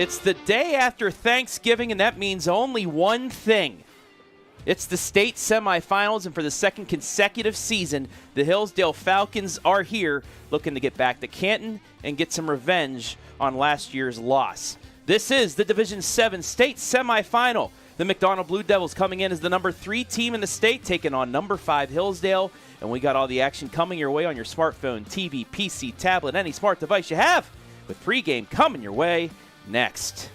It's the day after Thanksgiving, and that means only one thing. It's the state semifinals, and for the second consecutive season, the Hillsdale Falcons are here looking to get back to Canton and get some revenge on last year's loss. This is the Division 7 state semifinal. The McDonald Blue Devils coming in as the number 3 team in the state, taking on number 5 Hillsdale. And we got all the action coming your way on your smartphone, TV, PC, tablet, any smart device you have, with Pregame coming your way next.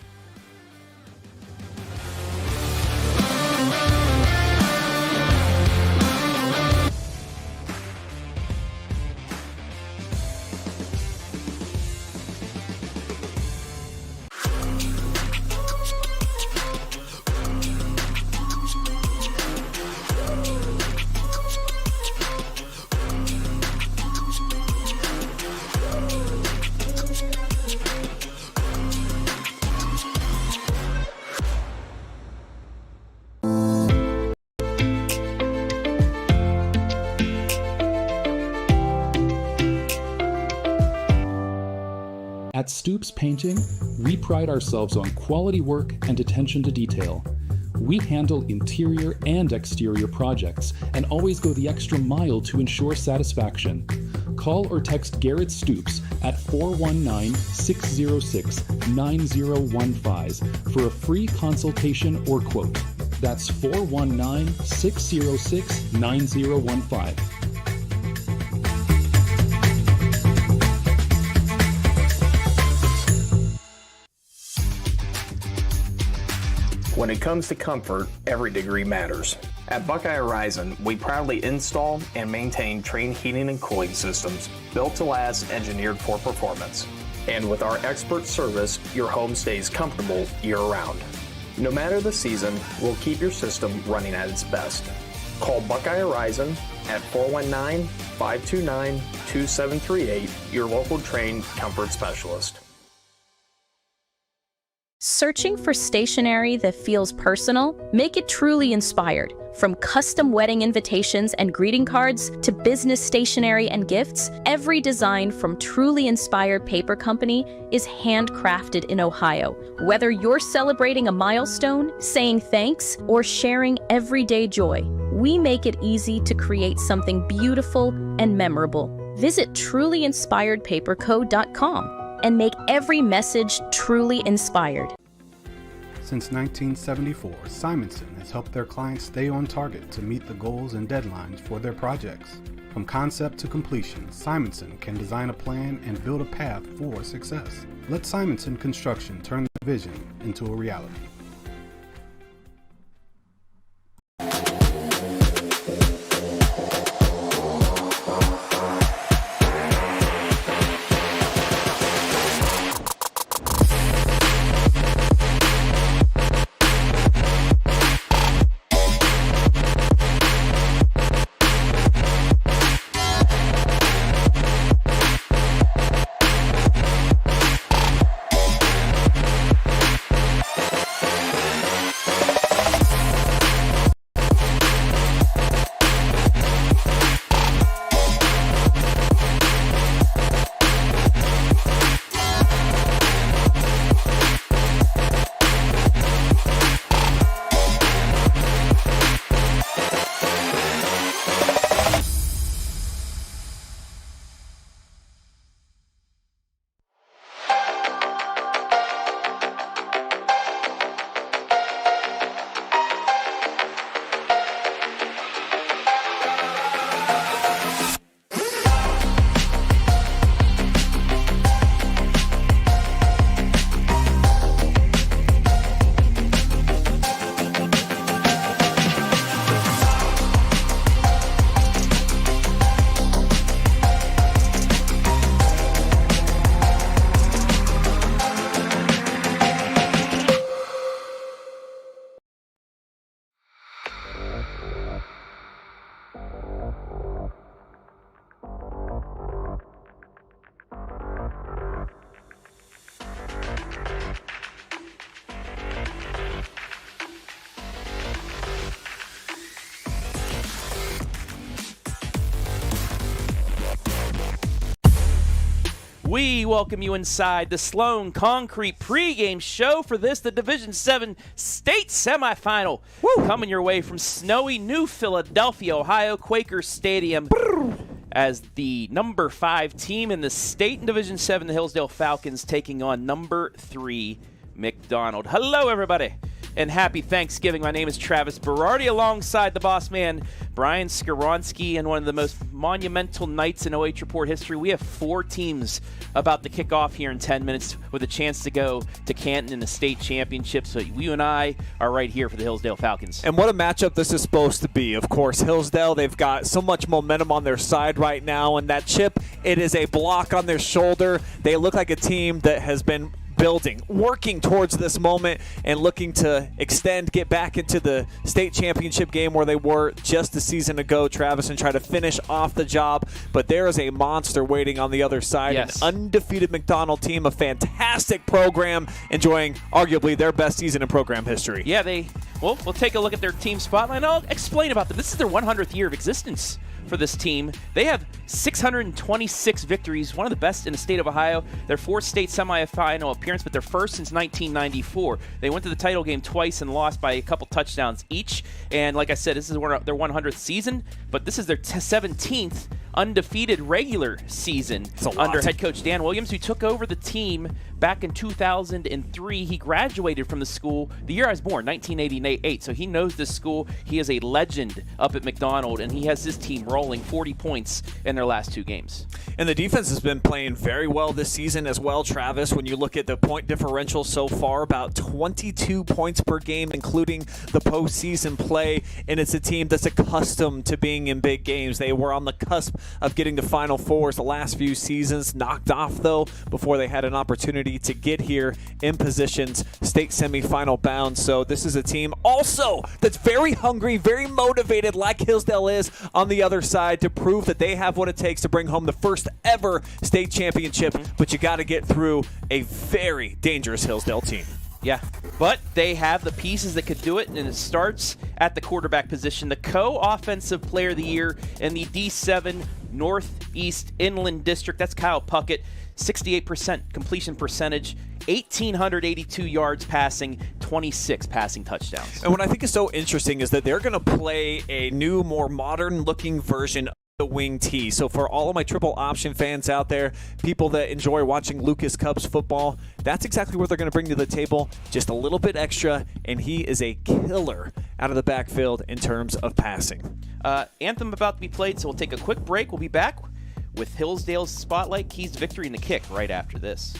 At Stoops Painting, we pride ourselves on quality work and attention to detail. We handle interior and exterior projects and always go the extra mile to ensure satisfaction. Call or text Garrett Stoops at 419-606-9015 for a free consultation or quote. That's 419-606-9015. When it comes to comfort, every degree matters. At Buckeye Horizon, we proudly install and maintain Trane heating and cooling systems built to last, engineered for performance. And with our expert service, your home stays comfortable year-round. No matter the season, we'll keep your system running at its best. Call Buckeye Horizon at 419-529-2738, your local Trane comfort specialist. Searching for stationery that feels personal? Make it truly inspired. From custom wedding invitations and greeting cards to business stationery and gifts, every design from Truly Inspired Paper Company is handcrafted in Ohio. Whether you're celebrating a milestone, saying thanks, or sharing everyday joy, we make it easy to create something beautiful and memorable. Visit trulyinspiredpaperco.com and make every message truly inspired. Since 1974, Simonson has helped their clients stay on target to meet the goals and deadlines for their projects. From concept to completion, Simonson can design a plan and build a path for success. Let Simonson Construction turn the vision into a reality. We welcome you inside the Sloan Concrete pregame show for this, the Division 7 state semifinal. Woo! Coming your way from snowy New Philadelphia, Ohio, Quaker Stadium. As the number 5 team in the state in Division 7, the Hillsdale Falcons, taking on number 3 McDonald. Hello, everybody, and happy Thanksgiving. My name is Travis Berardi, alongside the boss man, Brian Skoronsky, and one of the most monumental nights in OH Report history. We have 4 teams about to kick off here in 10 minutes with a chance to go to Canton in the state championship. So you and I are right here for the Hillsdale Falcons. And what a matchup this is supposed to be. Of course, Hillsdale, they've got so much momentum on their side right now, and that chip, it is a block on their shoulder. They look like a team that has been building, working towards this moment, and looking to extend, get back into the state championship game where they were just a season ago, Travis, and try to finish off the job. But there is a monster waiting on the other side. Yes. An undefeated McDonald team, a fantastic program, enjoying arguably their best season in program history. Yeah, we'll take a look at their team spotlight, and I'll explain about them. This is their 100th year of existence for this team. They have 626 victories, one of the best in the state of Ohio. Their 4th state semifinal appearance, but their first since 1994. They went to the title game twice and lost by a couple touchdowns each. And like I said, this is their 100th season, but this is their 17th undefeated regular season under head coach Dan Williams, who took over the team back in 2003. He graduated from the school the year I was born, 1988, so he knows this school. He is a legend up at McDonald, and he has his team rolling 40 points in their last 2 games. And the defense has been playing very well this season as well, Travis. When you look at the point differential so far, about 22 points per game, including the postseason play, and it's a team that's accustomed to being in big games. They were on the cusp of getting to Final Fours the last few seasons, knocked off, though, before they had an opportunity to get here in positions, state semifinal bound. So this is a team also that's very hungry, very motivated, like Hillsdale is on the other side, to prove that they have what it takes to bring home the first ever state championship. But you got to get through a very dangerous Hillsdale team. Yeah, but they have the pieces that could do it, and it starts at the quarterback position. The co-offensive player of the year in the D7 Northeast Inland District, that's Kyle Puckett. 68% completion percentage, 1,882 yards passing, 26 passing touchdowns. And what I think is so interesting is that they're going to play a new, more modern-looking version of the wing tee. So for all of my triple option fans out there, people that enjoy watching Lucas Cubs football, that's exactly what they're going to bring to the table, just a little bit extra, and he is a killer out of the backfield in terms of passing. Anthem about to be played, so we'll take a quick break. We'll be back with Hillsdale's Spotlight, Keys to Victory, and the Kick right after this.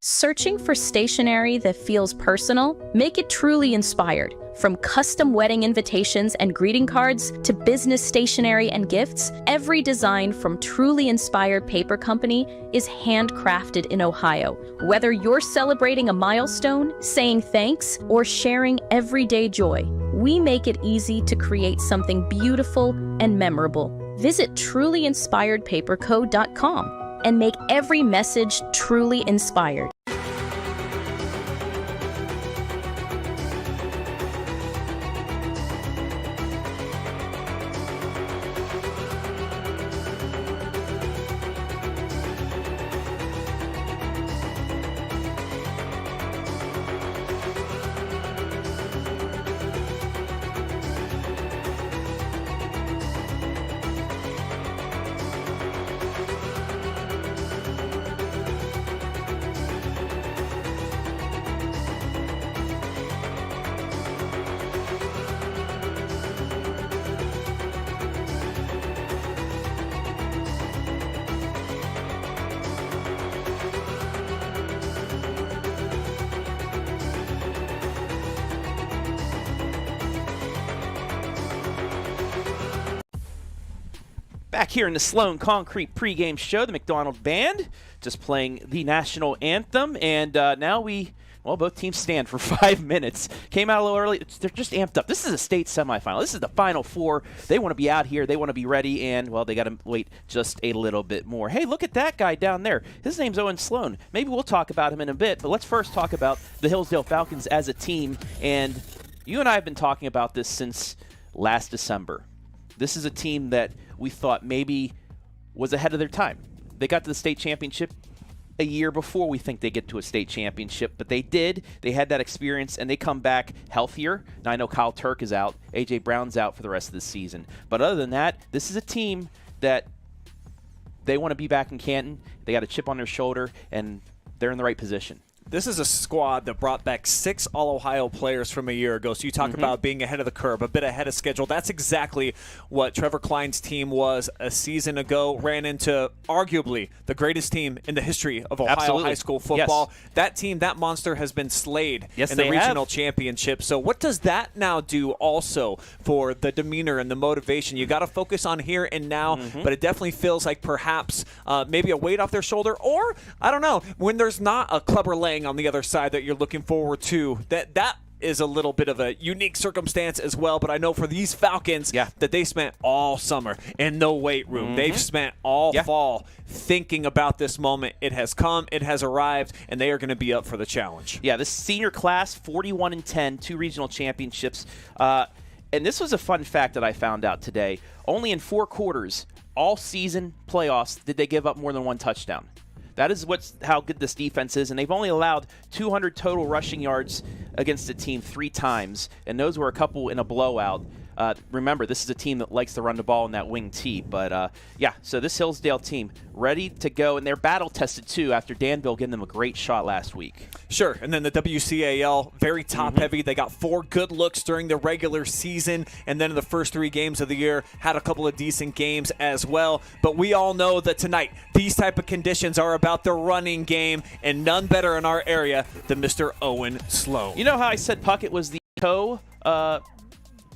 Searching for stationery that feels personal? Make it truly inspired. From custom wedding invitations and greeting cards to business stationery and gifts, every design from Truly Inspired Paper Company is handcrafted in Ohio. Whether you're celebrating a milestone, saying thanks, or sharing everyday joy, we make it easy to create something beautiful and memorable. Visit trulyinspiredpaperco.com and make every message truly inspired. Back here in the Sloan Concrete pregame show, the McDonald Band just playing the national anthem, and now both teams stand for 5 minutes. Came out a little early. They're just amped up. This is a state semifinal. This is the Final Four. They want to be out here. They want to be ready, and, well, they got to wait just a little bit more. Hey, look at that guy down there. His name's Owen Sloan. Maybe we'll talk about him in a bit, but let's first talk about the Hillsdale Falcons as a team, and You and I have been talking about this since last December. This is a team that we thought maybe was ahead of their time. They got to the state championship a year before we think they get to a state championship, but they did. They had that experience, and they come back healthier. Now, I know Kyle Turk is out. A.J. Brown's out for the rest of the season. But other than that, this is a team that they want to be back in Canton. They got a chip on their shoulder, and they're in the right position. This is a squad that brought back 6 All-Ohio players from a year ago. So you talk about being ahead of the curve, a bit ahead of schedule. That's exactly what Trevor Klein's team was a season ago. Ran into arguably the greatest team in the history of Ohio high school football. Yes. That team, that monster, has been slayed in the regional championship. So what does that now do also for the demeanor and the motivation? You got to focus on here and now, but it definitely feels like perhaps maybe a weight off their shoulder, or I don't know, when there's not a Clubber Lang on the other side that you're looking forward to, that is a little bit of a unique circumstance as well. But I know for these Falcons that they spent all summer in the weight room. They've spent all fall thinking about this moment. It has come, it has arrived, and they are going to be up for the challenge. Yeah, this senior class, 41-10, 2 regional championships. And this was a fun fact that I found out today. Only in 4 quarters, all season playoffs, did they give up more than 1 touchdown. That is how good this defense is, and they've only allowed 200 total rushing yards against the team 3 times, and those were a couple in a blowout. Remember, this is a team that likes to run the ball in that wing T. But, so this Hillsdale team ready to go, and they're battle-tested, too, after Danville giving them a great shot last week. Sure, and then the WCAL, very top-heavy. They got 4 good looks during the regular season, and then in the first 3 games of the year, had a couple of decent games as well. But we all know that tonight, these type of conditions are about the running game, and none better in our area than Mr. Owen Sloan. You know how I said Puckett was the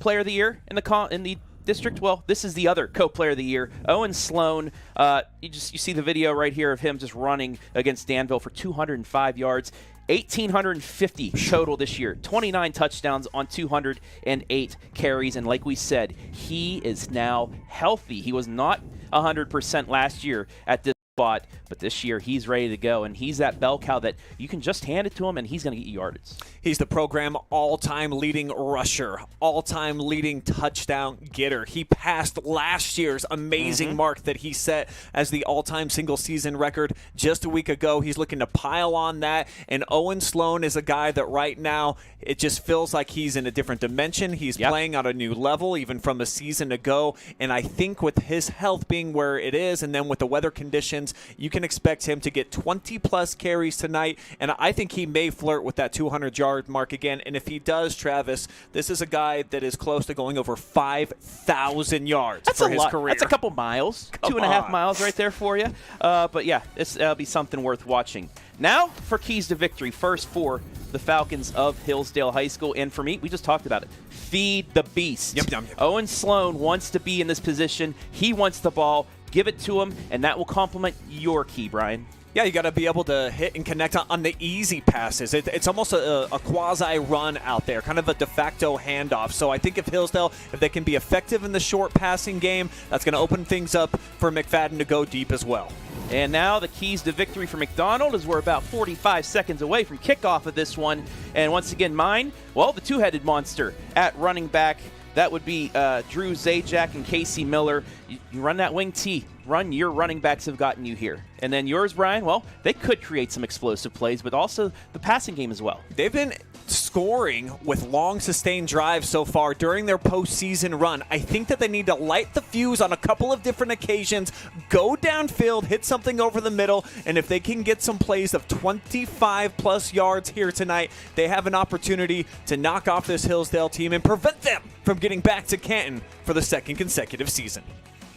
player of the year in the district? Well, this is the other co-player of the year, Owen Sloan. You see the video right here of him just running against Danville for 205 yards, 1,850 total this year, 29 touchdowns on 208 carries, and like we said, he is now healthy. He was not 100% last year at this spot, but this year he's ready to go, and he's that bell cow that you can just hand it to him and he's going to get you yardage. He's the program all-time leading rusher, all-time leading touchdown getter. He passed last year's amazing mark that he set as the all-time single-season record just a week ago. He's looking to pile on that, and Owen Sloan is a guy that right now it just feels like he's in a different dimension. He's playing on a new level even from a season ago, and I think with his health being where it is, and then with the weather conditions, you can expect him to get 20-plus carries tonight, and I think he may flirt with that 200-yard mark again. And if he does, Travis, this is a guy that is close to going over 5,000 yards for his career. That's a couple miles, 2.5 miles right there for you. But yeah, that'll be something worth watching. Now for keys to victory. First for the Falcons of Hillsdale High School, and for me, we just talked about it. Feed the beast. Owen Sloan wants to be in this position. He wants the ball. Give it to him, and that will complement your key, Brian. Yeah, you got to be able to hit and connect on the easy passes. It's almost a quasi-run out there, kind of a de facto handoff. So I think if Hillsdale, if they can be effective in the short passing game, that's going to open things up for McFadden to go deep as well. And now the keys to victory for McDonald as we're about 45 seconds away from kickoff of this one. And once again, mine, well, the two-headed monster at running back. That would be Drew Zajac and Casey Miller. You run that wing T. Your running backs have gotten you here. And then yours, Brian, well, they could create some explosive plays, but also the passing game as well. They've been scoring with long, sustained drives so far during their postseason run. I think that they need to light the fuse on a couple of different occasions, go downfield, hit something over the middle, and if they can get some plays of 25-plus yards here tonight, they have an opportunity to knock off this Hillsdale team and prevent them from getting back to Canton for the second consecutive season.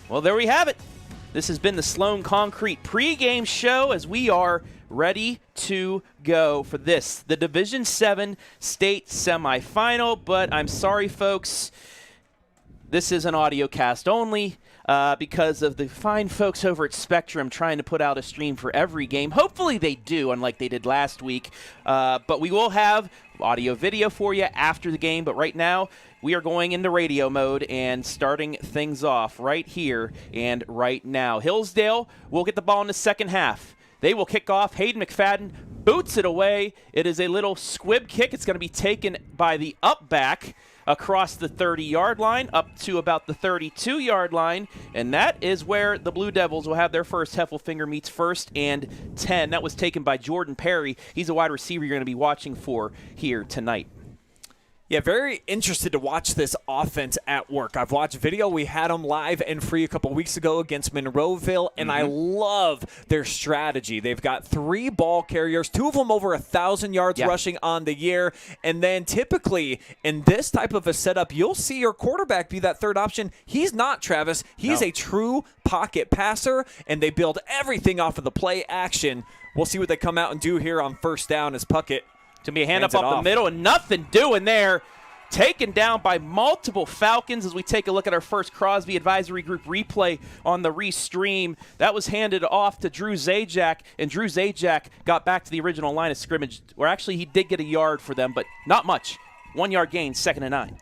Well, there we have it. This has been the Sloan Concrete pregame show as we are ready to go for this, the Division 7 state semifinal. But I'm sorry, folks, this is an audio cast only because of the fine folks over at Spectrum trying to put out a stream for every game. Hopefully they do, unlike they did last week. But we will have audio video for you after the game. But right now, we are going into radio mode and starting things off right here and right now. Hillsdale will get the ball in the second half. They will kick off. Hayden McFadden boots it away. It is a little squib kick. It's going to be taken by the up back across the 30-yard line up to about the 32-yard line, and that is where the Blue Devils will have their first Heffelfinger meets first and 10. That was taken by Jordan Perry. He's a wide receiver you're going to be watching for here tonight. Yeah, very interested to watch this offense at work. I've watched video. We had them live and free a couple weeks ago against Monroeville, and I love their strategy. They've got 3 ball carriers, 2 of them over 1,000 yards rushing on the year, and then typically in this type of a setup, you'll see your quarterback be that third option. He's not, Travis. He's a true pocket passer, and they build everything off of the play action. We'll see what they come out and do here on first down as Puckett to be a hand up the middle, and nothing doing there. Taken down by multiple Falcons as we take a look at our first Crosby Advisory Group replay on the restream. That was handed off to Drew Zajac, and Drew Zajac got back to the original line of scrimmage, where actually he did get a yard for them, but not much. 1-yard gain, 2nd and 9.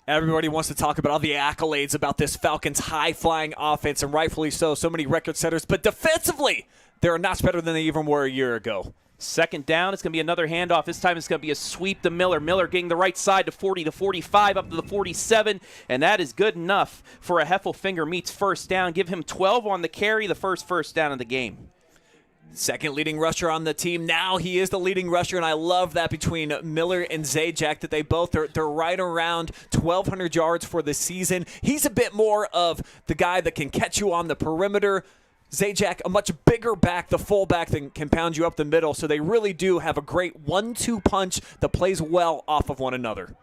Everybody wants to talk about all the accolades about this Falcons high-flying offense, and rightfully so. So many record setters, but defensively, they're a notch better than they even were a year ago. 2nd down, it's going to be another handoff. This time it's going to be a sweep to Miller. Miller getting the right side to 40 to 45, up to the 47, and that is good enough for a Heffelfinger meets first down. Give him 12 on the carry, the first down of the game. Second leading rusher on the team. Now he is the leading rusher, and I love that between Miller and Zajac that they both are they're right around 1,200 yards for the season. He's a bit more of the guy that can catch you on the perimeter. Zajac, a much bigger back, the fullback that can pound you up the middle, so they really do have a great 1-2 punch that plays well off of one another.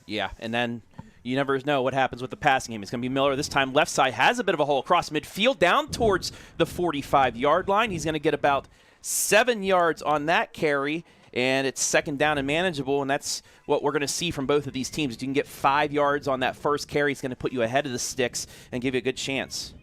Yeah, and then you never know what happens with the passing game. It's going to be Miller this time. Left side has a bit of a hole across midfield down towards the 45-yard line. He's going to get about 7 yards on that carry, and it's 2nd down and manageable, and that's what we're going to see from both of these teams. If you can get 5 yards on that first carry, it's going to put you ahead of the sticks and give you a good chance.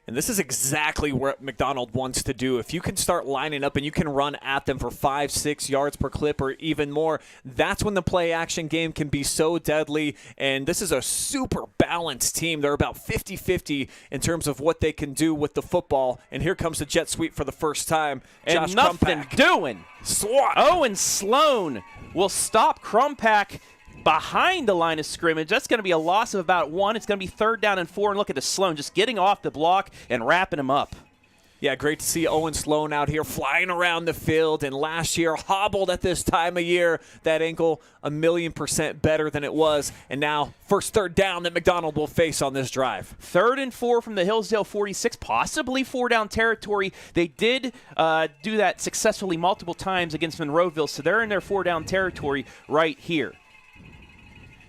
And this is exactly what McDonald wants to do. If you can start lining up and you can run at them for 5-6 yards per clip or even more, that's when the play action game can be so deadly. And this is a super balanced team. They're about 50-50 in terms of what they can do with the football. And here comes the jet sweep for the first time. And Josh nothing Crumpack. Doing. Swat. Owen Sloan will stop Crumpack behind the line of scrimmage. That's going to be a loss of about 1. It's going to be 3rd down and 4. And look at the Sloan just getting off the block and wrapping him up. Yeah, great to see Owen Sloan out here flying around the field. And last year, hobbled at this time of year. That ankle 1,000,000% better than it was. And now, first 3rd down that McDonald will face on this drive. 3rd and 4 from the Hillsdale 46, possibly 4-down territory. They did do that successfully multiple times against Monroeville, so they're in their 4-down territory right here.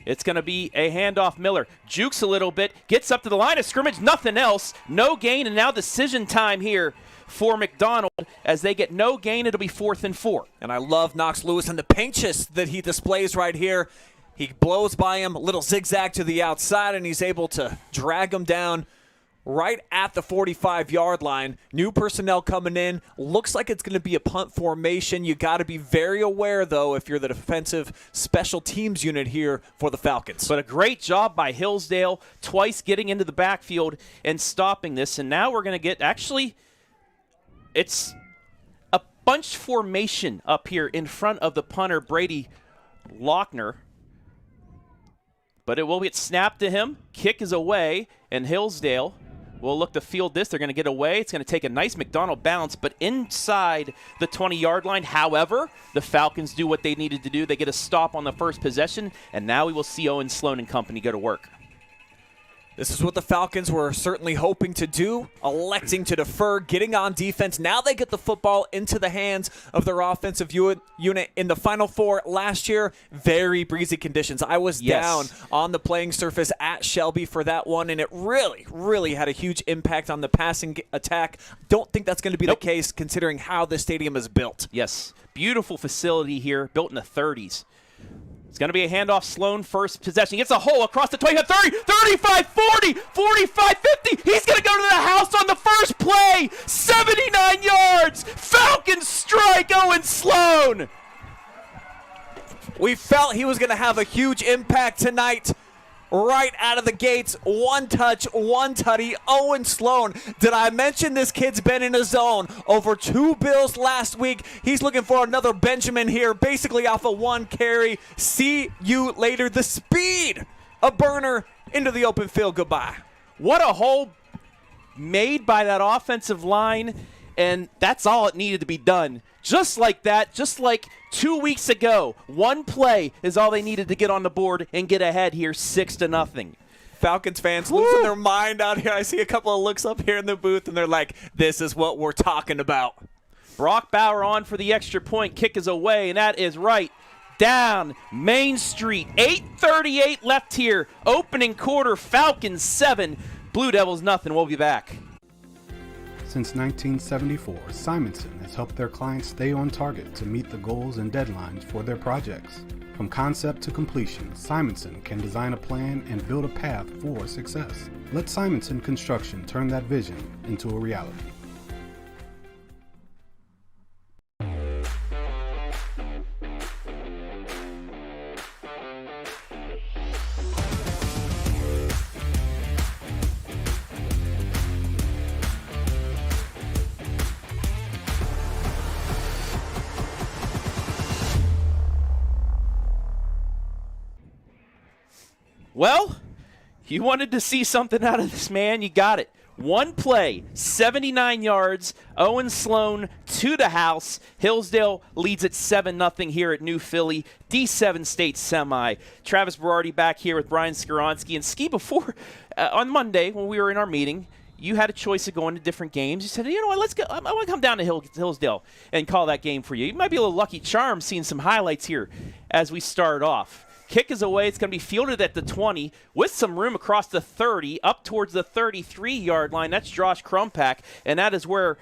It's going to be a handoff. Miller jukes a little bit, gets up to the line of scrimmage, nothing else. No gain, and now decision time here for McDonald. As they get no gain, it'll be 4th and 4. And I love Knox Lewis and the paintchess that he displays right here. He blows by him, a little zigzag to the outside, and he's able to drag him down right at the 45-yard line. New personnel coming in. Looks like it's going to be a punt formation. You got to be very aware, though, if you're the defensive special teams unit here for the Falcons. But a great job by Hillsdale, twice getting into the backfield and stopping this. And now we're going to get, actually, it's a bunch formation up here in front of the punter, Brady Lochner. But it will get snapped to him. Kick is away, and Hillsdale will look to field this. They're going to get away. It's going to take a nice McDonald bounce, but inside the 20-yard line. However, the Falcons do what they needed to do. They get a stop on the first possession, and now we will see Owen Sloan and company go to work. This is what the Falcons were certainly hoping to do, electing to defer, getting on defense. Now they get the football into the hands of their offensive unit. In the Final Four last year, very breezy conditions. I was down on the playing surface at Shelby for that one, and it really, really had a huge impact on the passing attack. Don't think that's going to be the case considering how the stadium is built. Yes, beautiful facility here, built in the 30s. It's going to be a handoff. Sloan first possession. He gets a hole across the 25, 30, 35, 40, 45, 50. He's going to go to the house on the first play. 79 yards. Falcons strike Owen Sloan. We felt he was going to have a huge impact tonight. right out of the gates. One touch, one tutty. Owen Sloan. Did I mention this kid's been in a zone over 2 bills last week? He's looking for another Benjamin here, basically off of 1 carry. See you later. The speed, a burner into the open field. Goodbye. What a hole made by that offensive line, and that's all it needed to be done. Just like that, just like 2 weeks ago, 1 play is all they needed to get on the board and get ahead here 6-0. Falcons fans losing their mind out here. I see a couple of looks up here in the booth, and they're like, this is what we're talking about. Brock Bauer on for the extra point. Kick is away, and that is right down Main Street. 8:38 left here. Opening quarter, Falcons 7, Blue Devils nothing. We'll be back. Since 1974, Simonson has helped their clients stay on target to meet the goals and deadlines for their projects. From concept to completion, Simonson can design a plan and build a path for success. Let Simonson Construction turn that vision into a reality. Well, you wanted to see something out of this man, you got it. 1 play, 79 yards, Owen Sloan to the house. Hillsdale leads at 7-0 here at New Philly, D7 state semi. Travis Berardi back here with Brian Skaronski. And Ski, before, on Monday when we were in our meeting, you had a choice of going to different games. You said, you know what, let's go. I want to come down to Hillsdale and call that game for you. You might be a little lucky charm seeing some highlights here as we start off. Kick is away. It's going to be fielded at the 20 with some room across the 30 up towards the 33-yard line. That's Josh Crumpack, and that is where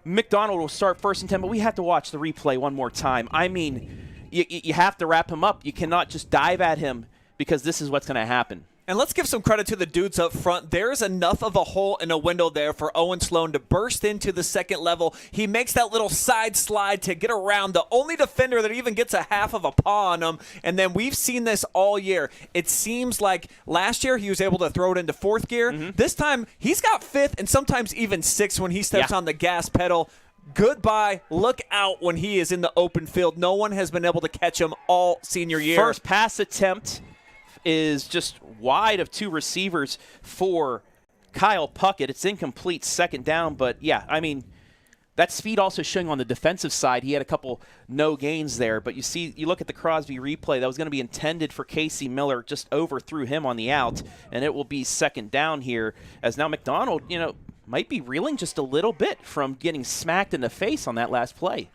McDonald will start 1st and 10. But we have to watch the replay one more time. I mean, you have to wrap him up. You cannot just dive at him because this is what's going to happen. And let's give some credit to the dudes up front. There's enough of a hole in a window there for Owen Sloan to burst into the second level. He makes that little side slide to get around the only defender that even gets a half of a paw on him. And then we've seen this all year. It seems like last year he was able to throw it into 4th gear. This time he's got 5th and sometimes even 6th when he steps on the gas pedal. Goodbye. Look out when he is in the open field. No one has been able to catch him all senior year. First pass attempt is just wide of 2 receivers for Kyle Puckett. It's incomplete, 2nd down, but yeah, I mean, that speed also showing on the defensive side. He had a couple no gains there, but you look at the Crosby replay, that was going to be intended for Casey Miller, just overthrew him on the out, and it will be 2nd down here, as now McDonald, might be reeling just a little bit from getting smacked in the face on that last play.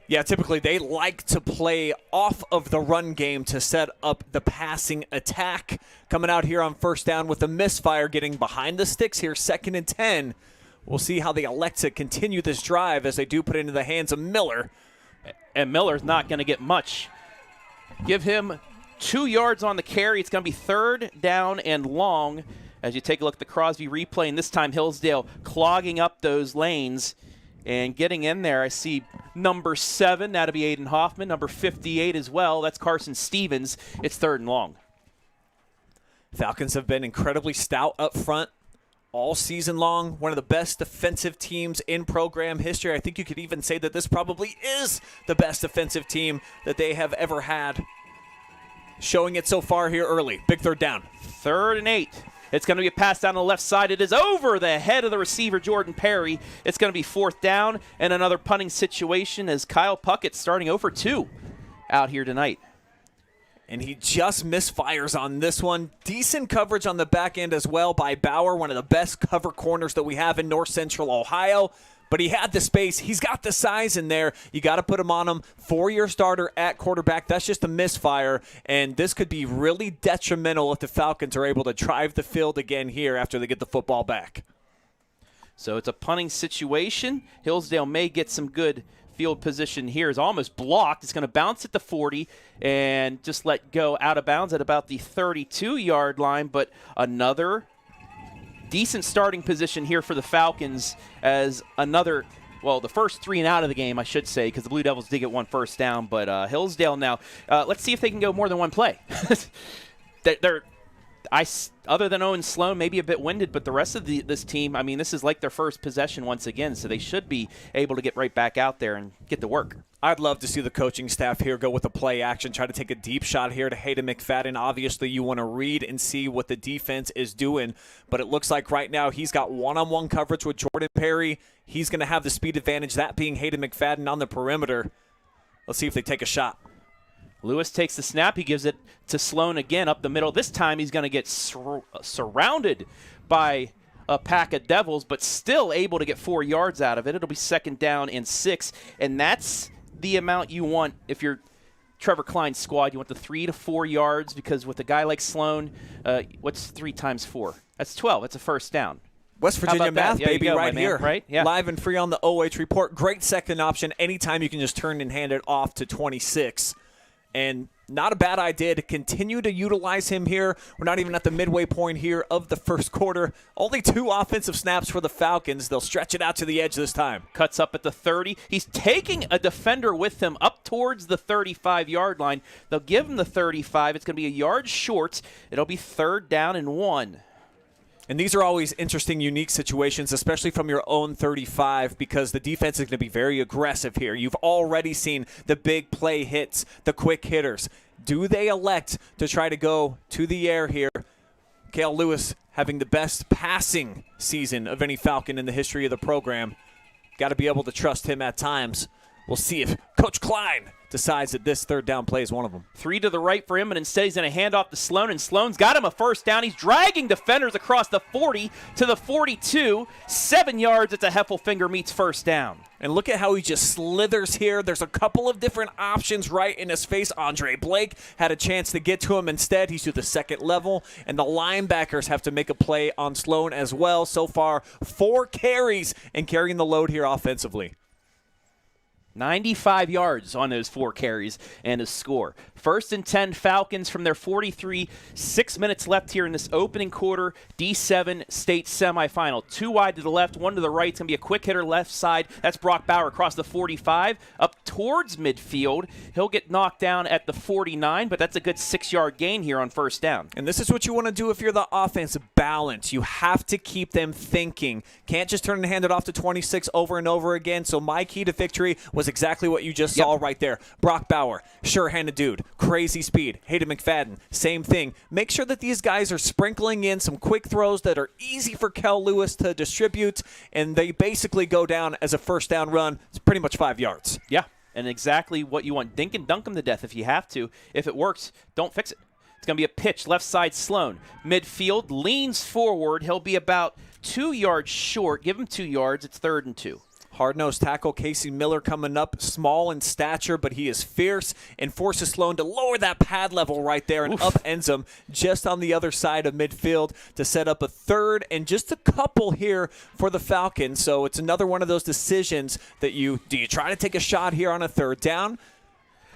Yeah, typically they like to play off of the run game to set up the passing attack. Coming out here on 1st down with a misfire, getting behind the sticks here, 2nd and 10. We'll see how they elect to continue this drive as they do put it into the hands of Miller. And Miller's not going to get much. Give him 2 yards on the carry. It's going to be 3rd down and long as you take a look at the Crosby replay. And this time Hillsdale clogging up those lanes and getting in there. I see number 7, that'll be Aiden Hoffman. Number 58 as well, that's Carson Stevens. It's 3rd and long. Falcons have been incredibly stout up front all season long. One of the best defensive teams in program history. I think you could even say that this probably is the best defensive team that they have ever had. Showing it so far here early. Big 3rd down. 3rd and 8. It's going to be a pass down the left side. It is over the head of the receiver, Jordan Perry. It's going to be 4th down and another punting situation as Kyle Puckett starting 0 for 2 out here tonight. And he just misfires on this one. Decent coverage on the back end as well by Bauer, one of the best cover corners that we have in North Central Ohio. But he had the space. He's got the size in there. You got to put him on him. 4-year starter at quarterback. That's just a misfire. And this could be really detrimental if the Falcons are able to drive the field again here after they get the football back. So it's a punting situation. Hillsdale may get some good field position here. Is almost blocked. It's going to bounce at the 40 and just let go out of bounds at about the 32-yard line. But another decent starting position here for the Falcons as another, well, the first 3 and out of the game, I should say, because the Blue Devils did get 1 first down. But Hillsdale now, let's see if they can go more than 1 play. They're other than Owen Sloan, maybe a bit winded, but the rest of this team, I mean, this is like their first possession once again, so they should be able to get right back out there and get to work. I'd love to see the coaching staff here go with a play action, try to take a deep shot here to Hayden McFadden. Obviously, you want to read and see what the defense is doing, but it looks like right now he's got one-on-one coverage with Jordan Perry. He's going to have the speed advantage, that being Hayden McFadden on the perimeter. Let's see if they take a shot. Lewis takes the snap. He gives it to Sloan again up the middle. This time he's going to get surrounded by a pack of Devils, but still able to get 4 yards out of it. It'll be 2nd down and 6, and that's the amount you want if you're Trevor Klein's squad. You want the 3 to 4 yards, because with a guy like Sloan, what's 3 times 4? That's 12. That's a first down. West Virginia math, baby, go, right here. Right? Yeah. Live and free on the OH Report. Great second option. Anytime you can just turn and hand it off to 26. And not a bad idea to continue to utilize him here. We're not even at the midway point here of the first quarter. Only 2 offensive snaps for the Falcons. They'll stretch it out to the edge this time. Cuts up at the 30. He's taking a defender with him up towards the 35-yard line. They'll give him the 35. It's going to be a yard short. It'll be 3rd down and 1. And these are always interesting, unique situations, especially from your own 35, because the defense is going to be very aggressive here. You've already seen the big play hits, the quick hitters. Do they elect to try to go to the air here? Kyle Lewis having the best passing season of any Falcon in the history of the program. Got to be able to trust him at times. We'll see if Coach Klein decides that this 3rd down play is one of them. 3 to the right for him, and instead he's going to hand off to Sloan, and Sloan's got him a first down. He's dragging defenders across the 40 to the 42. 7 yards. It's a Heffelfinger meets first down. And look at how he just slithers here. There's a couple of different options right in his face. Andre Blake had a chance to get to him. Instead, he's to the 2nd level, and the linebackers have to make a play on Sloan as well. So far, 4 carries and carrying the load here offensively. 95 yards on those 4 carries and a score. 1st and 10 Falcons from their 43. 6 minutes left here in this opening quarter. D7 state semifinal. 2 wide to the left, 1 to the right. It's going to be a quick hitter left side. That's Brock Bauer across the 45 up towards midfield. He'll get knocked down at the 49, but that's a good 6-yard gain here on first down. And this is what you want to do if you're the offense. Balance. You have to keep them thinking. Can't just turn and hand it off to 26 over and over again. So my key to victory was exactly what you just saw right there. Brock Bauer, sure-handed dude, crazy speed. Hayden McFadden, same thing. Make sure that these guys are sprinkling in some quick throws that are easy for Kel Lewis to distribute, and they basically go down as a first down run. It's pretty much 5 yards. Yeah, and exactly what you want. Dink and dunk them to death if you have to. If it works, don't fix it. It's going to be a pitch, left side Sloan. Midfield, leans forward. He'll be about 2 yards short. Give him 2 yards. It's 3rd and 2. Hard-nosed tackle Casey Miller coming up, small in stature, but he is fierce and forces Sloan to lower that pad level right there and upends him just on the other side of midfield to set up a 3rd and just a couple here for the Falcons. So it's another one of those decisions that do you try to take a shot here on a 3rd down?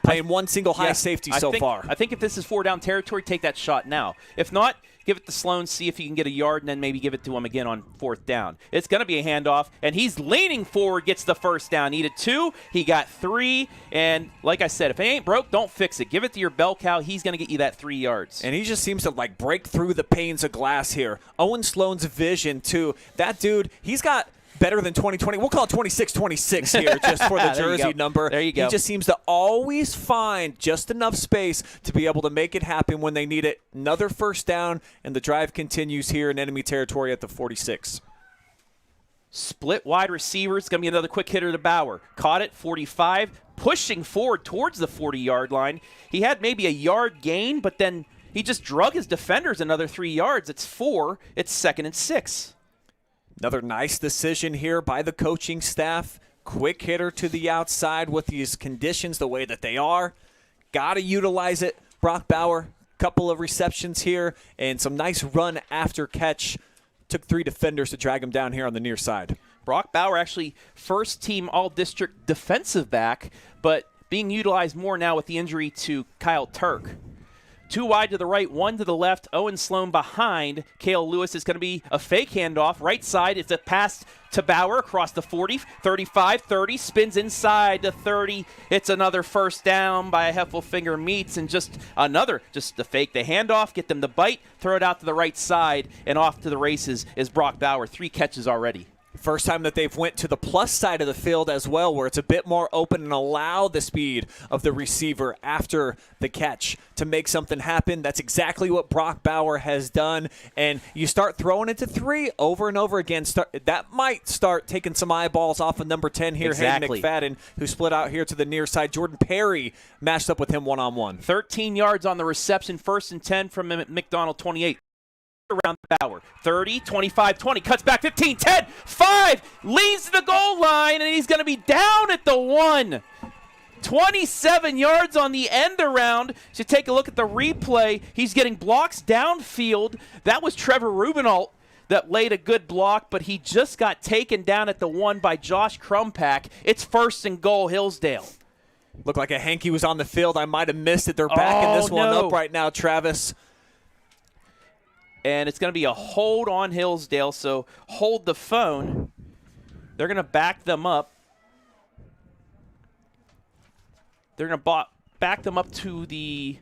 Playing one single high safety so far. I think if this is 4 down territory, take that shot now. If not, give it to Sloan, see if he can get a yard, and then maybe give it to him again on 4th down. It's going to be a handoff, and he's leaning forward, gets the first down. Needed 2, he got 3, and like I said, if it ain't broke, don't fix it. Give it to your bell cow. He's going to get you that 3 yards. And he just seems to, break through the panes of glass here. Owen Sloan's vision, too. That dude, he's got better than 2020. We'll call it 26-26 here just for the jersey number. There you go. He just seems to always find just enough space to be able to make it happen when they need it. Another first down, and the drive continues here in enemy territory at the 46. Split wide receivers. It's going to be another quick hitter to Bauer. Caught it, 45, pushing forward towards the 40-yard line. He had maybe a yard gain, but then he just drug his defenders another 3 yards. It's 4. It's 2nd and 6. Another nice decision here by the coaching staff. Quick hitter to the outside with these conditions the way that they are. Got to utilize it. Brock Bauer, couple of receptions here and some nice run after catch. Took 3 defenders to drag him down here on the near side. Brock Bauer actually first team all-district defensive back, but being utilized more now with the injury to Kyle Turk. 2 wide to the right, 1 to the left. Owen Sloan behind. Kale Lewis is going to be a fake handoff. Right side, it's a pass to Bauer across the 40, 35, 30. Spins inside the 30. It's another first down by Heffelfinger meets, and just a fake the handoff, get them to bite, throw it out to the right side, and off to the races is Brock Bauer. 3 catches already. First time that they've went to the plus side of the field as well, where it's a bit more open and allow the speed of the receiver after the catch to make something happen. That's exactly what Brock Bauer has done. And you start throwing it to 3 over and over again. That might start taking some eyeballs off of number 10 here, exactly. Hayden McFadden, who split out here to the near side. Jordan Perry matched up with him one-on-one. 13 yards on the reception, 1st and 10 from McDonald 28. Around Bauer, 30, 25, 20, cuts back 15, 10, 5, leads to the goal line, and he's going to be down at the 1. 27 yards on the end around. Should take a look at the replay. He's getting blocks downfield. That was Trevor Rubinault that laid a good block, but he just got taken down at the 1 by Josh Crumpack. It's 1st and goal, Hillsdale. Looked like a hanky was on the field. I might have missed it. They're backing this one up right now, Travis. And it's going to be a hold on Hillsdale, so hold the phone. They're going to back them up. They're going to back them up to the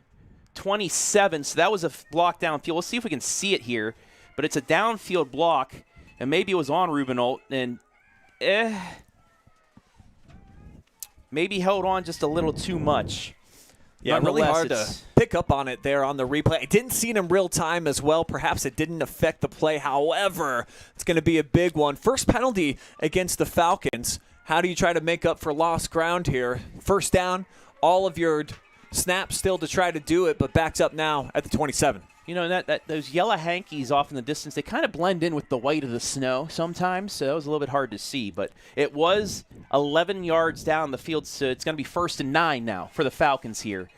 27, so that was a block downfield. We'll see if we can see it here, but it's a downfield block, and maybe it was on Rubinault, and maybe held on just a little too much. Yeah, really hard to pick up on it there on the replay. I didn't see it in real time as well. Perhaps it didn't affect the play. However, it's going to be a big one. First penalty against the Falcons. How do you try to make up for lost ground here? First down, all of your snaps still to try to do it, but backs up now at the 27. You know, those yellow hankies off in the distance, they kind of blend in with the white of the snow sometimes, so that was a little bit hard to see. But it was 11 yards down the field, so it's going to be 1st and 9 now for the Falcons here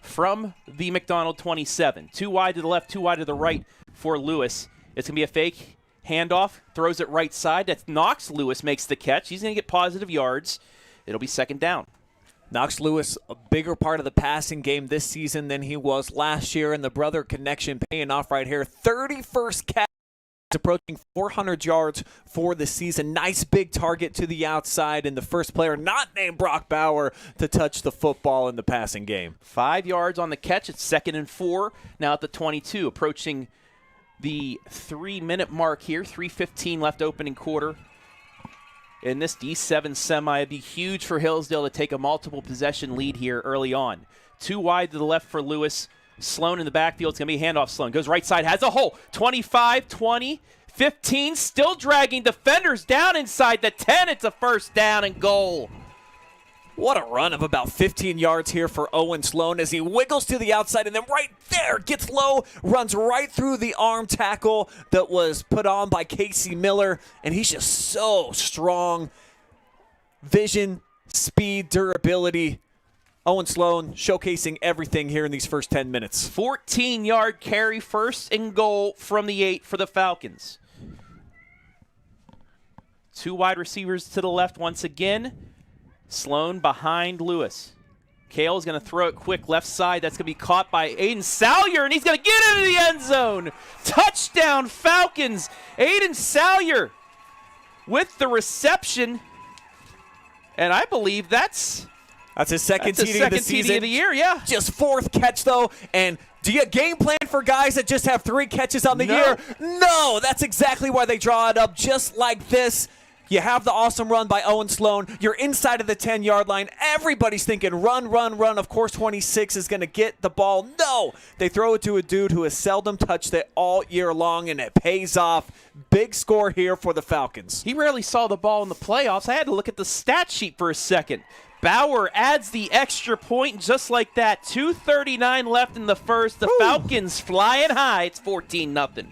from the McDonald 27. 2 wide to the left, 2 wide to the right for Lewis. It's going to be a fake handoff, throws it right side. That's Knox. Lewis makes the catch. He's going to get positive yards. It'll be 2nd down. Knox Lewis, a bigger part of the passing game this season than he was last year, and the brother connection paying off right here. 31st catch, approaching 400 yards for the season. Nice big target to the outside, and the first player not named Brock Bauer to touch the football in the passing game. 5 yards on the catch. It's 2nd and 4. Now at the 22, approaching the 3-minute mark here. 3:15 left opening quarter. In this D7 semi, it'd be huge for Hillsdale to take a multiple possession lead here early on. 2 wide to the left for Lewis. Sloan in the backfield. It's going to be a handoff. Sloan goes right side, has a hole. 25, 20, 15, still dragging defenders down inside the 10. It's a 1st down and goal. What a run of about 15 yards here for Owen Sloan as he wiggles to the outside and then right there gets low, runs right through the arm tackle that was put on by Casey Miller, and he's just so strong. Vision, speed, durability. Owen Sloan showcasing everything here in these first 10 minutes. 14-yard carry, 1st and goal from the 8 for the Falcons. 2 wide receivers to the left once again. Sloan behind Lewis. Kale's going to throw it quick left side. That's going to be caught by Aiden Salyer, and he's going to get into the end zone. Touchdown, Falcons. Aiden Salyer with the reception. And I believe that's his second TD of the season. TD of the year, yeah. Just 4th catch, though, and do you game plan for guys that just have 3 catches on the year? No, that's exactly why they draw it up just like this. You have the awesome run by Owen Sloan. You're inside of the 10-yard line. Everybody's thinking run, run, run. Of course, 26 is going to get the ball. No! They throw it to a dude who has seldom touched it all year long, and it pays off. Big score here for the Falcons. He rarely saw the ball in the playoffs. I had to look at the stat sheet for a second. Bauer adds the extra point just like that. 2:39 left in the first. The Falcons flying high. It's 14-0.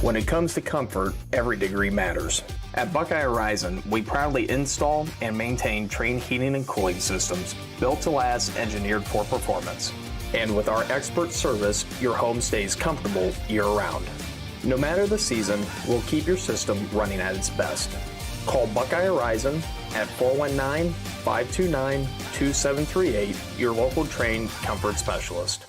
When it comes to comfort, every degree matters. At Buckeye Horizon, we proudly install and maintain Trane heating and cooling systems built to last, engineered for performance. And with our expert service, your home stays comfortable year-round. No matter the season, we'll keep your system running at its best. Call Buckeye Horizon at 419-529-2738, your local trained comfort specialist.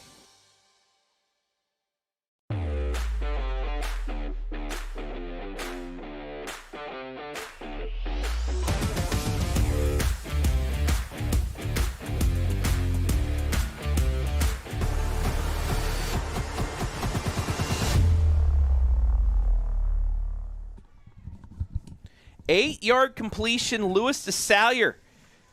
Eight-yard completion, Lewis to Salyer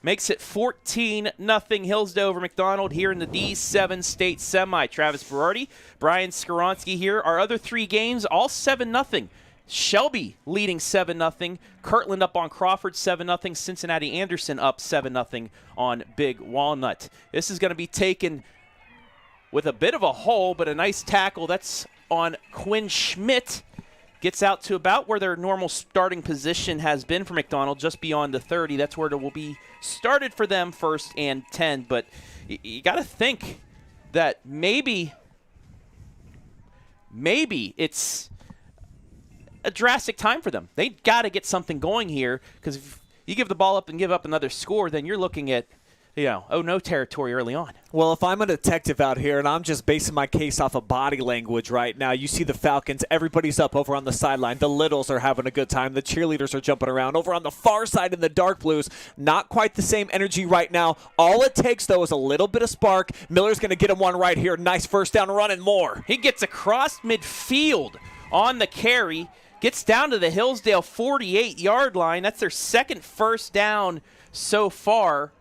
makes it 14-0 Hillsdale over McDonald here in the D7 state semi. Travis Berardi, Brian Skoronsky here. Our other three games, all 7-0. Shelby leading 7-0. Kirtland up on Crawford 7-0. Cincinnati Anderson up 7-0 on Big Walnut. This is going to be taken with a bit of a hole, but a nice tackle. That's on Quinn Schmidt. Gets out to about where their normal starting position has been for McDonald, just beyond the 30. That's where it will be started for them, 1st and 10. But you got to think that maybe it's a drastic time for them. They got to get something going here, because if you give the ball up and give up another score, then you're looking at, no territory early on. Well, if I'm a detective out here and I'm just basing my case off of body language right now, you see the Falcons, everybody's up over on the sideline. The Littles are having a good time. The cheerleaders are jumping around. Over on the far side in the dark blues, not quite the same energy right now. All it takes, though, is a little bit of spark. Miller's going to get him one right here. Nice first down run and more. He gets across midfield on the carry, gets down to the Hillsdale 48-yard line. That's their second first down so far.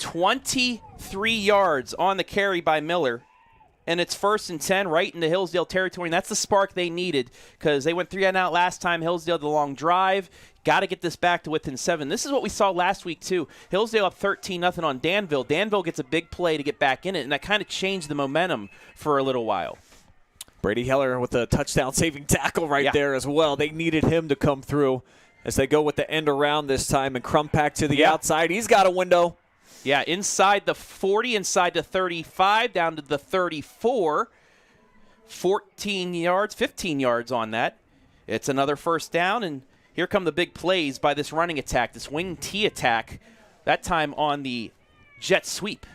23 yards on the carry by Miller, and it's 1st and 10 right into Hillsdale territory, and that's the spark they needed, because they went 3 and out last time. Hillsdale, the long drive, got to get this back to within 7. This is what we saw last week too. Hillsdale up 13-0 on Danville. Danville gets a big play to get back in it, and that kind of changed the momentum for a little while. Brady Heller with a touchdown-saving tackle right there as well. They needed him to come through as they go with the end around this time, and Crumpack to the outside. He's got a window. Yeah, inside the 40, inside the 35, down to the 34. 14 yards, 15 yards on that. It's another first down, and here come the big plays by this running attack, this wing T attack, that time on the jet sweep.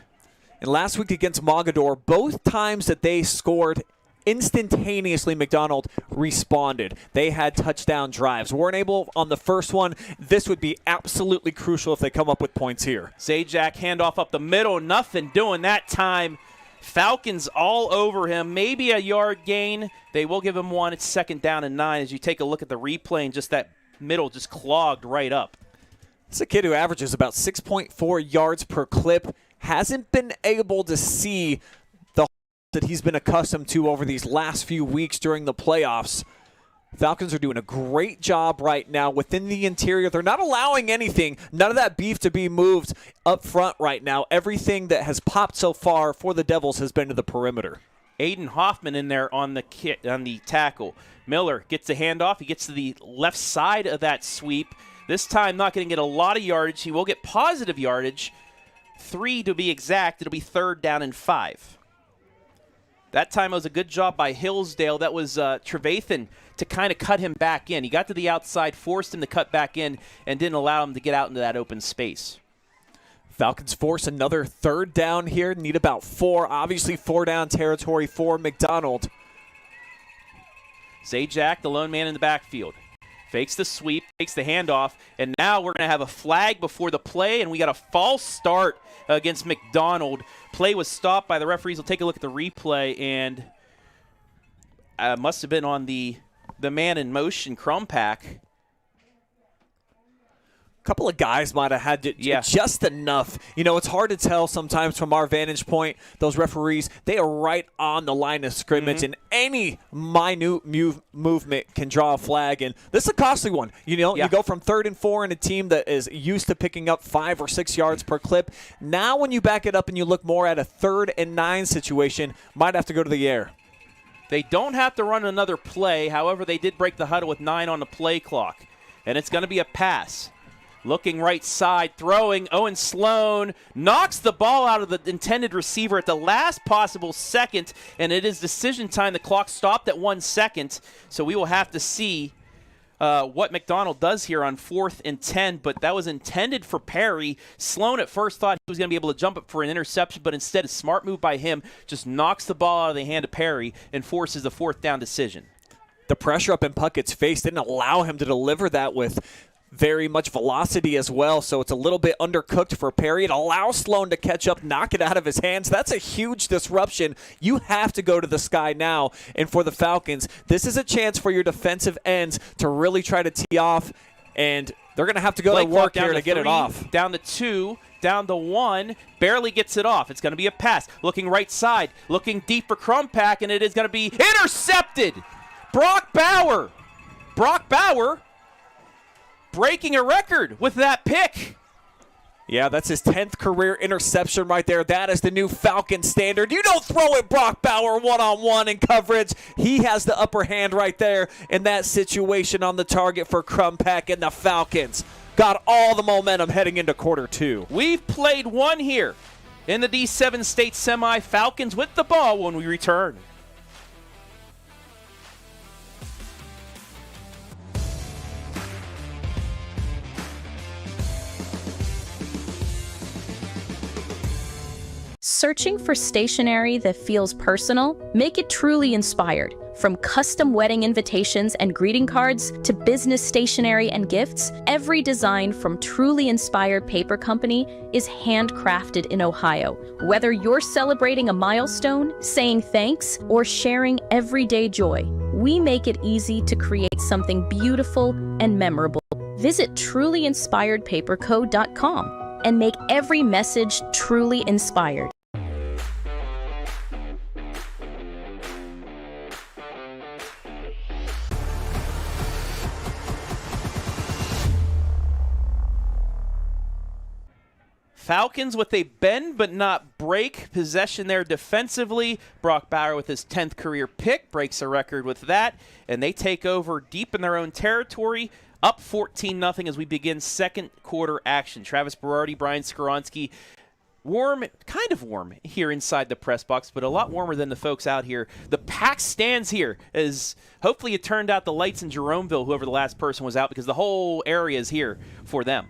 And last week against Mogador, both times that they scored, instantaneously McDonald responded. They had touchdown drives. Weren't able on the first one. This would be absolutely crucial if they come up with points here. Zajac handoff up the middle. Nothing doing that time. Falcons all over him. Maybe a yard gain. They will give him one. It's 2nd down and 9 as you take a look at the replay, and just that middle just clogged right up. It's a kid who averages about 6.4 yards per clip. Hasn't been able to see that he's been accustomed to over these last few weeks during the playoffs. Falcons are doing a great job right now within the interior. They're not allowing anything, none of that beef to be moved up front right now. Everything that has popped so far for the Devils has been to the perimeter. Aiden Hoffman in there on the tackle. Miller gets the handoff. He gets to the left side of that sweep. This time not going to get a lot of yardage. He will get positive yardage. 3 to be exact. It'll be 3rd down and 5. That time it was a good job by Hillsdale. That was Trevathan to kind of cut him back in. He got to the outside, forced him to cut back in, and didn't allow him to get out into that open space. Falcons force another 3rd down here. Need about 4. Obviously 4-down territory for McDonald. Zajac, the lone man in the backfield. Fakes the sweep, takes the handoff, and now we're going to have a flag before the play, and we got a false start against McDonald. Play was stopped by the referees. We'll take a look at the replay, and must have been on the man in motion, Crumpack. A couple of guys might have had to just enough. You know, it's hard to tell sometimes from our vantage point. Those referees, they are right on the line of scrimmage, and any minute movement can draw a flag. And this is a costly one. You know, you go from 3rd and 4 in a team that is used to picking up 5 or 6 yards per clip. Now when you back it up and you look more at a 3rd and 9 situation, might have to go to the air. They don't have to run another play. However, they did break the huddle with 9 on the play clock. And it's going to be a pass. Looking right side, throwing. Owen Sloan knocks the ball out of the intended receiver at the last possible second, and it is decision time. The clock stopped at 1 second, so we will have to see what McDonald does here on 4th and 10, but that was intended for Perry. Sloan at first thought he was going to be able to jump it for an interception, but instead a smart move by him just knocks the ball out of the hand of Perry and forces the 4th down decision. The pressure up in Puckett's face didn't allow him to deliver that with very much velocity as well, so it's a little bit undercooked for Perry. It allows Sloan to catch up, knock it out of his hands. That's a huge disruption. You have to go to the sky now, and for the Falcons, this is a chance for your defensive ends to really try to tee off, and they're going to have to go to work here to get it off. Down to 2, down to 1, barely gets it off. It's going to be a pass. Looking right side, looking deep for Crumpack, and it is going to be intercepted. Brock Bauer breaking a record with that pick. Yeah, that's his 10th career interception right there. That is the new Falcon standard. You don't throw it Brock Bauer one-on-one in coverage. He has the upper hand right there in that situation on the target for Crumpack, and the Falcons got all the momentum heading into quarter 2. We've played one here in the D7 state semi. Falcons with the ball when we return. Searching for stationery that feels personal? Make it truly inspired. From custom wedding invitations and greeting cards to business stationery and gifts, every design from Truly Inspired Paper Company is handcrafted in Ohio. Whether you're celebrating a milestone, saying thanks, or sharing everyday joy, we make it easy to create something beautiful and memorable. Visit trulyinspiredpaperco.com and make every message truly inspired. Falcons with a bend but not break possession there defensively. Brock Bauer with his 10th career pick breaks a record with that, and they take over deep in their own territory, up 14-0 as we begin second quarter action. Travis Berardi, Brian Skoronski, warm, kind of warm here inside the press box, but a lot warmer than the folks out here. The pack stands here as hopefully it turned out the lights in Jeromeville, whoever the last person was out, because the whole area is here for them.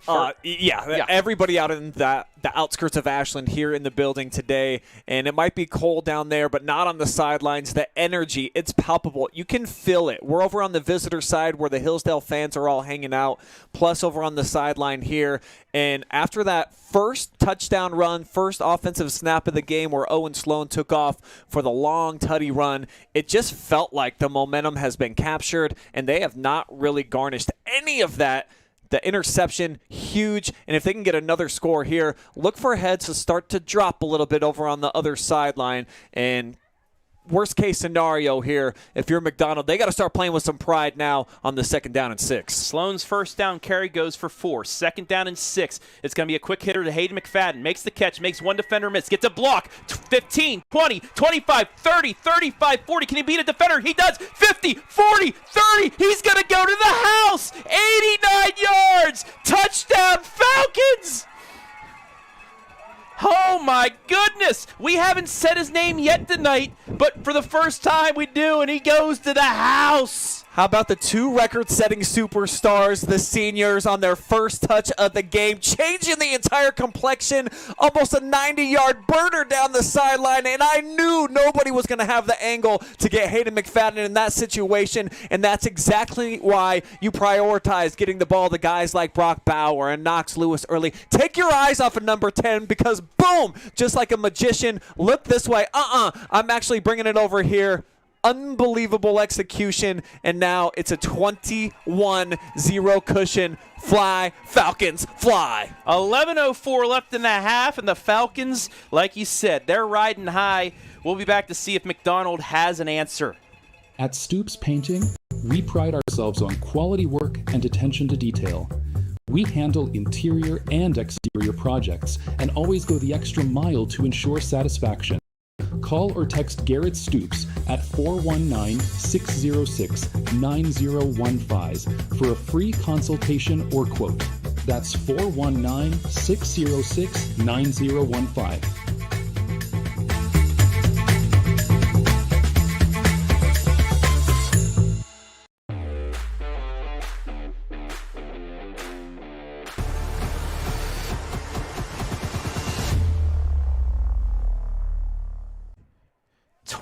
Everybody out in the outskirts of Ashland here in the building today, and it might be cold down there, but not on the sidelines. The energy, it's palpable. You can feel it. We're over on the visitor side where the Hillsdale fans are all hanging out, plus over on the sideline here. And after that first touchdown run, first offensive snap of the game where Owen Sloan took off for the long tutty run, it just felt like the momentum has been captured, and they have not really garnished any of that. The interception, huge, and if they can get another score here, look for heads to start to drop a little bit over on the other sideline. And worst case scenario here, if you're McDonald, they got to start playing with some pride now on the 2nd down and 6. Sloan's first down carry goes for 4. 2nd down and 6. It's going to be a quick hitter to Hayden McFadden. Makes the catch, makes one defender miss, gets a block. 15, 20, 25, 30, 35, 40. Can he beat a defender? He does. 50, 40, 30. He's going to go to the house. 89 yards. Touchdown, Falcons. Oh my goodness! We haven't said his name yet tonight, but for the first time we do, and he goes to the house! How about the 2 record-setting superstars, the seniors, on their first touch of the game, changing the entire complexion, almost a 90-yard burner down the sideline, and I knew nobody was going to have the angle to get Hayden McFadden in that situation, and that's exactly why you prioritize getting the ball to guys like Brock Bauer and Knox Lewis early. Take your eyes off of number 10 because, boom, just like a magician, look this way. I'm actually bringing it over here. Unbelievable execution, and now it's a 21-0 cushion. Fly, Falcons, fly. 11:04 left in the half, and the Falcons, like you said, they're riding high. We'll be back to see if McDonald has an answer. At Stoops Painting, we pride ourselves on quality work and attention to detail. We handle interior and exterior projects and always go the extra mile to ensure satisfaction. Call or text Garrett Stoops at 419-606-9015 for a free consultation or quote. That's 419-606-9015.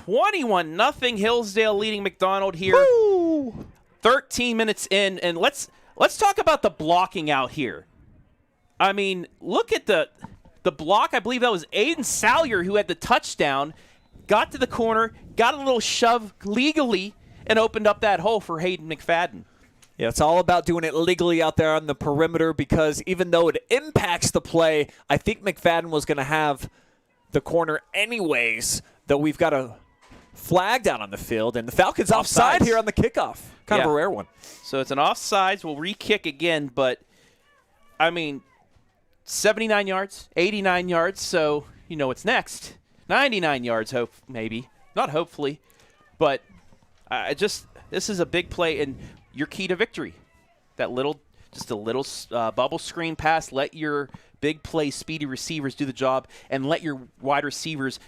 21-0 Hillsdale leading McDonald here. Woo! 13 minutes in, and let's talk about the blocking out here. I mean, look at the block. I believe that was Aiden Salyer who had the touchdown, got to the corner, got a little shove legally, and opened up that hole for Hayden McFadden. Yeah, it's all about doing it legally out there on the perimeter, because even though it impacts the play, I think McFadden was going to have the corner anyways, though we've got a flag down on the field, and the Falcons offside here on the kickoff. Kind of a rare one. So it's an offsides. We'll re-kick again, but, I mean, 79 yards, 89 yards, so you know what's next. 99 yards, maybe. Not hopefully, but this is a big play, and your key to victory. Just a little bubble screen pass, let your big play speedy receivers do the job, and let your wide receivers.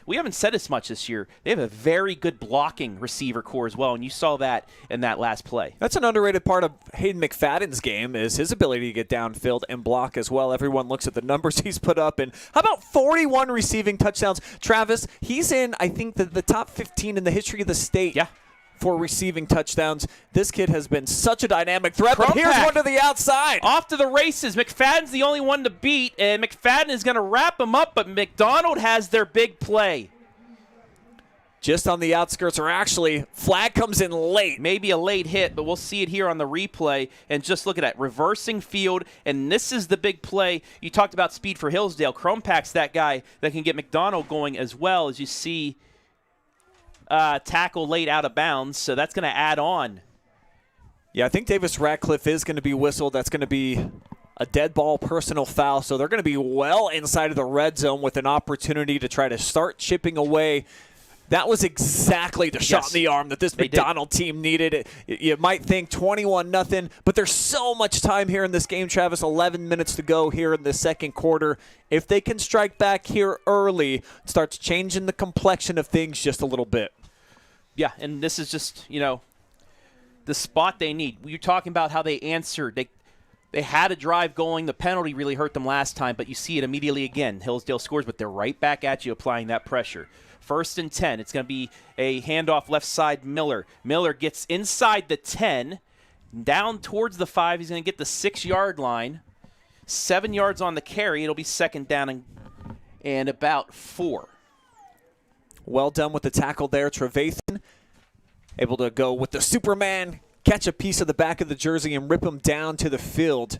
We haven't said as much this year. They have a very good blocking receiver core as well, and you saw that in that last play. That's an underrated part of Hayden McFadden's game, is his ability to get downfield and block as well. Everyone looks at the numbers he's put up, and how about 41 receiving touchdowns? Travis, he's in, I think, the top 15 in the history of the state. Yeah. For receiving touchdowns. This kid has been such a dynamic threat, but here's one to the outside. Off to the races. McFadden's the only one to beat, and McFadden is going to wrap him up, but McDonald has their big play. Just on the outskirts, or actually, flag comes in late. Maybe a late hit, but we'll see it here on the replay. And just look at that, reversing field, and this is the big play. You talked about speed for Hillsdale. Krompak's that guy that can get McDonald going as well, as you see. Tackle late out of bounds, so that's going to add on. Yeah, I think Davis Ratcliffe is going to be whistled. That's going to be a dead ball personal foul, so they're going to be well inside of the red zone with an opportunity to try to start chipping away. That was exactly the shot in the arm that this McDonald team needed. You might think 21-0, but there's so much time here in this game, Travis. 11 minutes to go here in the second quarter. If they can strike back here early, it starts changing the complexion of things just a little bit. Yeah, and this is just, the spot they need. You're talking about how they answered. They had a drive going. The penalty really hurt them last time, but you see it immediately again. Hillsdale scores, but they're right back at you applying that pressure. 1st and 10. It's going to be a handoff left side, Miller. Miller gets inside the 10, down towards the 5. He's going to get the 6-yard line. 7 yards on the carry. It'll be 2nd down and about 4. Well done with the tackle there. Trevathan able to go with the Superman, catch a piece of the back of the jersey and rip him down to the field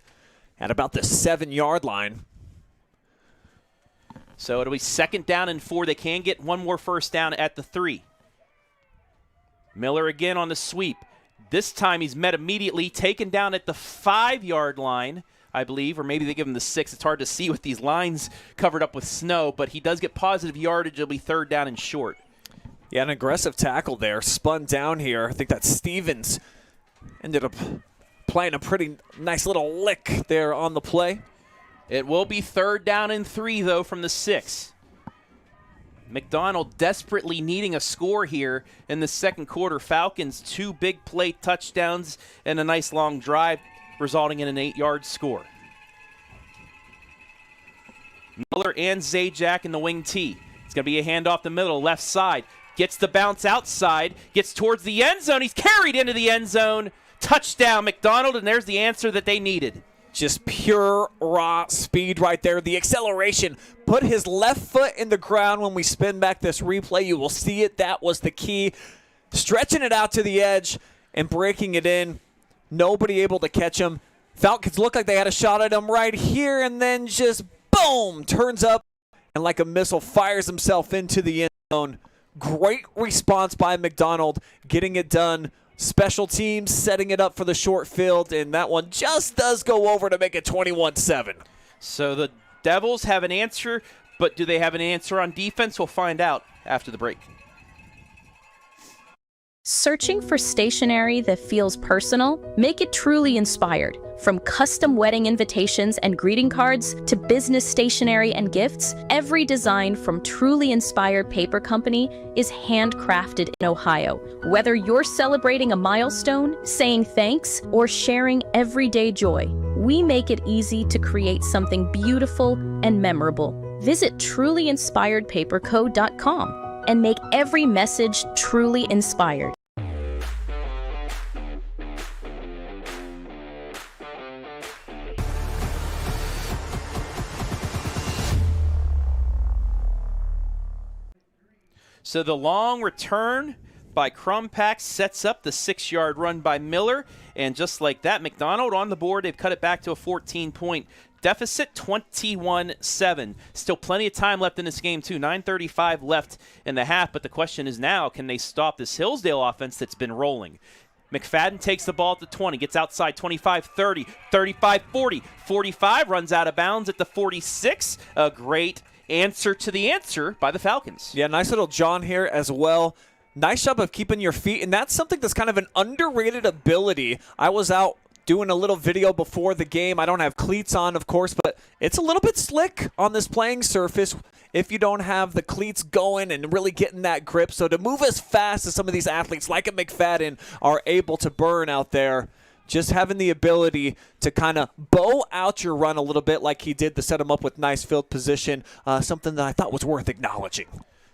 at about the 7-yard line. So it'll be 2nd down and 4. They can get one more first down at the 3. Miller again on the sweep. This time he's met immediately, taken down at the 5-yard line, I believe, or maybe they give him the 6. It's hard to see with these lines covered up with snow, but he does get positive yardage. It'll be 3rd down and short. Yeah, an aggressive tackle there. Spun down here. I think that Stevens ended up playing a pretty nice little lick there on the play. It will be 3rd down and 3, though, from the 6. McDonald desperately needing a score here in the second quarter. Falcons 2 big play touchdowns and a nice long drive, resulting in an 8-yard score. Miller and Zajac in the wing T. It's going to be a handoff the middle, left side. Gets the bounce outside, gets towards the end zone. He's carried into the end zone. Touchdown, McDonald, and there's the answer that they needed. Just pure raw speed right there. The acceleration. Put his left foot in the ground. When we spin back this replay, you will see it. That was the key. Stretching it out to the edge and breaking it in. Nobody able to catch him. Falcons look like they had a shot at him right here, and then just boom, turns up and like a missile fires himself into the end zone. Great response by McDonald, getting it done. Special teams setting it up for the short field, and that one just does go over to make it 21-7. So the Devils have an answer, but do they have an answer on defense? We'll find out after the break. Searching for stationery that feels personal? Make it truly inspired. From custom wedding invitations and greeting cards to business stationery and gifts, every design from Truly Inspired Paper Company is handcrafted in Ohio. Whether you're celebrating a milestone, saying thanks, or sharing everyday joy, we make it easy to create something beautiful and memorable. Visit trulyinspiredpaperco.com. and make every message truly inspired. So the long return by Crumpack sets up the 6-yard run by Miller. And just like that, McDonald on the board. They've cut it back to a 14-point deficit, 21-7. Still plenty of time left in this game, too. 9:35 left in the half. But the question is now, can they stop this Hillsdale offense that's been rolling? McFadden takes the ball at the 20, gets outside 25-30, 35-40, 45, runs out of bounds at the 46. A great answer to the answer by the Falcons. Yeah, nice little John here as well. Nice job of keeping your feet, and that's something that's kind of an underrated ability. I was out doing a little video before the game. I don't have cleats on, of course, but it's a little bit slick on this playing surface if you don't have the cleats going and really getting that grip. So to move as fast as some of these athletes like a McFadden are able to burn out there, just having the ability to kind of bow out your run a little bit like he did to set him up with nice field position, something that I thought was worth acknowledging.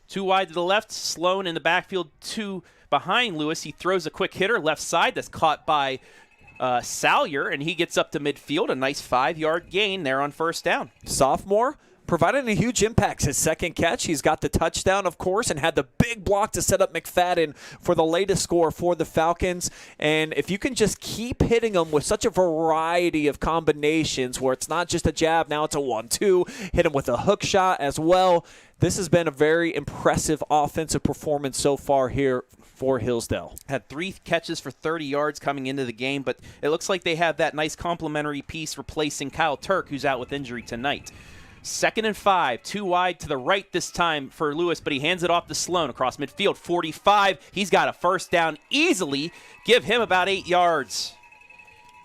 2 wide to the left, Sloan in the backfield, 2 behind Lewis. He throws a quick hitter left side that's caught by Salyer, and he gets up to midfield. A nice 5-yard gain there on first down. Sophomore provided a huge impact. His second catch, he's got the touchdown, of course, and had the big block to set up McFadden for the latest score for the Falcons. And if you can just keep hitting them with such a variety of combinations where it's not just a jab, now it's a 1-2, hit him with a hook shot as well. This has been a very impressive offensive performance so far here for Hillsdale. Had 3 catches for 30 yards coming into the game, but it looks like they have that nice complementary piece replacing Kyle Turk, who's out with injury tonight. 2nd and 5, 2 wide to the right this time for Lewis, but he hands it off to Sloan across midfield. 45, he's got a first down easily. Give him about 8 yards.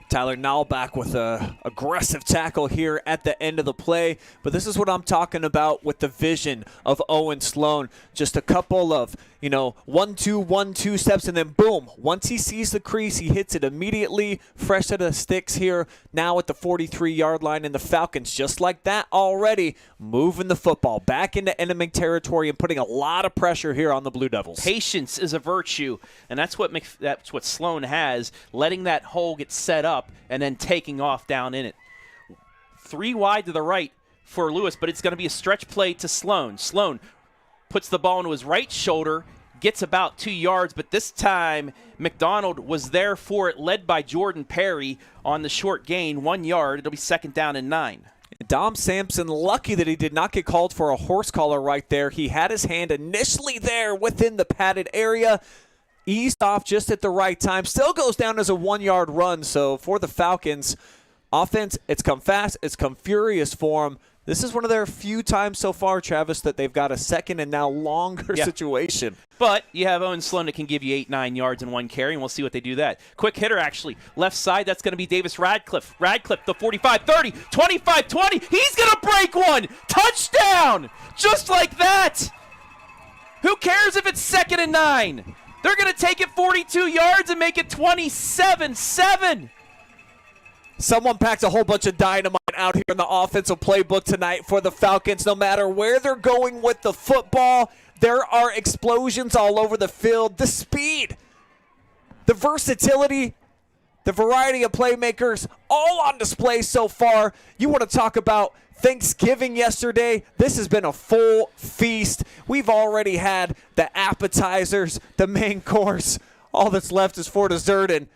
Tyler Nalbach with a aggressive tackle here at the end of the play. But this is what I'm talking about with the vision of Owen Sloan. Just a couple of, 1-2 steps, and then boom. Once he sees the crease, he hits it immediately. Fresh set of sticks here now at the 43-yard line. And the Falcons, just like that already, moving the football back into enemy territory and putting a lot of pressure here on the Blue Devils. Patience is a virtue, and that's what Sloan has, letting that hole get set up and then taking off down in it. 3 wide to the right for Lewis, but it's going to be a stretch play to Sloan. Sloan puts the ball into his right shoulder, gets about 2 yards, but this time McDonald was there for it, led by Jordan Perry on the short gain, 1 yard. It'll be 2nd down and 9. Dom Sampson, lucky that he did not get called for a horse collar right there. He had his hand initially there within the padded area, eased off just at the right time. Still goes down as a 1-yard run. So for the Falcons, offense, it's come fast, it's come furious for them. This is one of their few times so far, Travis, that they've got a second and now longer situation. But you have Owen Sloan that can give you 8-9 yards in 1 carry, and we'll see what they do that. Quick hitter, actually. Left side, that's going to be Davis Radcliffe. Radcliffe, the 45-30, 25-20. He's going to break one. Touchdown! Just like that. Who cares if it's 2nd and 9? They're going to take it 42 yards and make it 27-7. Someone packed a whole bunch of dynamite out here in the offensive playbook tonight for the Falcons. No matter where they're going with the football, there are explosions all over the field. The speed, the versatility, the variety of playmakers, all on display so far. You want to talk about Thanksgiving yesterday? This has been a full feast. We've already had the appetizers, the main course. All that's left is for dessert, and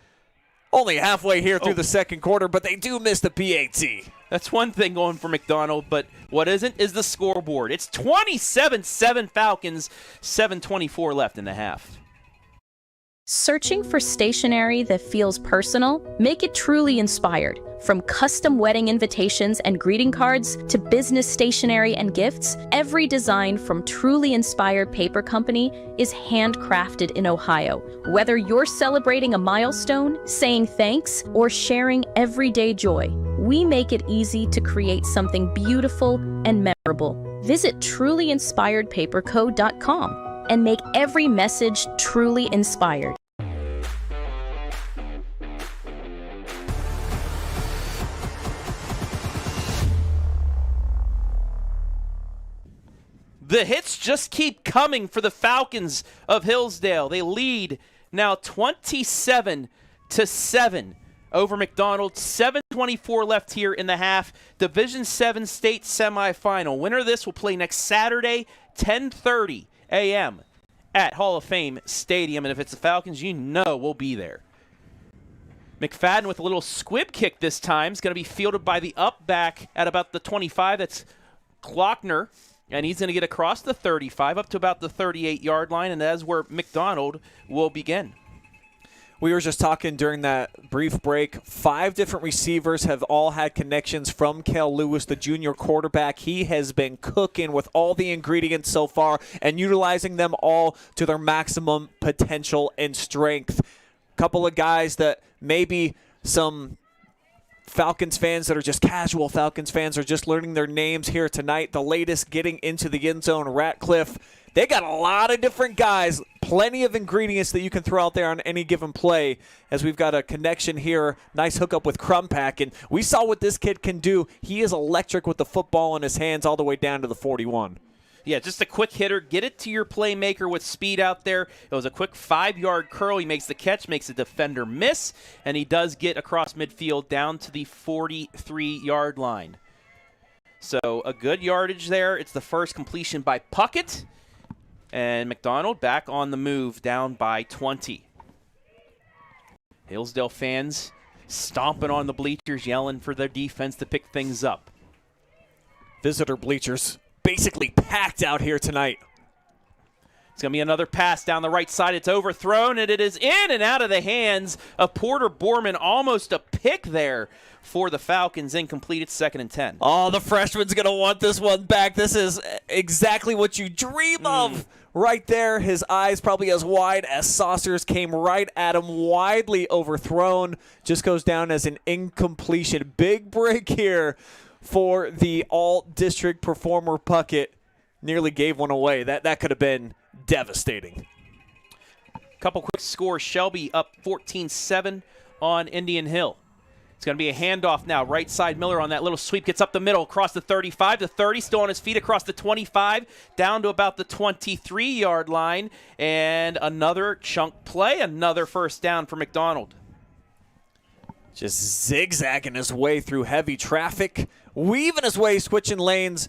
only halfway here through the second quarter, but they do miss the PAT. That's one thing going for McDonald, but what isn't is the scoreboard. It's 27-7 Falcons, 7:24 left in the half. Searching for stationery that feels personal? Make it truly inspired. From custom wedding invitations and greeting cards to business stationery and gifts, every design from Truly Inspired Paper Company is handcrafted in Ohio. Whether you're celebrating a milestone, saying thanks, or sharing everyday joy, we make it easy to create something beautiful and memorable. Visit trulyinspiredpaperco.com and make every message truly inspired. The hits just keep coming for the Falcons of Hillsdale. They lead now 27-7 over McDonald. 7:24 left here in the half. Division 7 state semifinal. Winner of this will play next Saturday, 10:30 a.m. at Hall of Fame Stadium. And if it's the Falcons, you know we'll be there. McFadden with a little squib kick this time. Is going to be fielded by the up back at about the 25. That's Glockner. And he's going to get across the 35 up to about the 38-yard line. And that's where McDonald will begin. We were just talking during that brief break. 5 different receivers have all had connections from Cal Lewis, the junior quarterback. He has been cooking with all the ingredients so far and utilizing them all to their maximum potential and strength. A couple of guys that maybe some Falcons fans that are just casual Falcons fans are just learning their names here tonight. The latest getting into the end zone, Ratcliffe. They got a lot of different guys, plenty of ingredients that you can throw out there on any given play, as we've got a connection here. Nice hookup with Crumpack, and we saw what this kid can do. He is electric with the football in his hands all the way down to the 41. Yeah, just a quick hitter. Get it to your playmaker with speed out there. It was a quick 5-yard curl. He makes the catch, makes the defender miss, and he does get across midfield down to the 43-yard line. So a good yardage there. It's the first completion by Puckett. And McDonald back on the move, down by 20. Hillsdale fans stomping on the bleachers, yelling for their defense to pick things up. Visitor bleachers basically packed out here tonight. It's going to be another pass down the right side. It's overthrown, and it is in and out of the hands of Porter Borman. Almost a pick there for the Falcons. Incomplete. It's 2nd and 10. Oh, the freshman's going to want this one back. This is exactly what you dream of right there. His eyes probably as wide as saucers, came right at him, widely overthrown. Just goes down as an incompletion. Big break here for the all-district performer Puckett. Nearly gave one away. That could have been devastating. Couple quick scores. Shelby up 14-7 on Indian Hill. It's going to be a handoff now. Right side, Miller on that little sweep. Gets up the middle, across the 35 to 30. Still on his feet across the 25. Down to about the 23-yard line. And another chunk play. Another first down for McDonald. Just zigzagging his way through heavy traffic. Weaving his way, switching lanes.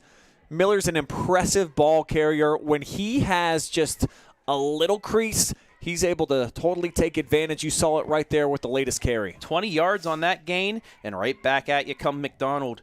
Miller's an impressive ball carrier. When he has just a little crease, he's able to totally take advantage. You saw it right there with the latest carry. 20 yards on that gain, and right back at you come McDonald.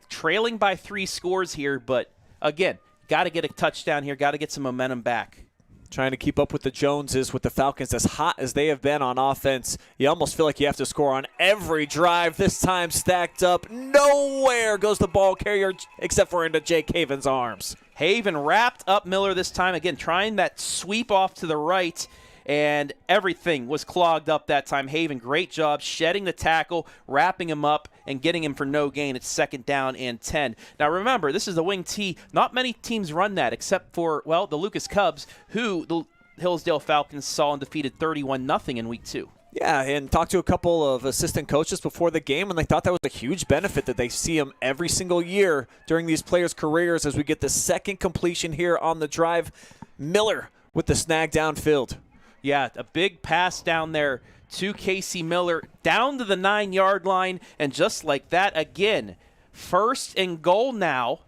Trailing by 3 scores here, but again, got to get a touchdown here, got to get some momentum back. Trying to keep up with the Joneses, with the Falcons as hot as they have been on offense. You almost feel like you have to score on every drive. This time stacked up. Nowhere goes the ball carrier except for into Jake Haven's arms. Haven wrapped up Miller this time. Again, trying that sweep off to the right, and everything was clogged up that time. Haven, great job shedding the tackle, wrapping him up, and getting him for no gain. It's 2nd down and 10. Now remember, this is the wing T. Not many teams run that except for, well, the Lucas Cubs, who the Hillsdale Falcons saw and defeated 31-0 in week 2. Yeah, and talked to a couple of assistant coaches before the game, and they thought that was a huge benefit that they see them every single year during these players' careers as we get the second completion here on the drive. Miller with the snag downfield. Yeah, a big pass down there to Casey Miller, down to the 9-yard line, and just like that, again, 1st and goal now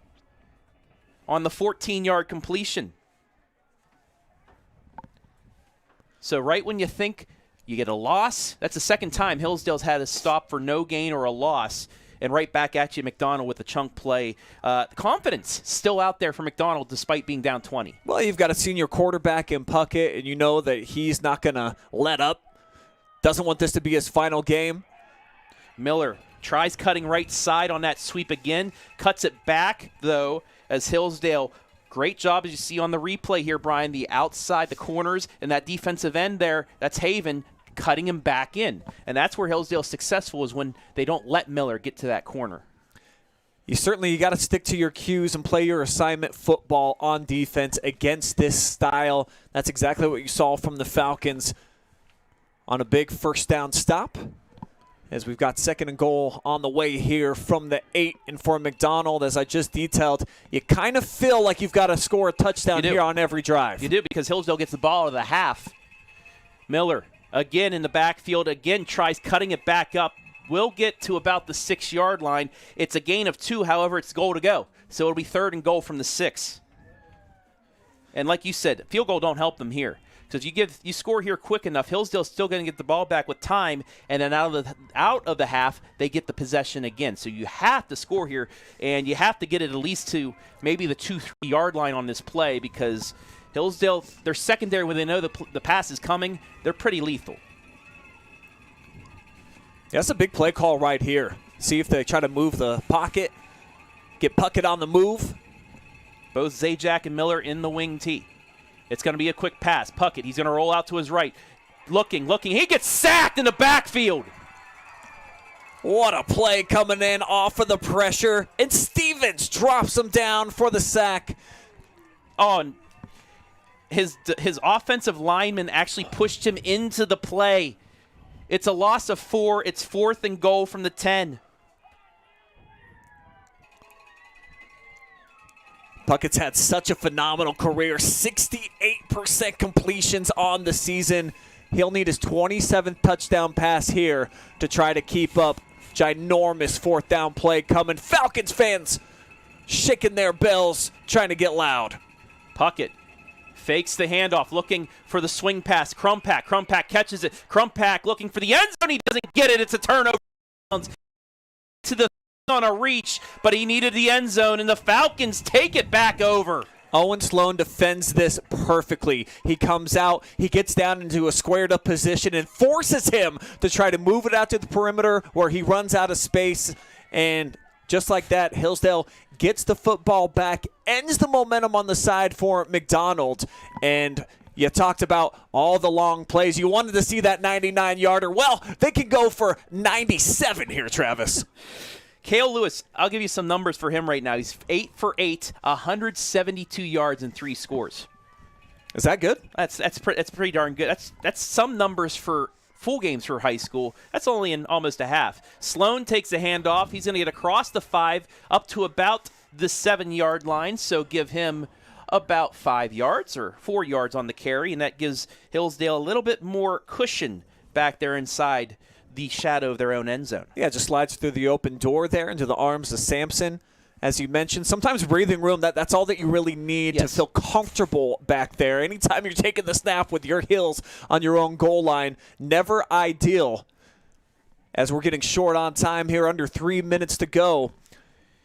on the 14-yard completion. So right when you think you get a loss, that's the second time Hillsdale's had a stop for no gain or a loss, and right back at you, McDonald with a chunk play. Confidence still out there for McDonald despite being down 20. Well, you've got a senior quarterback in Puckett, and you know that he's not going to let up. Doesn't want this to be his final game. Miller tries cutting right side on that sweep again. Cuts it back, though, as Hillsdale, great job as you see on the replay here, Brian, the outside, the corners, and that defensive end there, that's Haven, cutting him back in. And that's where Hillsdale's successful, is when they don't let Miller get to that corner. You got to stick to your cues and play your assignment football on defense against this style. That's exactly what you saw from the Falcons on a big first down stop. as we've got 2nd and goal on the way here from the 8. And for McDonald, as I just detailed, you kind of feel like you've got to score a touchdown here on every drive. You do, because Hillsdale gets the ball out of the half. Miller, again in the backfield, again tries cutting it back up. Will get to about the 6-yard line. It's a gain of 2, however, it's goal to go. So it'll be 3rd and goal from the 6. And like you said, field goal don't help them here. Because you score here quick enough, Hillsdale's still going to get the ball back with time, and then out of the half, they get the possession again. So you have to score here, and you have to get it at least to maybe the 2-3-yard line on this play, because Hillsdale, their secondary, when they know the pass is coming, they're pretty lethal. That's a big play call right here. See if they try to move the pocket, get Puckett on the move. Both Zajac and Miller in the wing tee. It's going to be a quick pass. Puckett, he's going to roll out to his right. Looking. He gets sacked in the backfield. What a play coming in off of the pressure. And Stevens drops him down for the sack. Oh, and his offensive lineman actually pushed him into the play. It's a loss of 4. It's 4th and goal from the 10. Puckett's had such a phenomenal career, 68% completions on the season. He'll need his 27th touchdown pass here to try to keep up. Ginormous 4th down play coming. Falcons fans shaking their bells, trying to get loud. Puckett fakes the handoff, looking for the swing pass. Crumpack catches it. Crumpack looking for the end zone. He doesn't get it. It's a turnover. To the on a reach, but he needed the end zone, and the Falcons take it back over. Owen Sloan defends this perfectly. He comes out, he gets down into a squared up position and forces him to try to move it out to the perimeter where he runs out of space. And just like that, Hillsdale gets the football back, ends the momentum on the side for McDonald. And you talked about all the long plays. You wanted to see that 99-yarder. Well, they can go for 97 here, Travis. Cale Lewis, I'll give you some numbers for him right now. He's 8 for 8, 172 yards and 3 scores. Is that good? That's pretty darn good. That's some numbers for full games for high school. That's only in almost a half. Sloan takes the handoff. He's going to get across the 5 up to about the 7-yard line, so give him about 5 yards or 4 yards on the carry, and that gives Hillsdale a little bit more cushion back there inside the shadow of their own end zone. Yeah, just slides through the open door there into the arms of Sampson. As you mentioned, sometimes breathing room, that's all that you really need to feel comfortable back there. Anytime you're taking the snap with your heels on your own goal line, never ideal. As we're getting short on time here, under 3 minutes to go.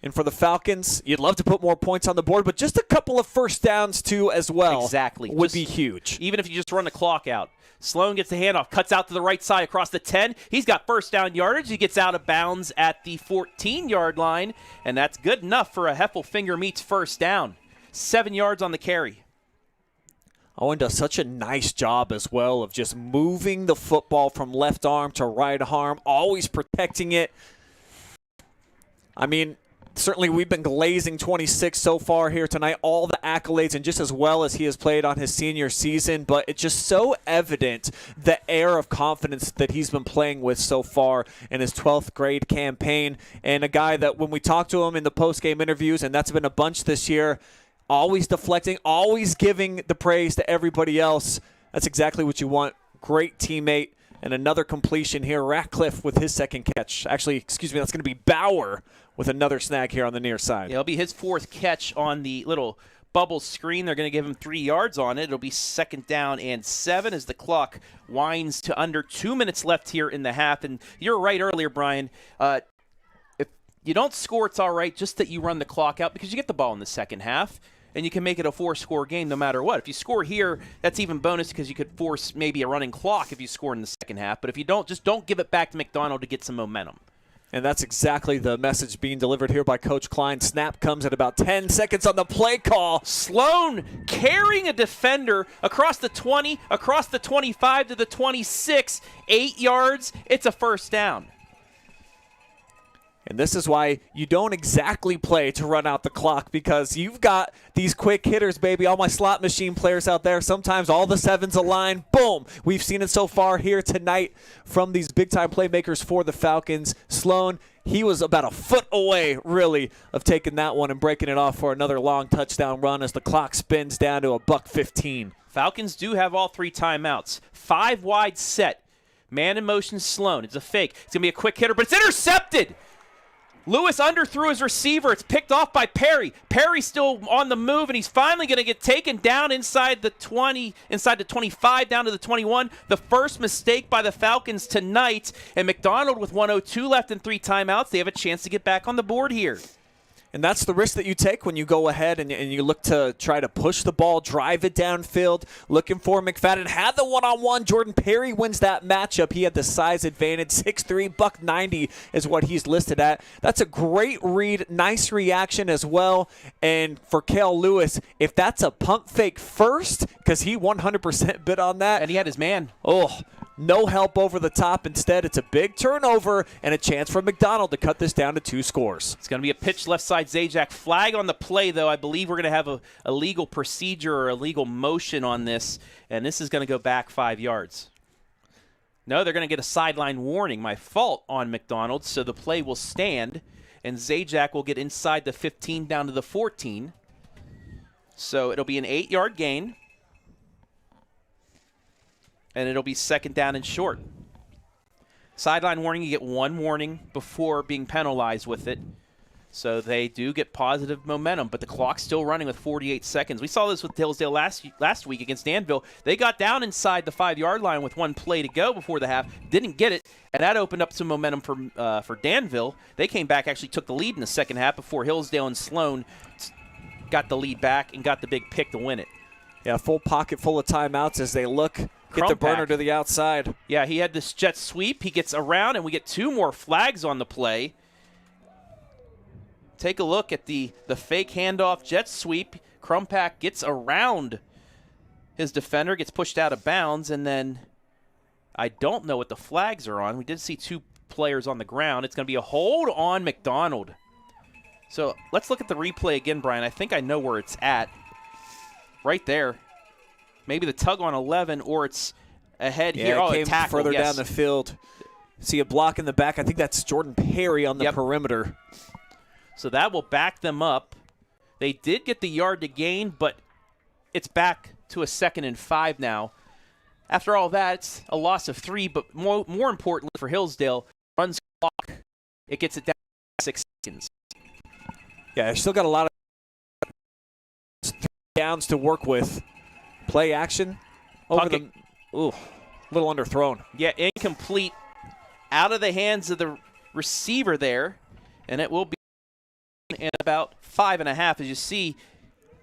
And for the Falcons, you'd love to put more points on the board, but just a couple of first downs too as well would be huge. Even if you just run the clock out. Sloan gets the handoff, cuts out to the right side across the 10. He's got first down yardage. He gets out of bounds at the 14-yard line, and that's good enough for a Heffelfinger meets first down. 7 yards on the carry. Owen does such a nice job as well of just moving the football from left arm to right arm, always protecting it. I mean, certainly we've been glazing 26 so far here tonight, all the accolades, and just as well as he has played on his senior season, but it's just so evident the air of confidence that he's been playing with so far in his 12th grade campaign, and a guy that when we talk to him in the post-game interviews, and that's been a bunch this year, always deflecting, always giving the praise to everybody else. That's exactly what you want. Great teammate. And another completion here. Ratcliffe with his second catch. Actually, excuse me, that's going to be Bauer with another snag here on the near side. Yeah, it'll be his 4th catch on the little bubble screen. They're going to give him 3 yards on it. It'll be 2nd down and 7 as the clock winds to under 2 minutes left here in the half. And you're right earlier, Brian. If you don't score, it's all right, just that you run the clock out because you get the ball in the second half. And you can make it a 4-score game no matter what. If you score here, that's even bonus because you could force maybe a running clock if you score in the second half. But if you don't, just don't give it back to McDonald to get some momentum. And that's exactly the message being delivered here by Coach Klein. Snap comes at about 10 seconds on the play call. Sloan carrying a defender across the 20, across the 25 to the 26, 8 yards. It's a first down. And this is why you don't exactly play to run out the clock, because you've got these quick hitters, baby. All my slot machine players out there, sometimes all the sevens align. Boom. We've seen it so far here tonight from these big-time playmakers for the Falcons. Sloan, he was about a foot away, really, of taking that one and breaking it off for another long touchdown run as the clock spins down to $1:15. Falcons do have all 3 timeouts. 5 wide set. Man in motion, Sloan. It's a fake. It's going to be a quick hitter, but it's intercepted. Lewis underthrew his receiver. It's picked off by Perry. Perry's still on the move, and he's finally going to get taken down inside the 20, inside the 25, down to the 21. The first mistake by the Falcons tonight, and McDonald with 1:02 left and 3 timeouts. They have a chance to get back on the board here. And that's the risk that you take when you go ahead and you look to try to push the ball, drive it downfield, looking for McFadden. Had the one-on-one. Jordan Perry wins that matchup. He had the size advantage. 6'3", $190 is what he's listed at. That's a great read. Nice reaction as well. And for Kale Lewis, if that's a pump fake first, because he 100% bid on that. And he had his man. Oh, no help over the top. Instead, it's a big turnover and a chance for McDonald to cut this down to 2 scores. It's going to be a pitch left side Zajac. Flag on the play, though. I believe we're going to have a legal procedure or a legal motion on this, and this is going to go back 5 yards. No, they're going to get a sideline warning. My fault on McDonald, so the play will stand, and Zajac will get inside the 15 down to the 14. So it'll be an 8-yard gain. And it'll be 2nd down and short. Sideline warning, you get 1 warning before being penalized with it. So they do get positive momentum, but the clock's still running with 48 seconds. We saw this with Hillsdale last week against Danville. They got down inside the 5-yard line with 1 play to go before the half, didn't get it, and that opened up some momentum for Danville. They came back, actually took the lead in the second half before Hillsdale and Sloan got the lead back and got the big pick to win it. Yeah, full pocket full of timeouts as they look. Get the burner to the outside. Yeah, he had this jet sweep. He gets around, and we get 2 more flags on the play. Take a look at the fake handoff jet sweep. Crumpack gets around his defender, gets pushed out of bounds, and then I don't know what the flags are on. We did see 2 players on the ground. It's going to be a hold on McDonald. So let's look at the replay again, Brian. I think I know where it's at. Right there. Maybe the tug on 11, or it's ahead here. Oh, it came further down the field. See a block in the back. I think that's Jordan Perry on the perimeter. So that will back them up. They did get the yard to gain, but it's back to a 2nd and 5 now. After all that, it's a loss of 3, but more importantly for Hillsdale, runs clock. It gets it down to 6 seconds. Yeah, still got a lot of downs to work with. Play action over Puckett. Ooh, a little underthrown. Yeah, incomplete. Out of the hands of the receiver there, and it will be in about 5.5. As you see,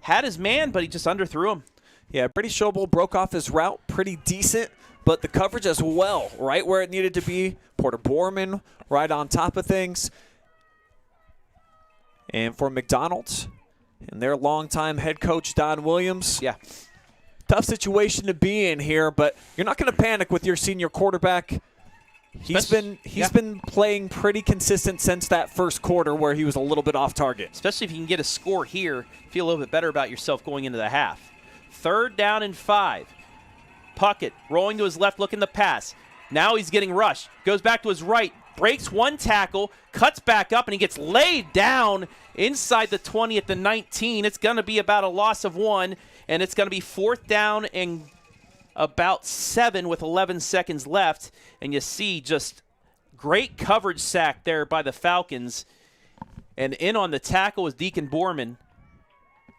had his man, but he just underthrew him. Yeah, Brady Schobel broke off his route pretty decent, but the coverage as well, right where it needed to be. Porter Borman right on top of things. And for McDonald's and their longtime head coach, Don Williams. Yeah. Tough situation to be in here, but you're not going to panic with your senior quarterback. He's been playing pretty consistent since that first quarter where he was a little bit off target. Especially if you can get a score here, feel a little bit better about yourself going into the half. 3rd down and 5. Puckett rolling to his left, looking to pass. Now he's getting rushed. Goes back to his right, breaks 1 tackle, cuts back up, and he gets laid down inside the 20 at the 19. It's going to be about a loss of 1. And it's going to be 4th down and about 7 with 11 seconds left. And you see just great coverage sack there by the Falcons. And in on the tackle is Deacon Borman,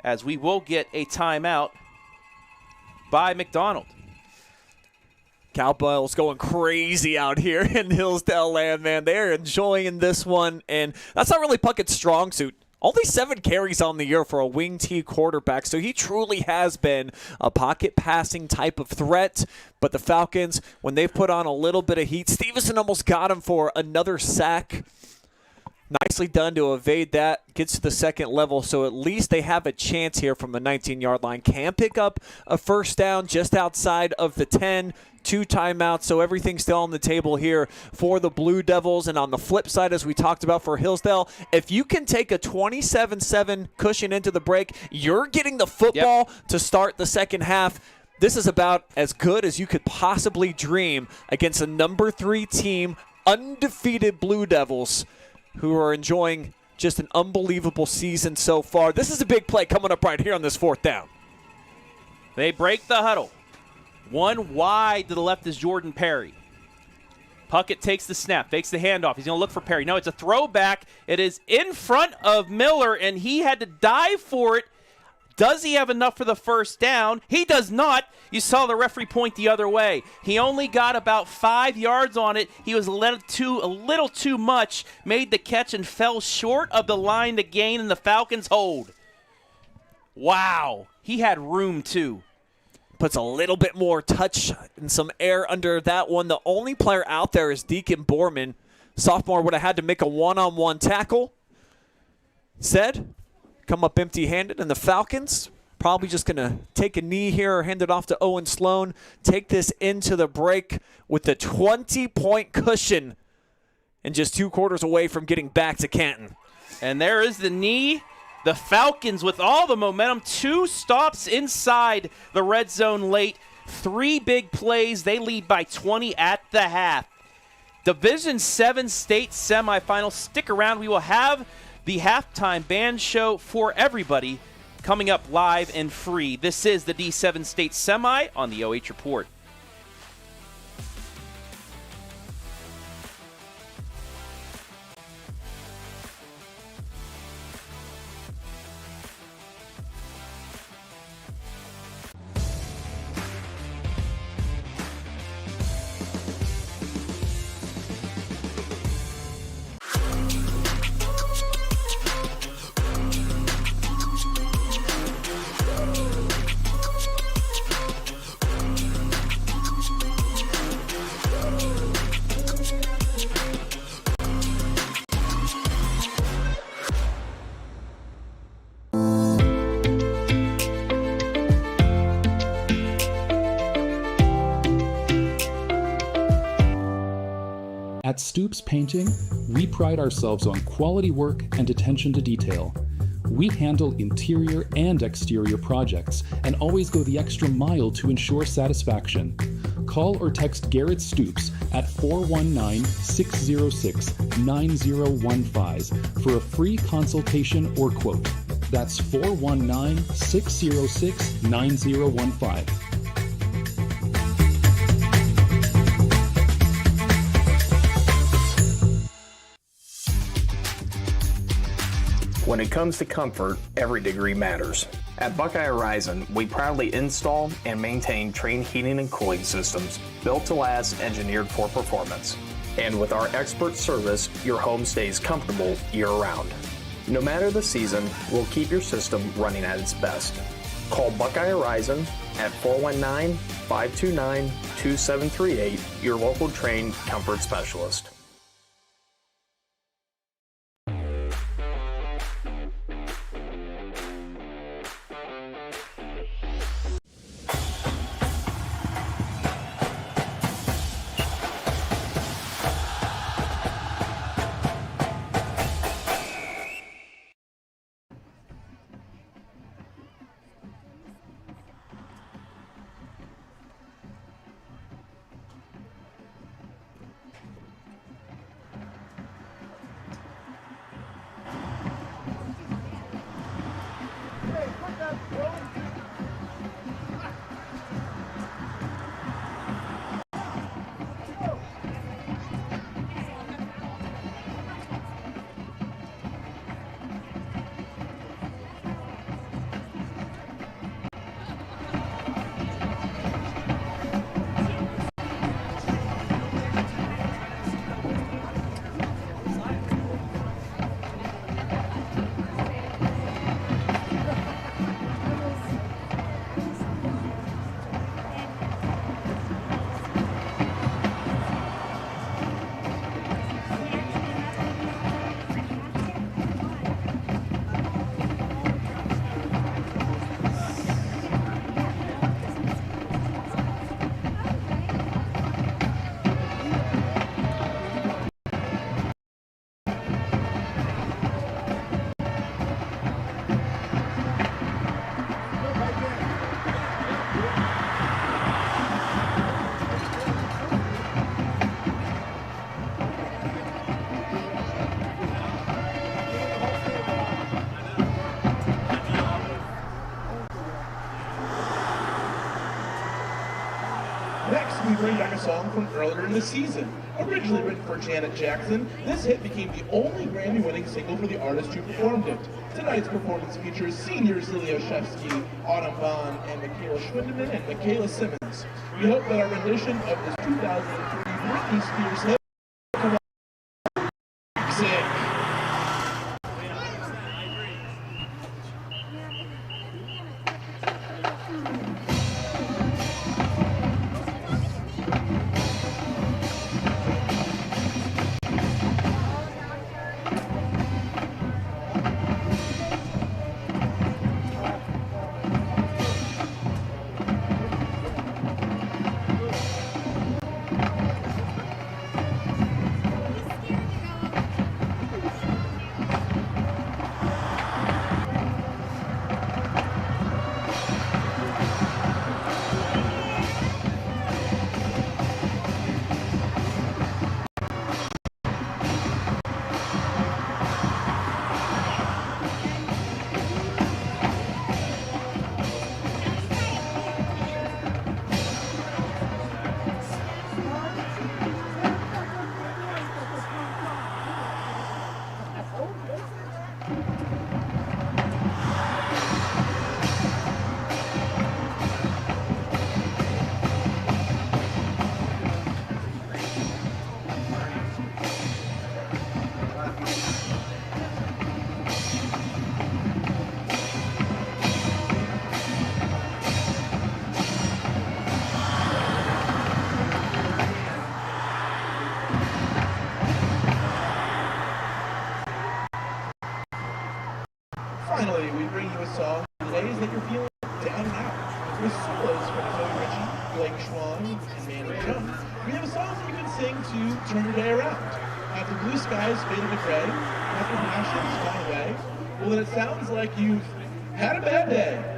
as we will get a timeout by McDonald. Cowbell's going crazy out here in Hillsdale land, man. They're enjoying this one, and that's not really Puckett's strong suit. Only 7 carries on the year for a wing T quarterback, so he truly has been a pocket passing type of threat. But the Falcons, when they've put on a little bit of heat, Stevenson almost got him for another sack. Nicely done to evade that. Gets to the second level, so at least they have a chance here from the 19-yard line. Can pick up a first down just outside of the 10. 2 timeouts, so everything's still on the table here for the Blue Devils. And on the flip side, as we talked about for Hillsdale, if you can take a 27-7 cushion into the break, you're getting the football to start the second half. This is about as good as you could possibly dream against a number 3 team, undefeated Blue Devils, who are enjoying just an unbelievable season so far. This is a big play coming up right here on this 4th down. They break the huddle. One wide to the left is Jordan Perry. Puckett takes the snap, fakes the handoff. He's going to look for Perry. No, it's a throwback. It is in front of Miller, and he had to dive for it. Does he have enough for the first down? He does not. You saw the referee point the other way. He only got about 5 yards on it. He was a little too much, made the catch, and fell short of the line to gain, and the Falcons hold. Wow. He had room, too. Puts a little bit more touch and some air under that one. The only player out there is Deacon Borman. Sophomore would have had to make a one-on-one tackle. Said, come up empty-handed, and the Falcons probably just going to take a knee here or hand it off to Owen Sloan. Take this into the break with the 20-point cushion and just 2 quarters away from getting back to Canton. And there is the knee. The Falcons with all the momentum, 2 stops inside the red zone late, 3 big plays. They lead by 20 at the half. Division 7 state semifinal. Stick around. We will have the halftime band show for everybody coming up live and free. This is the D7 state semi on the OH Report. At Stoops Painting, we pride ourselves on quality work and attention to detail. We handle interior and exterior projects and always go the extra mile to ensure satisfaction. Call or text Garrett Stoops at 419-606-9015 for a free consultation or quote. That's 419-606-9015. When it comes to comfort, every degree matters. At Buckeye Horizon, we proudly install and maintain Trane heating and cooling systems built to last, engineered for performance. And with our expert service, your home stays comfortable year-round. No matter the season, we'll keep your system running at its best. Call Buckeye Horizon at 419-529-2738, your local Trane comfort specialist. song from earlier in the season. Originally written for Janet Jackson, this hit became the only Grammy-winning single for the artist who performed it. Tonight's performance features seniors Lily Oshevsky, Autumn Vaughn, and Michaela Schwindeman and Michaela Simmons. We hope that our rendition of this 2003 Britney Spears hit will come out sick. Finally, we bring you a song for the days that you're feeling down and out. With solos from Zoe Ritchie, Blake Schwan, and Manny Jones. We have a song that you can sing to turn your day around. After blue skies faded to gray, after passion's gone away, well then it sounds like you've had a bad day.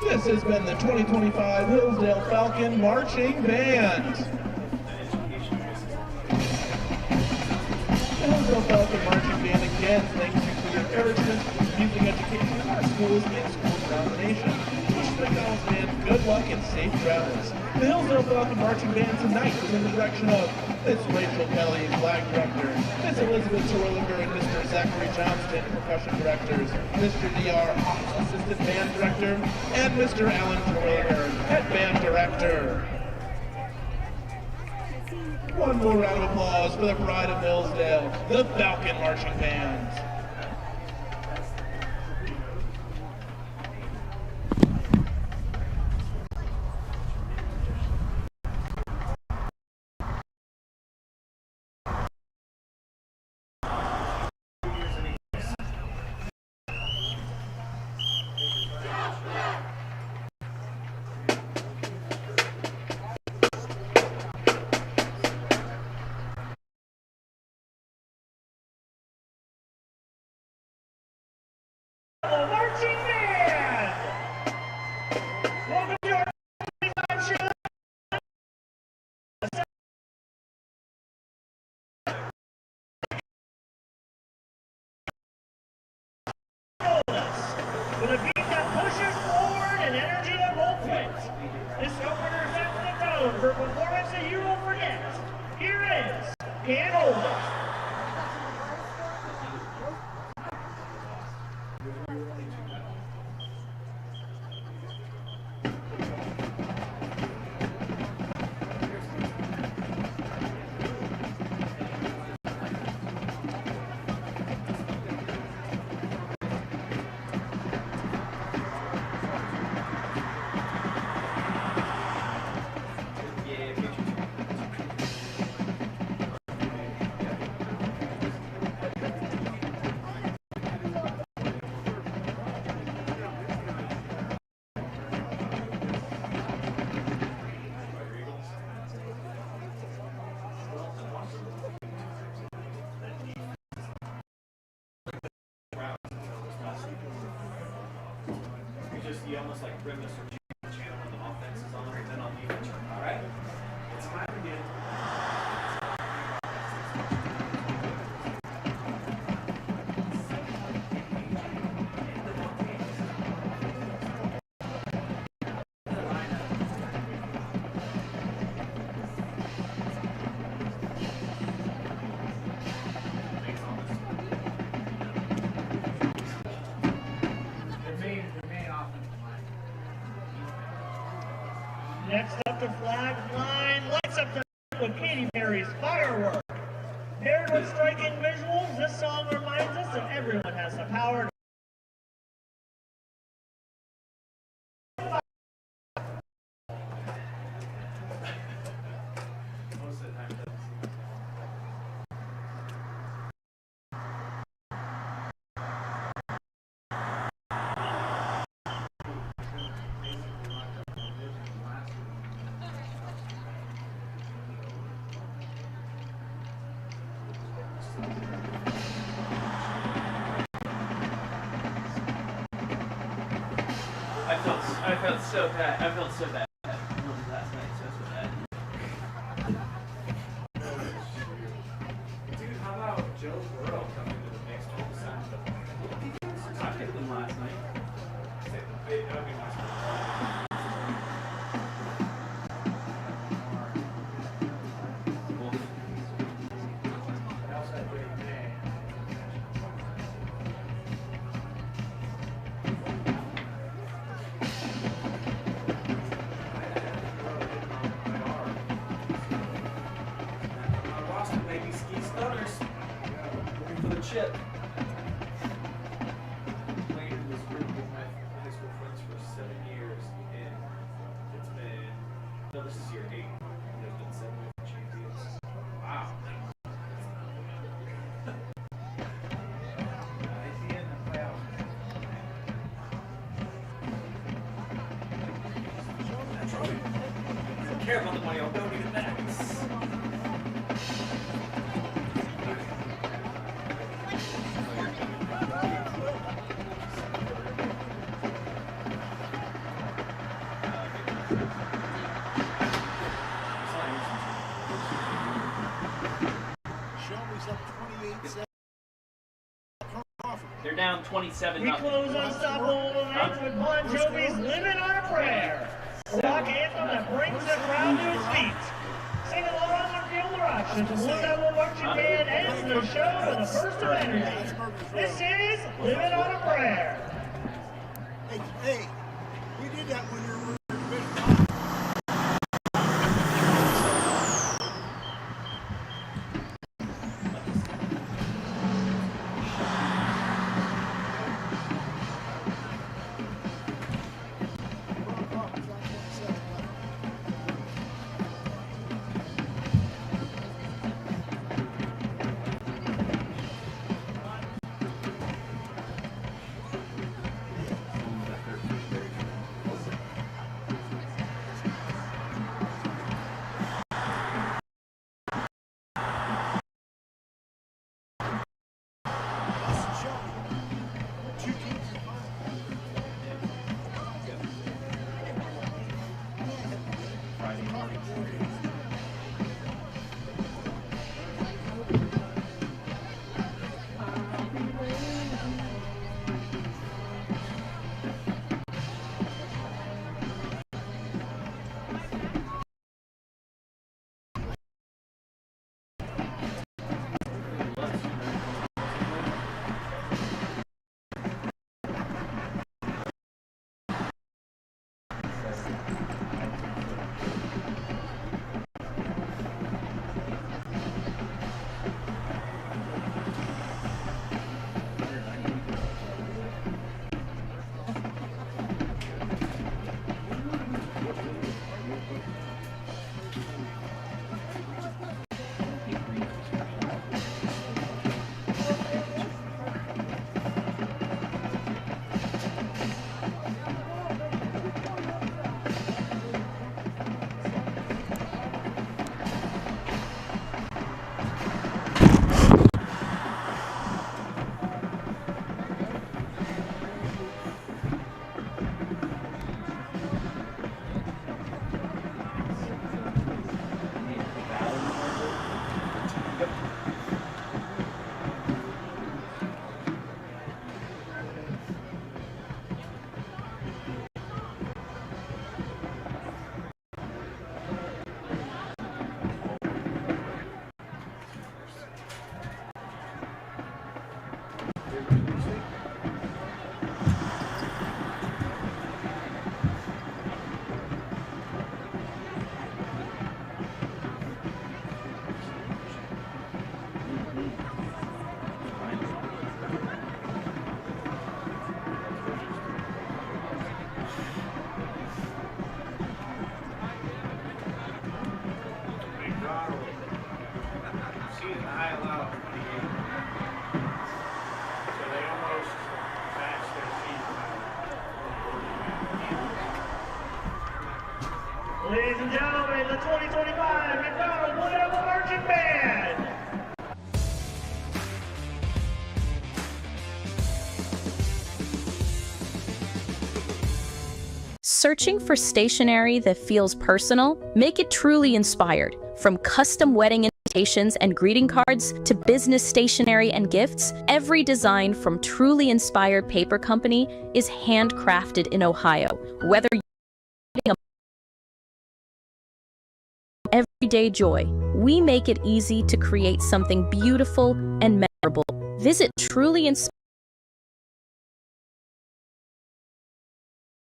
This has been the 2025 Hillsdale Falcon Marching Band. The Hillsdale Falcon Marching Band again thanks you for your encouragement, music education in our schools and schools around the nation. Wish the McDonald's Band good luck and safe travels. The Hillsdale Falcon Marching Band tonight is in the direction of Miss Rachel Kelly, Flag Director, Miss Elizabeth Terwilliger and Mr. Zachary Johnston, Percussion Directors, Mr. DR, Assistant Band Director, and Mr. Alan Terwilliger, Head Band Director. One more round of applause for the pride of Hillsdale, the Falcon Marching Band. marching band. Welcome to our live show. With a beat that pushes forward and energy that won't quit. This opener sets the tone for a performance that you will forget. Here is Can't Hold It. You almost like bring the channel when the offense is on, and then on defense. All right, it's time again. Next up, the flag line lights up the with Katy Perry's Firework. Paired with striking visuals, this song reminds us that everyone has the power to I felt so bad. I felt so bad last night. So bad. Dude, how about Joe Burrow coming to the mix all of a sudden? I picked them last night. That would be nice. Chip. Played in this group with my high school friends for 7 years, and it's been, no, this is year 8. There's been 7 champions. Wow. That's right. I don't care about the money, I'll go to the max. They're down 27-0. We close Unstoppable Nights with Bon Jovi's Living on a Prayer, a rock anthem that brings the crowd to its feet. Sing along and feel the rush as the Blue Devil marching band ends the show with a burst of energy. This is Living on a Prayer. Hey, we did that when you were mile out for the game. So they almost matched their season. Ladies and gentlemen, the 2025 McDonald Blue Devils Marching Band. Searching for stationery that feels personal? Make it truly inspired. From custom wedding invitations and greeting cards to business stationery and gifts, every design from Truly Inspired Paper Company is handcrafted in Ohio. Whether you're getting a everyday joy, we make it easy to create something beautiful and memorable. Visit Truly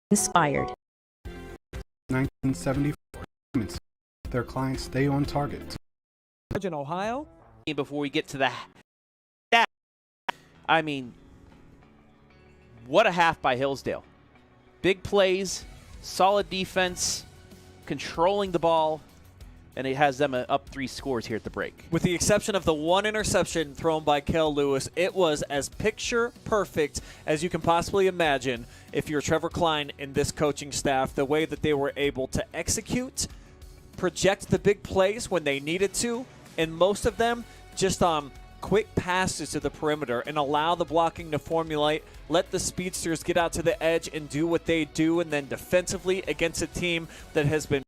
Inspired. 1974, Simonson, their clients stay on target. In Ohio. Before we get to that, I mean, what a half by Hillsdale. Big plays, solid defense, controlling the ball, and it has them up 3 scores here at the break. With the exception of the one interception thrown by Kel Lewis, it was as picture perfect as you can possibly imagine if you're Trevor Klein and this coaching staff, the way that they were able to execute, project the big plays when they needed to, and most of them just quick passes to the perimeter and allow the blocking to formulate, let the speedsters get out to the edge and do what they do, and then defensively against a team that has been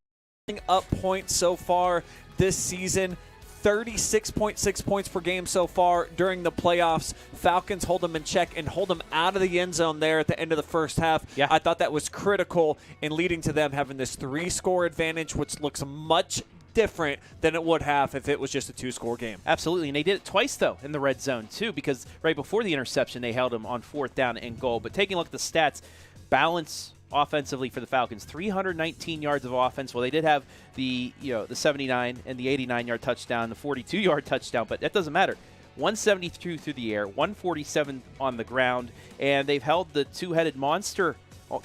up points so far this season, 36.6 points per game so far during the playoffs. Falcons hold them in check and hold them out of the end zone there at the end of the first half. Yeah. I thought that was critical in leading to them having this 3-score advantage, which looks much different than it would have if it was just a 2-score game. Absolutely, and they did it twice, though, in the red zone, too, because right before the interception, they held them on 4th down and goal. But taking a look at the stats, balance offensively for the Falcons, 319 yards of offense. Well, they did have the 79 and the 89-yard touchdown, the 42-yard touchdown, but that doesn't matter. 172 through the air, 147 on the ground, and they've held the two-headed monster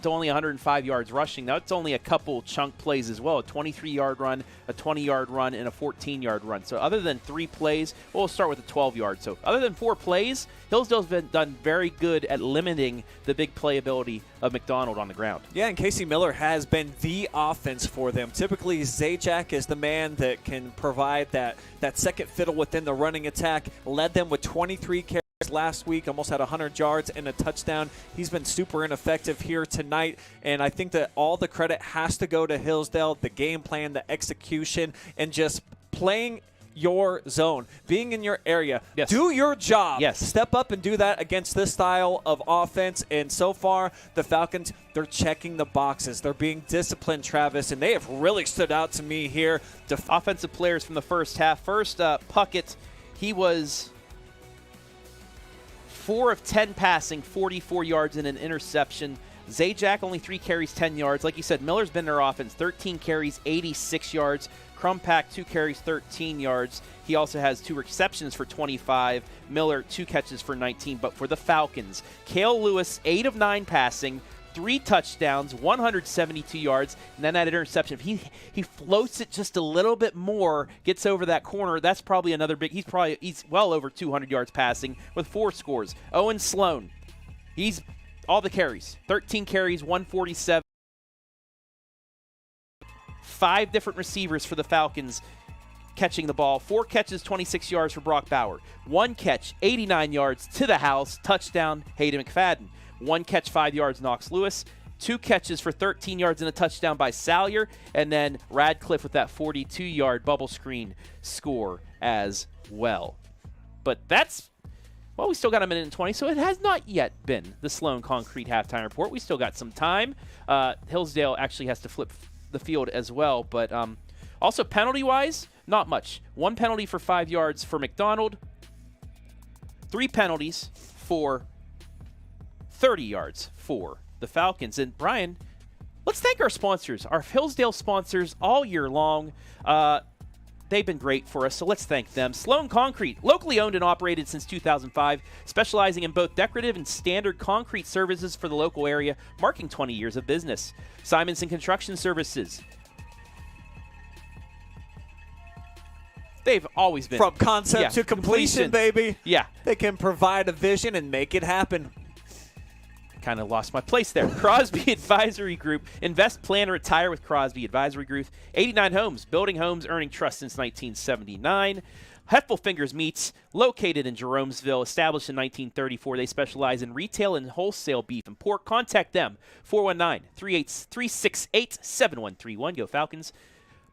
to only 105 yards rushing. Now, it's only a couple chunk plays as well, a 23-yard run, a 20-yard run, and a 14-yard run. So other than 3 plays, we'll start with a 12-yard. So other than 4 plays, Hillsdale's been done very good at limiting the big playability of McDonald on the ground. Yeah, and Casey Miller has been the offense for them. Typically, Zajac is the man that can provide that second fiddle within the running attack. Led them with 23 carries last week, almost had 100 yards and a touchdown. He's been super ineffective here tonight, and I think that all the credit has to go to Hillsdale, the game plan, the execution, and just playing your zone, being in your area. Yes. Do your job. Yes. Step up and do that against this style of offense, and so far, the Falcons, they're checking the boxes. They're being disciplined, Travis, and they have really stood out to me here. Offensive players from the first half. First, Puckett, he was 4 of 10 passing, 44 yards and an interception. Zajac only 3 carries, 10 yards. Like you said, Miller's been their offense, 13 carries, 86 yards. Crumpack, 2 carries, 13 yards. He also has 2 receptions for 25. Miller, 2 catches for 19. But for the Falcons, Kale Lewis, 8 of 9 passing, 3 touchdowns, 172 yards, and then that interception. If he floats it just a little bit more, gets over that corner, that's probably another big. He's well over 200 yards passing with 4 scores. Owen Sloan, he's all the carries, 13 carries, 147. 5 different receivers for the Falcons catching the ball. 4 catches, 26 yards for Brock Bauer. 1 catch, 89 yards to the house, touchdown, Hayden McFadden. 1 catch, 5 yards, Knox Lewis. 2 catches for 13 yards and a touchdown by Salyer. And then Radcliffe with that 42-yard bubble screen score as well. But that's, well, we still got a minute and 20, so it has not yet been the Sloan Concrete halftime report. We still got some time. Hillsdale actually has to flip the field as well. But also penalty-wise, not much. 1 penalty for 5 yards for McDonald. 3 penalties for 30 yards for the Falcons. And Brian, let's thank our sponsors, our Hillsdale sponsors all year long. They've been great for us, so let's thank them. Sloan Concrete, locally owned and operated since 2005, specializing in both decorative and standard concrete services for the local area, marking 20 years of business. Simonson Construction Services. They've always been. From concept to completion, baby. Yeah. They can provide a vision and make it happen. Kind of lost my place there. Crosby Advisory Group. Invest, plan, retire with Crosby Advisory Group. 89 homes, building homes, earning trust since 1979. Heffelfinger's Meats, located in Jeromesville, established in 1934. They specialize in retail and wholesale beef and pork. Contact them, 419-368-7131. Go Falcons.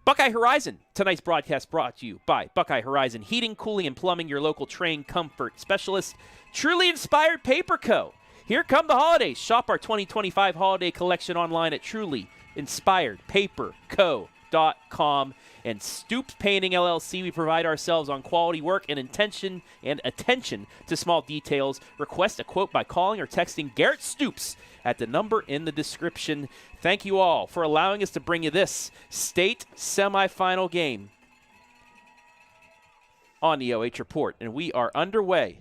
Buckeye Horizon. Tonight's broadcast brought to you by Buckeye Horizon. Heating, cooling, and plumbing, your local Train Comfort specialist. Truly Inspired Paper Co. Here come the holidays. Shop our 2025 holiday collection online at trulyinspiredpaperco.com. And Stoops Painting LLC. We pride ourselves on quality work and attention to small details. Request a quote by calling or texting Garrett Stoops at the number in the description. Thank you all for allowing us to bring you this state semifinal game on the OH Report. And we are underway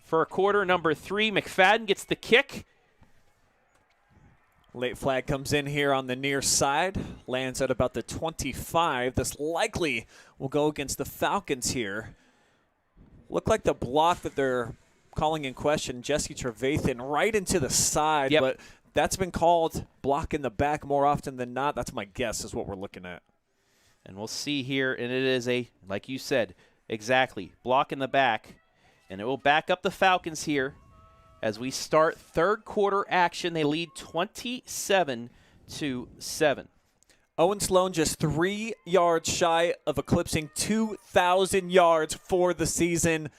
for quarter number 3. McFadden gets the kick. Late flag comes in here on the near side. Lands at about the 25. This likely will go against the Falcons here. Look like the block that they're calling in question, Jesse Trevathan, right into the side. Yep. But that's been called block in the back more often than not. That's my guess is what we're looking at. And we'll see here, and it is a, like you said, exactly, block in the back. And it will back up the Falcons here as we start third quarter action. They lead 27-7. Owen Sloan just 3 yards shy of eclipsing 2,000 yards for the season.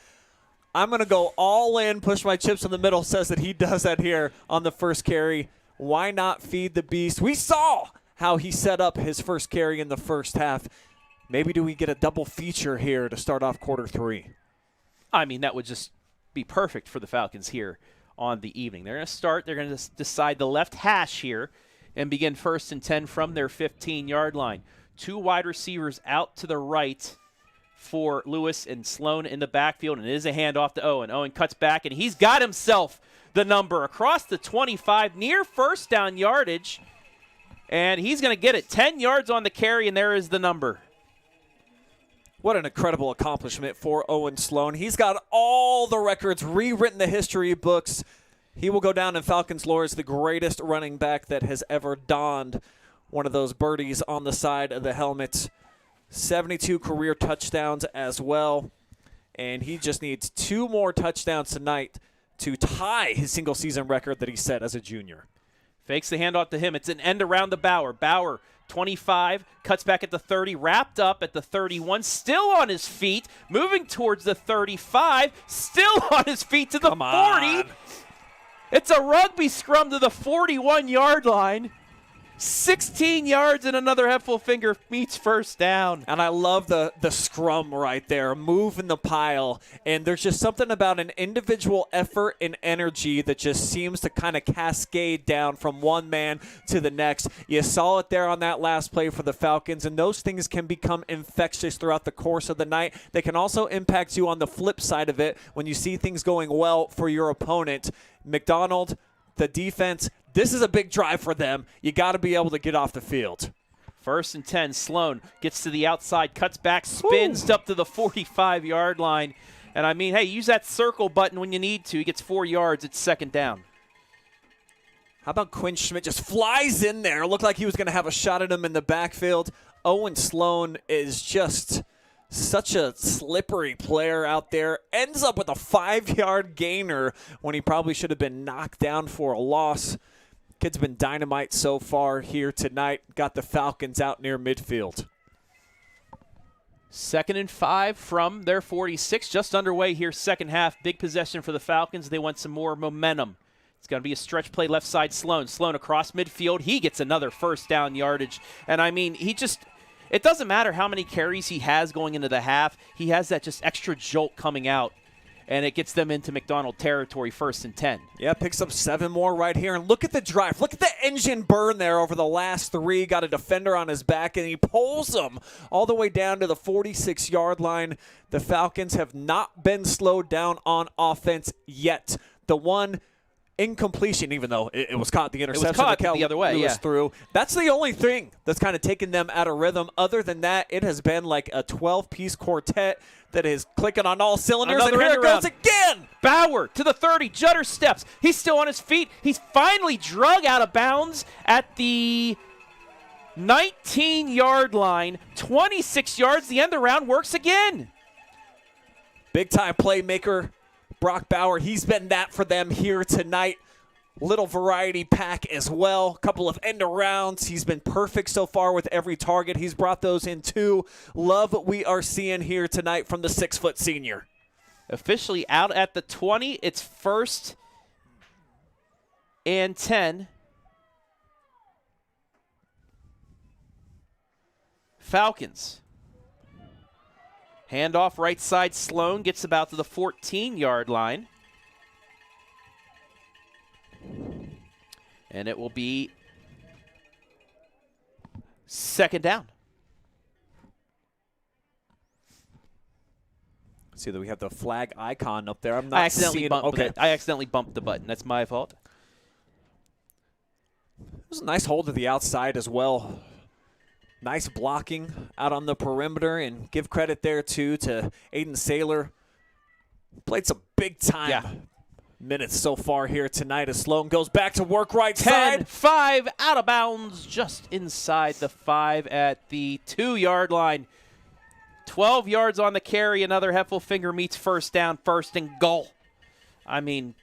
I'm going to go all in, push my chips in the middle, says that he does that here on the first carry. Why not feed the beast? We saw how he set up his first carry in the first half. Maybe do we get a double feature here to start off quarter 3? I mean, that would just be perfect for the Falcons here on the evening. They're going to start. They're going to decide the left hash here and begin 1st and 10 from their 15-yard line. 2 wide receivers out to the right for Lewis and Sloan in the backfield, and it is a handoff to Owen. Owen cuts back, and he's got himself the number across the 25, near first down yardage, and he's going to get it 10 yards on the carry, and there is the number. What an incredible accomplishment for Owen Sloan. He's got all the records rewritten the history books. He will go down in Falcons lore as the greatest running back that has ever donned one of those birdies on the side of the helmet. 72 career touchdowns as well. And he just needs 2 more touchdowns tonight to tie his single-season record that he set as a junior. Fakes the handoff to him. It's an end around to Bauer. Bauer, 25, cuts back at the 30, wrapped up at the 31, still on his feet, moving towards the 35, still on his feet to the 40. It's a rugby scrum to the 41-yard line. 16 yards and another Heffelfinger meets first down. And I love the scrum right there, moving the pile. And there's just something about an individual effort and energy that just seems to kind of cascade down from one man to the next. You saw it there on that last play for the Falcons, and those things can become infectious throughout the course of the night. They can also impact you on the flip side of it when you see things going well for your opponent. McDonald, the defense, this is a big drive for them. You got to be able to get off the field. 1st and 10, Sloan gets to the outside, cuts back, spins up to the 45-yard line. And I mean, hey, use that circle button when you need to. He gets 4 yards. It's 2nd down. How about Quinn Schmidt just flies in there? Looked like he was going to have a shot at him in the backfield. Owen Sloan is just such a slippery player out there. Ends up with a 5-yard gainer when he probably should have been knocked down for a loss. Kid's been dynamite so far here tonight. Got the Falcons out near midfield. 2nd and 5 from their 46. Just underway here, second half. Big possession for the Falcons. They want some more momentum. It's going to be a stretch play left side Sloan. Sloan across midfield. He gets another first down yardage. And I mean, it doesn't matter how many carries he has going into the half. He has that just extra jolt coming out. And it gets them into McDonald territory, 1st and 10. Yeah, picks up 7 more right here. And look at the drive. Look at the engine burn there over the last 3. Got a defender on his back, and he pulls them all the way down to the 46-yard line. The Falcons have not been slowed down on offense yet. The one incompletion, even though it was caught. The interception it was caught that the other way, Lewis yeah. threw. That's the only thing that's kind of taken them out of rhythm. Other than that, it has been like a 12-piece quartet that is clicking on all cylinders. Another and here it end-around. goes again. Bauer to the 30. Jutter steps. He's still on his feet. He's finally drug out of bounds at the 19-yard line. 26 yards. The end around works again. Big-time playmaker, Brock Bauer. He's been that for them here tonight. Little variety pack as well. Couple of end arounds. He's been perfect so far with every target. He's brought those in too. Love what we are seeing here tonight from the 6-foot senior. Officially out at the 20. It's 1st and 10. Falcons. Handoff right side. Sloan gets about to the 14-yard line. And it will be 2nd down. See that we have the flag icon up there. I'm not I accidentally seeing bumped it. Okay. it. I accidentally bumped the button. That's my fault. It was a nice hold to the outside as well. Nice blocking out on the perimeter, and give credit there too to Aiden Saylor. Played some big time minutes so far here tonight as Sloan goes back to work right side. 10-5 out of bounds just inside the 5 at the 2-yard line. 12 yards on the carry. Another Heffelfinger meets first down, 1st and goal. I mean,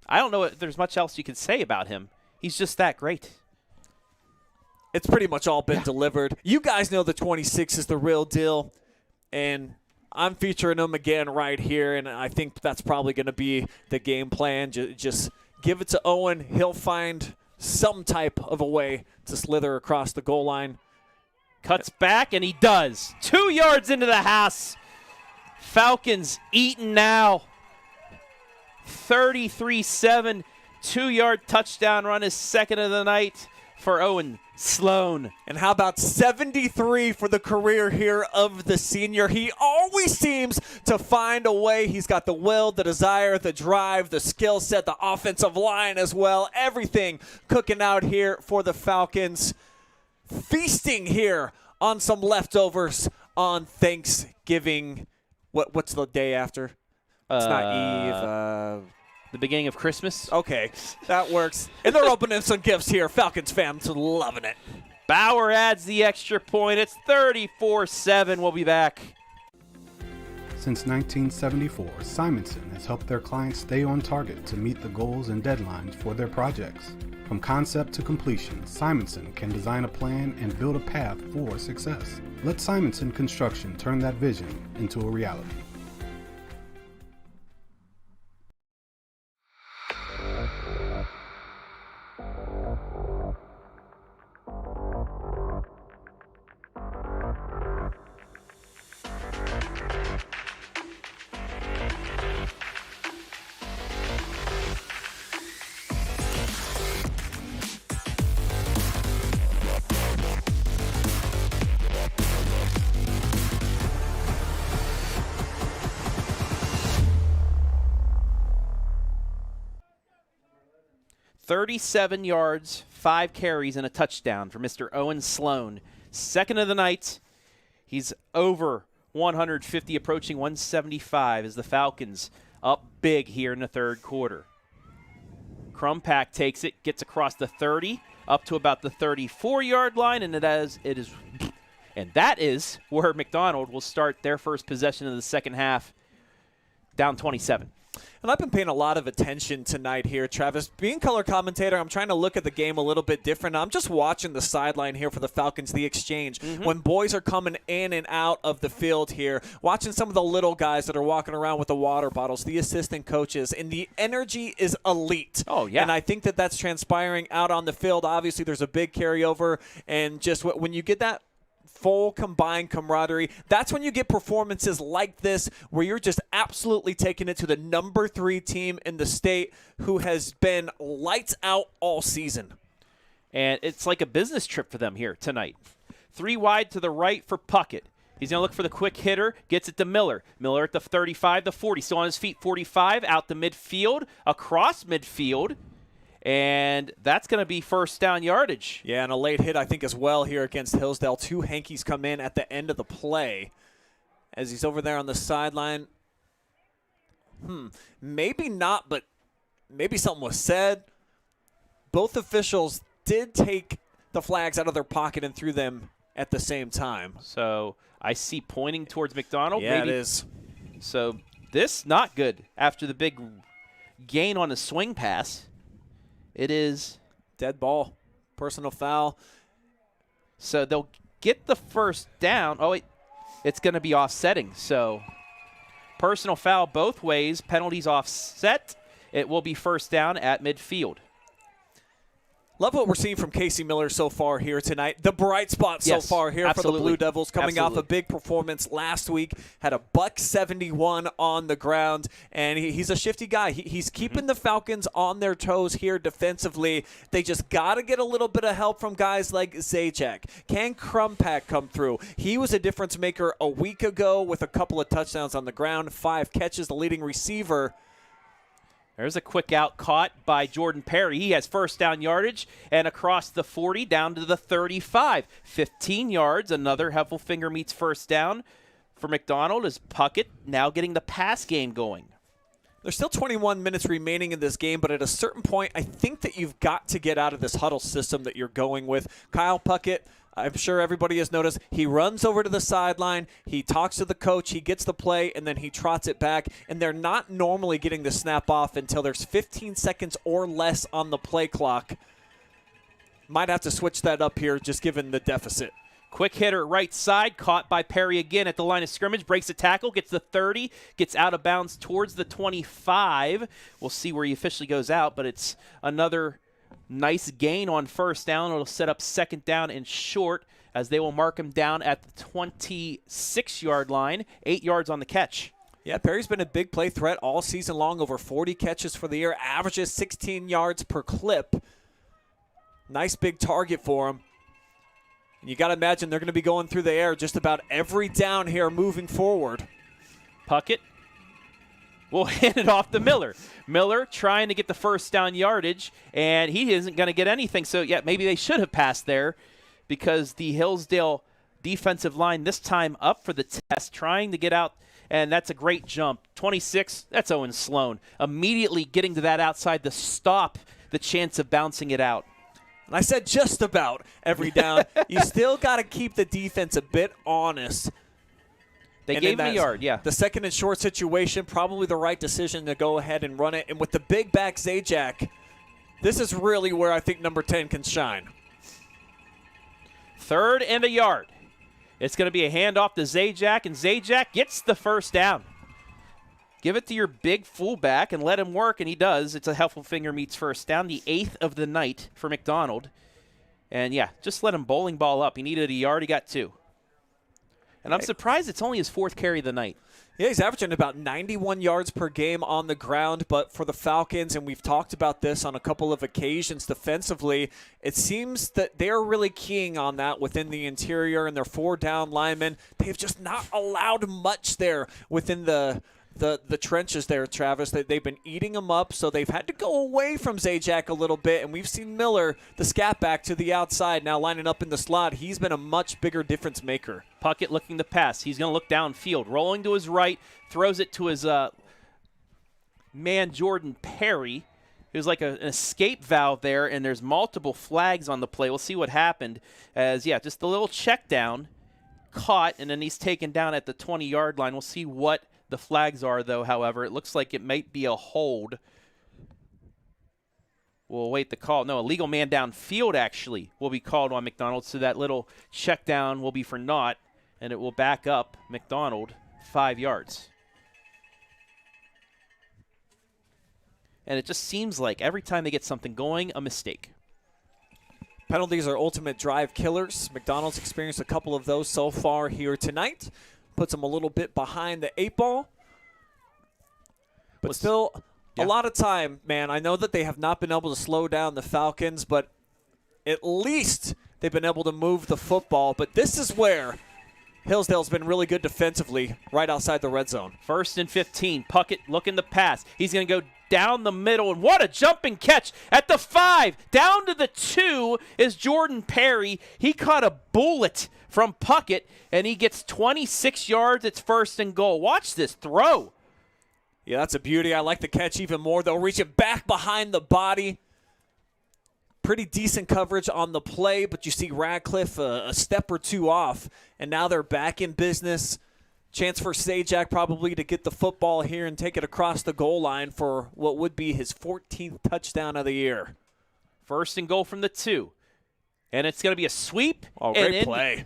I don't know if there's much else you can say about him. He's just that great. It's pretty much all been delivered. You guys know the 26 is the real deal, and I'm featuring him again right here, and I think that's probably going to be the game plan. Just give it to Owen. He'll find some type of a way to slither across the goal line. Cuts back, and he does. 2 yards into the house. Falcons eating now. 33-7. 2-yard touchdown run is 2nd of the night for Owen Sloan. And how about 73 for the career here of the senior? He always seems to find a way. He's got the will, the desire, the drive, the skill set, the offensive line as well. Everything cooking out here for the Falcons. Feasting here on some leftovers on Thanksgiving. What's the day after? It's not Eve. The beginning of Christmas. Okay, that works. And they're opening some gifts here. Falcons fans loving it. Bauer adds the extra point. It's 34-7. We'll be back. Since 1974, Simonson has helped their clients stay on target to meet the goals and deadlines for their projects. From concept to completion, Simonson can design a plan and build a path for success. Let Simonson Construction turn that vision into a reality. $37 yards, 5 carries, and a touchdown for Mr. Owen Sloan. 2nd of the night. He's over 150, approaching 175 as the Falcons up big here in the 3rd quarter. Crumpack takes it, gets across the 30, up to about the 34-yard line, and that is where McDonald will start their first possession of the second half, down 27. And I've been paying a lot of attention tonight here, Travis. Being color commentator, I'm trying to look at the game a little bit different. I'm just watching the sideline here for the Falcons, the exchange. When boys are coming in and out of the field here, watching some of the little guys that are walking around with the water bottles, the assistant coaches, and the energy is elite. Oh, yeah. And I think that that's transpiring out on the field. Obviously, there's a big carryover, and just when you get that full combined camaraderie, that's when you get performances like this where you're just absolutely taking it to the number 3 team in the state who has been lights out all season. And it's like a business trip for them here tonight. 3 wide to the right for Puckett. He's going to look for the quick hitter, gets it to Miller. Miller at the 35, the 40, still on his feet, 45, out the midfield, across midfield, and that's going to be first down yardage. Yeah, and a late hit, I think, as well here against Hillsdale. 2 hankies come in at the end of the play as he's over there on the sideline. Maybe not, but maybe something was said. Both officials did take the flags out of their pocket and threw them at the same time. So I see pointing towards McDonald. Yeah, maybe. it is. So this not good after the big gain on the swing pass. It is dead ball, personal foul. So they'll get the first down. Oh, wait, it's going to be offsetting. So personal foul both ways, penalties offset. It will be first down at midfield. Love what we're seeing from Casey Miller so far here tonight. The bright spot so far here for the Blue Devils, coming off a big performance last week. Had a $171 on the ground, and he's a shifty guy. He's keeping the Falcons on their toes here defensively. They just got to get a little bit of help from guys like Zajac. Can Crumpack come through? He was a difference maker a week ago with a couple of touchdowns on the ground, 5 catches, the leading receiver. There's a quick out caught by Jordan Perry. He has first down yardage and across the 40 down to the 35. 15 yards. Another Heffelfinger meets first down for McDonald as Puckett now getting the pass game going. There's still 21 minutes remaining in this game, but at a certain point, I think that you've got to get out of this huddle system that you're going with. Kyle Puckett, I'm sure everybody has noticed, he runs over to the sideline, he talks to the coach, he gets the play, and then he trots it back, and they're not normally getting the snap off until there's 15 seconds or less on the play clock. Might have to switch that up here, just given the deficit. Quick hitter right side, caught by Perry again at the line of scrimmage, breaks a tackle, gets the 30, gets out of bounds towards the 25. We'll see where he officially goes out, but it's another nice gain on first down. It'll set up second down and short as they will mark him down at the 26-yard line, 8 yards on the catch. Yeah, Perry's been a big play threat all season long, over 40 catches for the year, averages 16 yards per clip. Nice big target for him. And you got to imagine they're going to be going through the air just about every down here moving forward. Puckett will hand it off to Miller. Miller trying to get the first down yardage, and he isn't going to get anything. So, yeah, maybe they should have passed there because the Hillsdale defensive line this time up for the test, trying to get out, and that's a great jump. 26, that's Owen Sloan. Immediately getting to that outside to stop the chance of bouncing it out. And I said just about every down. You still got to keep the defense a bit honest. They gave him a yard, yeah. The second and short situation, probably the right decision to go ahead and run it. And with the big back Zajac, this is really where I think number 10 can shine. 3rd and a yard. It's going to be a handoff to Zajac, and Zajac gets the first down. Give it to your big fullback and let him work, and he does. It's a Heffelfinger meets first down, the 8th of the night for McDonald. And, yeah, just let him bowling ball up. He needed a yard. He got 2. And I'm surprised it's only his 4th carry of the night. Yeah, he's averaging about 91 yards per game on the ground, but for the Falcons, and we've talked about this on a couple of occasions defensively, it seems that they're really keying on that within the interior and their 4 down linemen. They've just not allowed much there within the trenches there, Travis. They've been eating them up, so they've had to go away from Zajac a little bit, and we've seen Miller, the scat back to the outside, now lining up in the slot. He's been a much bigger difference maker. Puckett looking to pass. He's going to look downfield, rolling to his right, throws it to his man Jordan Perry, who's like an escape valve there, and there's multiple flags on the play. We'll see what happened as, yeah, just a little check down, caught, and then he's taken down at the 20-yard line. We'll see what the flags are, though, however. It looks like it might be a hold. We'll wait the call. No, a legal man downfield, actually, will be called on McDonald, so that little check down will be for naught, and it will back up McDonald 5 yards. And it just seems like every time they get something going, a mistake. Penalties are ultimate drive killers. McDonald's experienced a couple of those so far here tonight. Puts them a little bit behind the 8 ball. But still, a lot of time, man. I know that they have not been able to slow down the Falcons, but at least they've been able to move the football. But this is where Hillsdale's been really good defensively right outside the red zone. 1st and 15. Puckett looking to pass. He's going to go down the middle, and what a jumping catch at the 5. Down to the 2 is Jordan Perry. He caught a bullet from Puckett, and he gets 26 yards. It's 1st and goal. Watch this throw. Yeah, that's a beauty. I like the catch even more. They'll reach it back behind the body. Pretty decent coverage on the play, but you see Radcliffe a step or two off, and now they're back in business. Chance for Sajak probably to get the football here and take it across the goal line for what would be his 14th touchdown of the year. 1st and goal from the 2. And it's going to be a sweep. Oh, great play.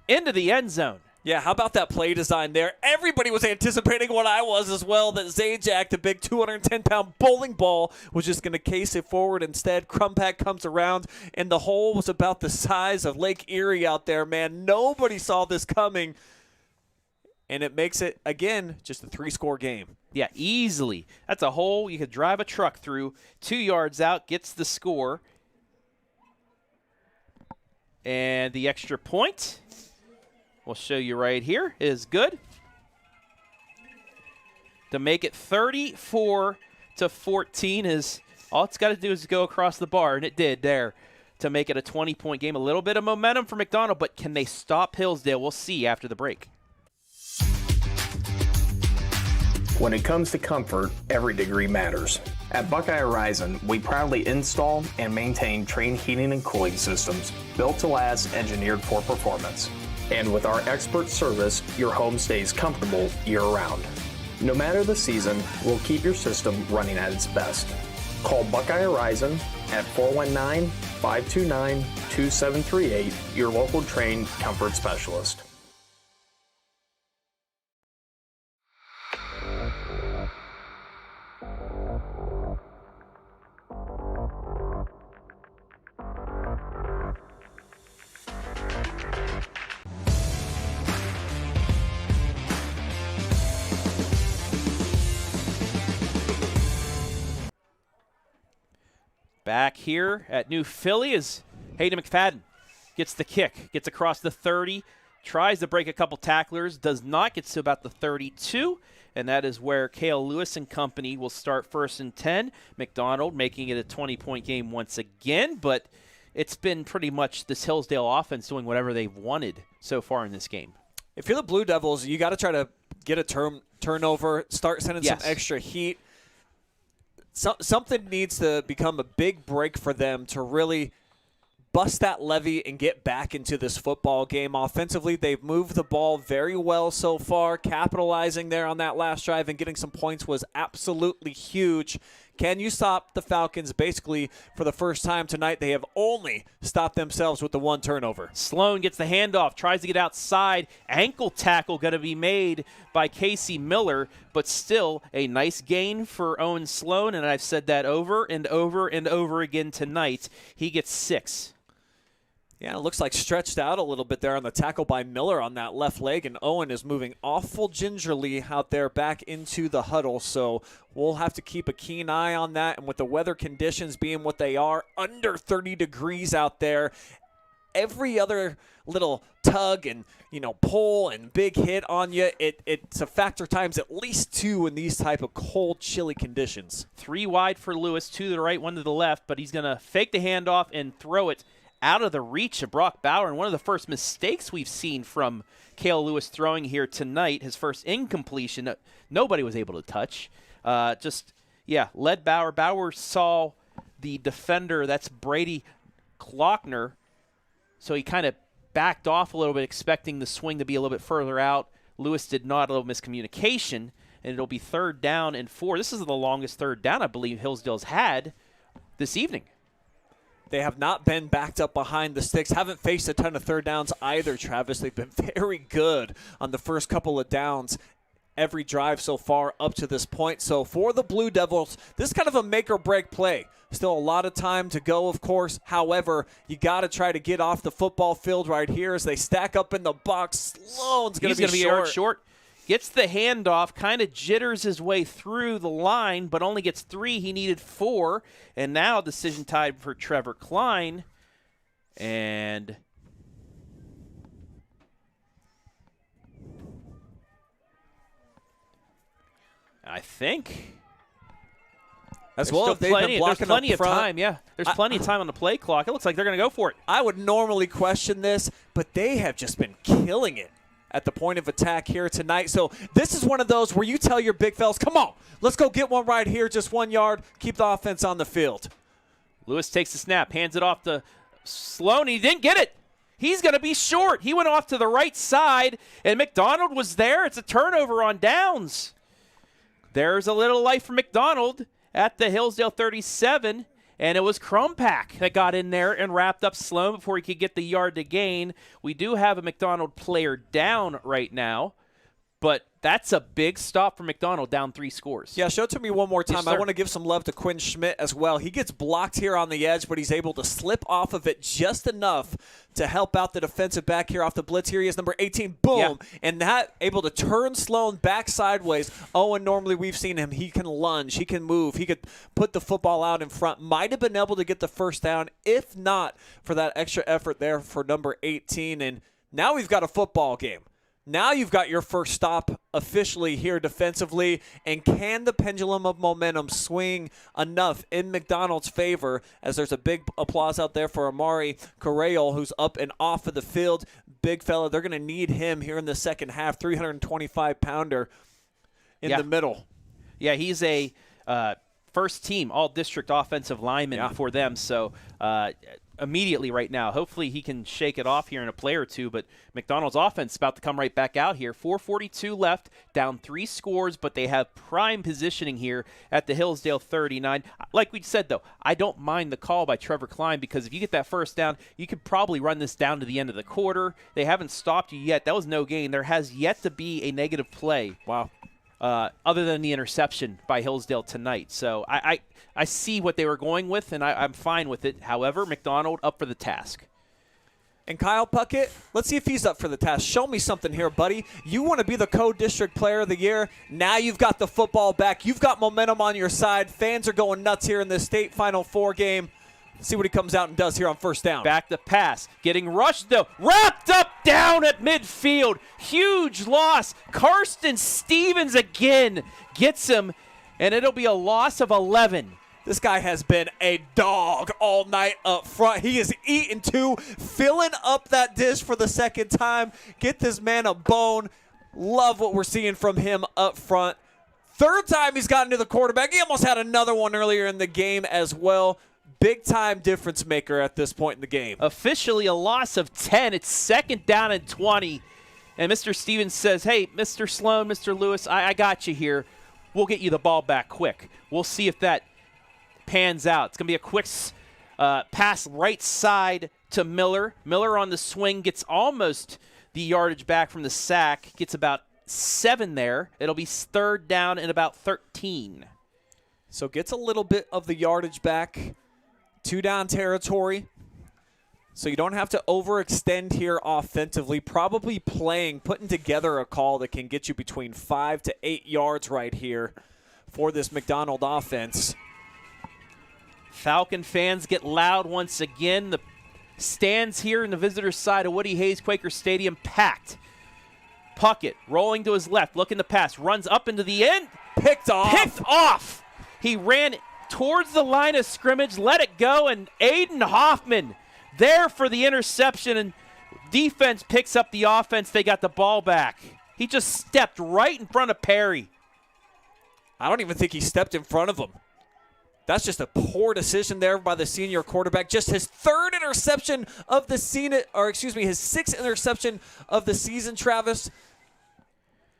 Into the end zone. Yeah, how about that play design there? Everybody was anticipating what I was as well, that Zajac, the big 210-pound bowling ball, was just going to case it forward. Instead, Crumpack comes around, and the hole was about the size of Lake Erie out there, man. Nobody saw this coming, and it makes it, again, just a 3-score game. Yeah, easily. That's a hole you could drive a truck through. 2 yards out, gets the score. And the extra point, we'll show you right here, is good to make it 34-14. Is all it's got to do is go across the bar, and it did there to make it a 20-point game. A little bit of momentum for McDonald, but can they stop Hillsdale? We'll see after the break. When it comes to comfort, every degree matters. At Buckeye Horizon, we proudly install and maintain Trane heating and cooling systems built to last, engineered for performance. And with our expert service, your home stays comfortable year-round. No matter the season, we'll keep your system running at its best. Call Buckeye Horizon at 419-529-2738, your local Trane comfort specialist. Back here at New Philly is Hayden McFadden. Gets the kick, gets across the 30, tries to break a couple tacklers, does not, gets to about the 32, and that is where Cale Lewis and company will start 1st and 10. McDonald making it a 20-point game once again, but it's been pretty much this Hillsdale offense doing whatever they've wanted so far in this game. If you're the Blue Devils, you got to try to get a turnover, start sending some extra heat. Something needs to become a big break for them to really bust that levee and get back into this football game. Offensively, they've moved the ball very well so far. Capitalizing there on that last drive and getting some points was absolutely huge. Can you stop the Falcons? Basically, for the first time tonight, they have only stopped themselves with the 1 turnover. Sloan gets the handoff, tries to get outside. Ankle tackle going to be made by Casey Miller, but still a nice gain for Owen Sloan, and I've said that over and over and over again tonight. He gets 6. Yeah, it looks like stretched out a little bit there on the tackle by Miller on that left leg, and Owen is moving awful gingerly out there back into the huddle, so we'll have to keep a keen eye on that. And with the weather conditions being what they are, under 30 degrees out there, every other little tug and, pull and big hit on you, it's a factor times at least 2 in these type of cold, chilly conditions. 3 wide for Lewis, 2 to the right, 1 to the left, but he's going to fake the handoff and throw it out of the reach of Brock Bauer, and one of the first mistakes we've seen from Cale Lewis throwing here tonight, his first incompletion that nobody was able to touch. Led Bauer. Bauer saw the defender, that's Brady Klockner, so he kind of backed off a little bit, expecting the swing to be a little bit further out. Lewis did not, a little miscommunication, and it'll be 3rd down and 4. This is the longest 3rd down I believe Hillsdale's had this evening. They have not been backed up behind the sticks, haven't faced a ton of 3rd downs either, Travis. They've been very good on the first couple of downs every drive so far up to this point. So for the Blue Devils, this is kind of a make-or-break play. Still a lot of time to go, of course. However, you got to try to get off the football field right here as they stack up in the box. Sloan's going to be short. Gets the handoff, kind of jitters his way through the line, but only gets 3. He needed 4. And now decision time for Trevor Klein. And I think. As There's well, still if they've plenty, been blocking there's plenty up of front. time, yeah. There's plenty of time on the play clock. It looks like they're going to go for it. I would normally question this, but they have just been killing it at the point of attack here tonight. So this is one of those where you tell your big fellas, come on, let's go get one right here, just 1 yard, keep the offense on the field. Lewis takes the snap, hands it off to Sloan. He didn't get it. He's going to be short. He went off to the right side, and McDonald was there. It's a turnover on downs. There's a little life for McDonald at the Hillsdale 37, and it was Crumpack that got in there and wrapped up Sloan before he could get the yard to gain. We do have a McDonald player down right now, but that's a big stop for McDonald, down 3 scores. Yeah, show it to me one more time. Yes, I want to give some love to Quinn Schmidt as well. He gets blocked here on the edge, but he's able to slip off of it just enough to help out the defensive back here off the blitz. Here he is, number 18. Boom. Yeah. And that able to turn Sloan back sideways. Owen, normally we've seen him. He can lunge. He can move. He could put the football out in front. Might have been able to get the first down, if not for that extra effort there for number 18. And now we've got a football game. Now you've got your first stop officially here defensively, and can the pendulum of momentum swing enough in McDonald's favor, as there's a big applause out there for Amari Correal, who's up and off of the field. Big fella, they're going to need him here in the second half, 325-pounder in the middle. Yeah, he's a first-team all-district offensive lineman for them, so immediately right now. Hopefully he can shake it off here in a play or two, but McDonald's offense is about to come right back out here. 4:42 left, down 3 scores, but they have prime positioning here at the Hillsdale 39. Like we said, though, I don't mind the call by Trevor Klein, because if you get that first down, you could probably run this down to the end of the quarter. They haven't stopped you yet. That was no gain. There has yet to be a negative play. Wow. Other than the interception by Hillsdale tonight. So I see what they were going with, and I'm fine with it. However, McDonald up for the task. And Kyle Puckett, let's see if he's up for the task. Show me something here, buddy. You want to be the co-district player of the year. Now you've got the football back. You've got momentum on your side. Fans are going nuts here in this state Final Four game. See what he comes out and does here on first down. Back to pass. Getting rushed, though. Wrapped up down at midfield. Huge loss. Karsten Stevens again gets him, and it'll be a loss of 11. This guy has been a dog all night up front. He is eating too, filling up that dish for the second time. Get this man a bone. Love what we're seeing from him up front. Third time he's gotten to the quarterback. He almost had another one earlier in the game as well. Big-time difference maker at this point in the game. Officially a loss of 10. It's second down and 20. And Mr. Stevens says, hey, Mr. Sloan, Mr. Lewis, I got you here. We'll get you the ball back quick. We'll see if that pans out. It's going to be a quick pass right side to Miller. Miller on the swing gets almost the yardage back from the sack. Gets about 7 there. It'll be third down and about 13. So gets a little bit of the yardage back. 2 down territory. So you don't have to overextend here offensively. Probably putting together a call that can get you between 5 to 8 yards right here for this McDonald offense. Falcon fans get loud once again. The stands here in the visitor's side of Woody Hayes Quaker Stadium packed. Puckett rolling to his left, looking to pass, runs up into the end. Picked off. He ran towards the line of scrimmage, let it go, and Aiden Hoffman there for the interception, and defense picks up the offense. They got the ball back. He just stepped right in front of Perry. I don't even think he stepped in front of him. That's just a poor decision there by the senior quarterback. Just his third interception of the season, his 6th interception of the season, Travis.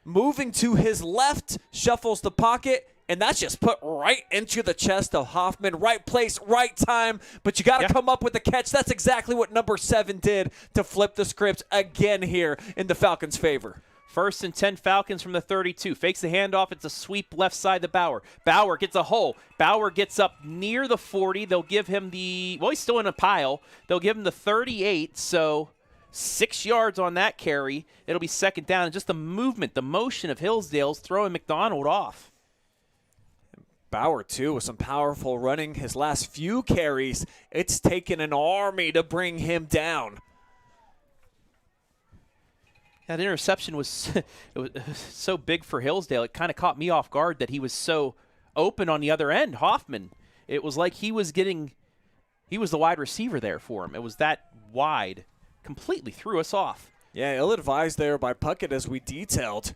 Moving to his left, shuffles the pocket, and that's just put right into the chest of Hoffman. Right place, right time, but you got to come up with the catch. That's exactly what number 7 did to flip the script again here in the Falcons' favor. First and 10 Falcons from the 32. Fakes the handoff. It's a sweep left side to Bauer. Bauer gets a hole. Bauer gets up near the 40. They'll give him he's still in a pile. They'll give him the 38, so 6 yards on that carry. It'll be second down. And just the movement, the motion of Hillsdale's throwing McDonald off. Bauer, too, with some powerful running. His last few carries, it's taken an army to bring him down. That interception was, it was so big for Hillsdale. It kind of caught me off guard that he was so open on the other end. Hoffman, it was like he was the wide receiver there for him. It was that wide. Completely threw us off. Yeah, ill-advised there by Puckett as we detailed.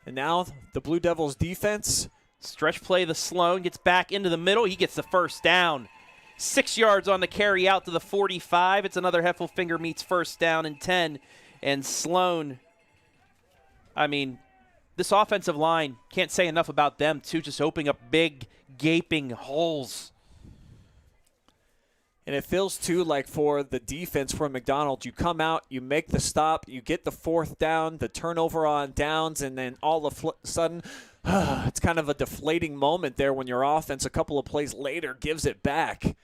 And now the Blue Devils defense. Stretch play, the Sloan gets back into the middle. He gets the first down. 6 yards on the carry out to the 45. It's another Heffelfinger meets first down and 10. And Sloan, I mean, this offensive line, can't say enough about them, too, just opening up big, gaping holes. And it feels, too, like for the defense for McDonald, you come out, you make the stop, you get the fourth down, the turnover on downs, and then all of a sudden, it's kind of a deflating moment there when your offense a couple of plays later gives it back.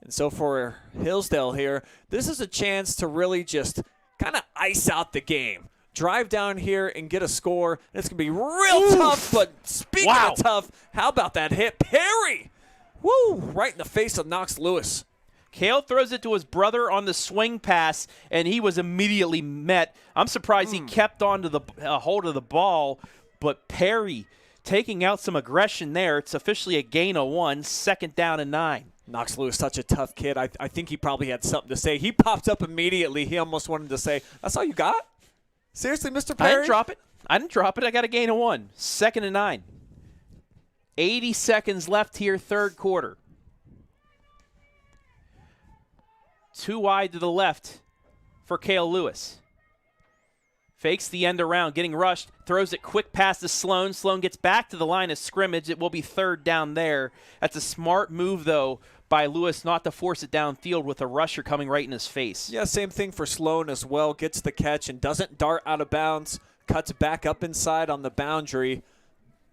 And so for Hillsdale here, this is a chance to really just kind of ice out the game. Drive down here and get a score. And it's going to be real tough, but speaking of tough, how about that hit? Perry! Woo! Right in the face of Knox Lewis. Kale throws it to his brother on the swing pass, and he was immediately met. I'm surprised he kept on to the hold of the ball, but Perry taking out some aggression there. It's officially a gain of 1, 2nd down and 9. Knox Lewis, such a tough kid. I think he probably had something to say. He popped up immediately. He almost wanted to say, "That's all you got? Seriously, Mr. Perry?" I didn't drop it. I got a gain of 1. 2nd and 9. 80 seconds left here, third quarter. 2 wide to the left for Kale Lewis. Fakes the end around, getting rushed, throws it quick past to Sloan. Sloan gets back to the line of scrimmage. It will be 3rd down there. That's a smart move, though, by Lewis not to force it downfield with a rusher coming right in his face. Yeah, same thing for Sloan as well. Gets the catch and doesn't dart out of bounds. Cuts back up inside on the boundary.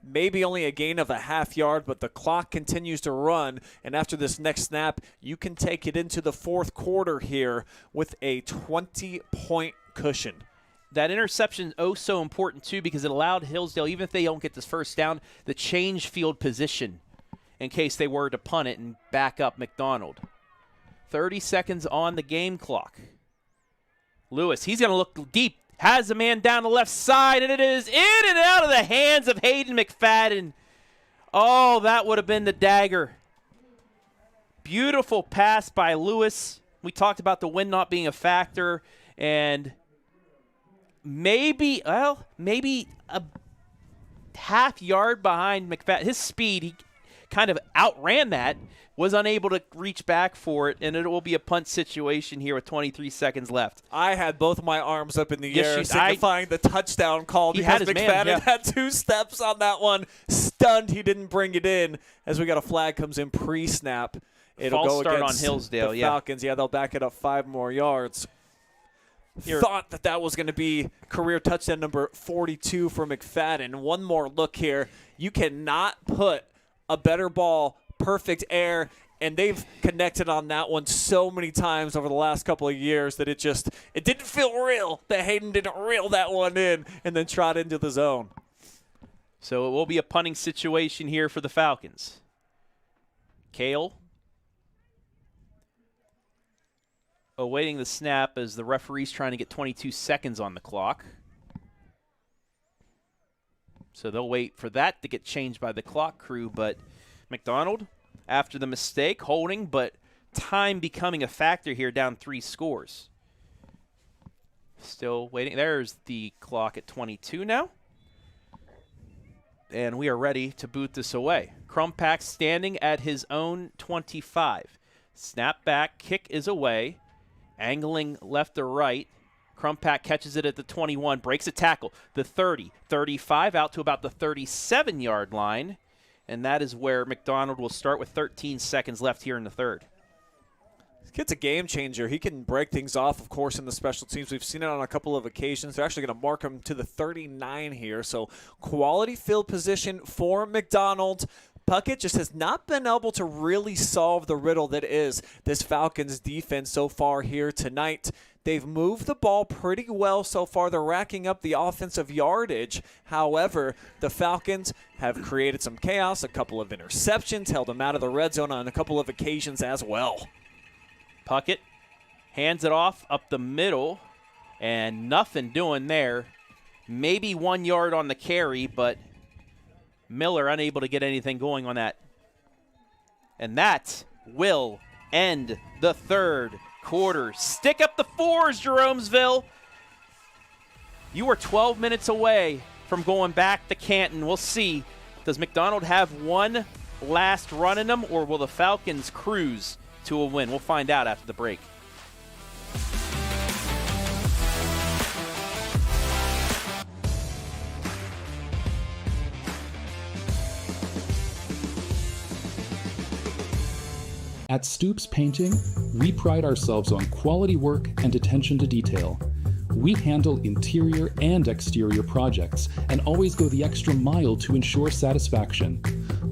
Maybe only a gain of a half yard, but the clock continues to run. And after this next snap, you can take it into the fourth quarter here with a 20-point cushion. That interception so important, too, because it allowed Hillsdale, even if they don't get this first down, to change field position in case they were to punt it and back up McDonald. 30 seconds on the game clock. Lewis, he's going to look deep. Has a man down the left side, and it is in and out of the hands of Hayden McFadden. Oh, that would have been the dagger. Beautiful pass by Lewis. We talked about the wind not being a factor, and maybe a half yard behind McFadden. His speed, he kind of outran that, was unable to reach back for it, and it will be a punt situation here with 23 seconds left. I had both my arms up in the air, signifying the touchdown call because McFadden had 2 steps on that one. Stunned he didn't bring it in as we got a flag comes in pre-snap. It'll False go start against on Hillsdale, the Falcons. Yeah, they'll back it up 5 more yards. Thought that was going to be career touchdown number 42 for McFadden. One more look here. You cannot put a better ball, perfect air, and they've connected on that one so many times over the last couple of years that it didn't feel real that Hayden didn't reel that one in and then trot into the zone. So it will be a punting situation here for the Falcons. Kale awaiting the snap as the referee's trying to get 22 seconds on the clock. So they'll wait for that to get changed by the clock crew, but McDonald, after the mistake, holding, but time becoming a factor here, down 3 scores. Still waiting. There's the clock at 22 now. And we are ready to boot this away. Crumpack standing at his own 25. Snap back, kick is away. Angling left or right. Crumpack catches it at the 21, breaks a tackle. The 30, 35, out to about the 37-yard line. And that is where McDonald will start with 13 seconds left here in the third. This kid's a game changer. He can break things off, of course, in the special teams. We've seen it on a couple of occasions. They're actually going to mark him to the 39 here. So quality field position for McDonald. Puckett just has not been able to really solve the riddle that is this Falcons defense so far here tonight. They've moved the ball pretty well so far. They're racking up the offensive yardage. However, the Falcons have created some chaos, a couple of interceptions, held them out of the red zone on a couple of occasions as well. Puckett hands it off up the middle, And nothing doing there. Maybe 1 yard on the carry, but Miller unable to get anything going on that. And that will end the third quarter. Stick up the fours, Jeromesville. You are 12 minutes away from going back to Canton. We'll see. Does McDonald have one last run in them, or will the Falcons cruise to a win? We'll find out after the break. At Stoops Painting, we pride ourselves on quality work and attention to detail. We handle interior and exterior projects and always go the extra mile to ensure satisfaction.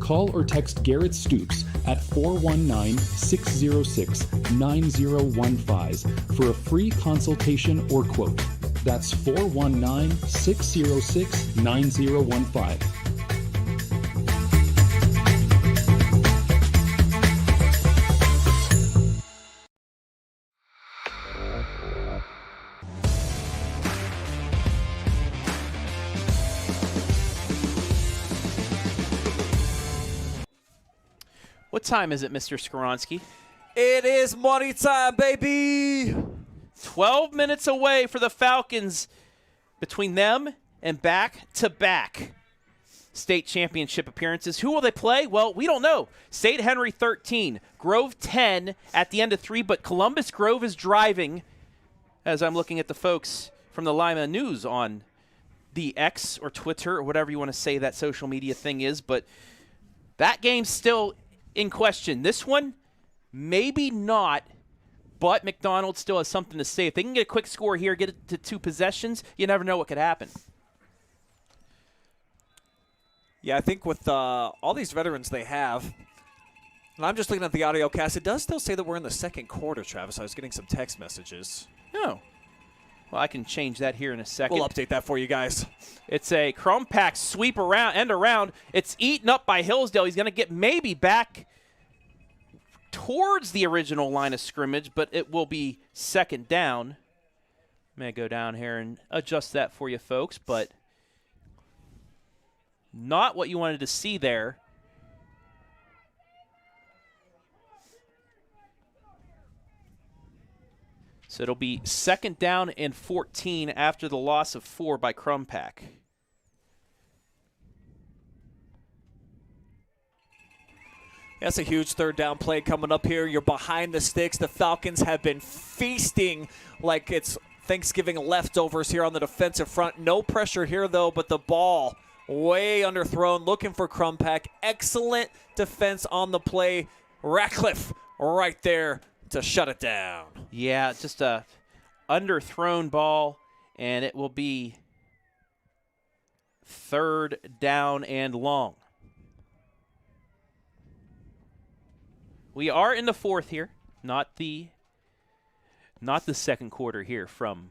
Call or text Garrett Stoops at 419-606-9015 for a free consultation or quote. That's 419-606-9015. What time is it, Mr. Skoronsky? It is money time, baby! 12 minutes away for the Falcons between them and back-to-back state championship appearances. Who will they play? Well, we don't know. St. Henry 13, Grove 10 at the end of 3, but Columbus Grove is driving, as I'm looking at the folks from the Lima News on the X or Twitter or whatever you want to say that social media thing is, but that game's still in question. This one, maybe not, but McDonald still has something to say. If they can get a quick score here, get it to 2 possessions, you never know what could happen. Yeah, I think with all these veterans they have, and I'm just looking at the audio cast, it does still say that we're in the second quarter, Travis. I was getting some text messages. Oh. Well, I can change that here in a second. We'll update that for you guys. It's a Crumpack sweep around. It's eaten up by Hillsdale. He's going to get maybe back towards the original line of scrimmage, but it will be second down. I'm going to go down here and adjust that for you folks, but not what you wanted to see there. So it'll be second down and 14 after the loss of 4 by Crumpack. That's a huge third down play coming up here. You're behind the sticks. The Falcons have been feasting like it's Thanksgiving leftovers here on the defensive front. No pressure here, though, but the ball way underthrown, looking for Crumpack. Excellent defense on the play. Ratcliffe right there to shut it down. Yeah, just a underthrown ball, and it will be third down and long. We are in the fourth here, not the second quarter here from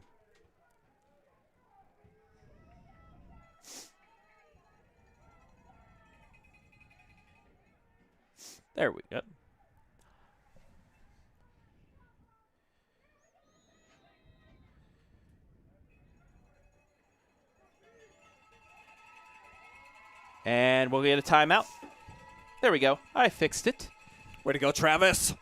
there we go. And we'll get a timeout. There we go. I fixed it. Way to go, Travis.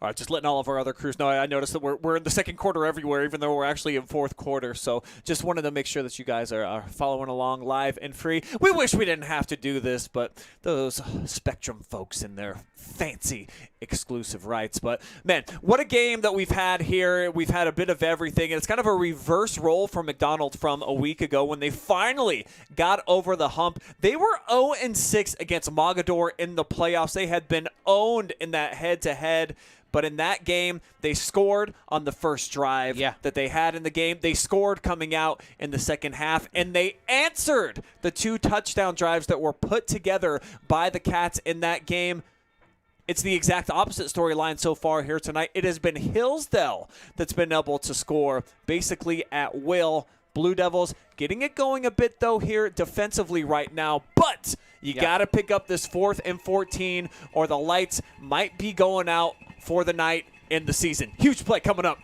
All right, just letting all of our other crews know. I noticed that we're in the second quarter everywhere, even though we're actually in fourth quarter. So just wanted to make sure that you guys are following along live and free. We wish we didn't have to do this, but those Spectrum folks and their fancy exclusive rights. But, man, what a game that we've had here. We've had a bit of everything. And it's kind of a reverse role for McDonald from a week ago when they finally got over the hump. They were 0-6 against Mogador in the playoffs. They had been owned in that head-to-head. But in that game, they scored on the first drive that they had in the game. They scored coming out in the second half, and they answered the 2 touchdown drives that were put together by the Cats in that game. It's the exact opposite storyline so far here tonight. It has been Hillsdale that's been able to score basically at will. Blue Devils getting it going a bit, though, here defensively right now. But you got to pick up this 4th and 14, or the lights might be going out for the night in the season. Huge play coming up.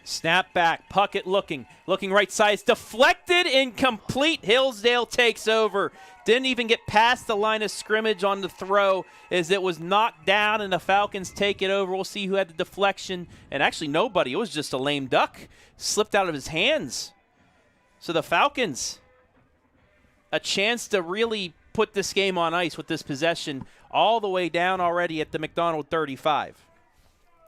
Snap back, Puckett looking right side. It's deflected, incomplete. Hillsdale takes over. Didn't even get past the line of scrimmage on the throw as it was knocked down, and the Falcons take it over. We'll see who had the deflection. And actually nobody. It was just a lame duck. Slipped out of his hands. So the Falcons, a chance to really put this game on ice with this possession all the way down already at the McDonald 35.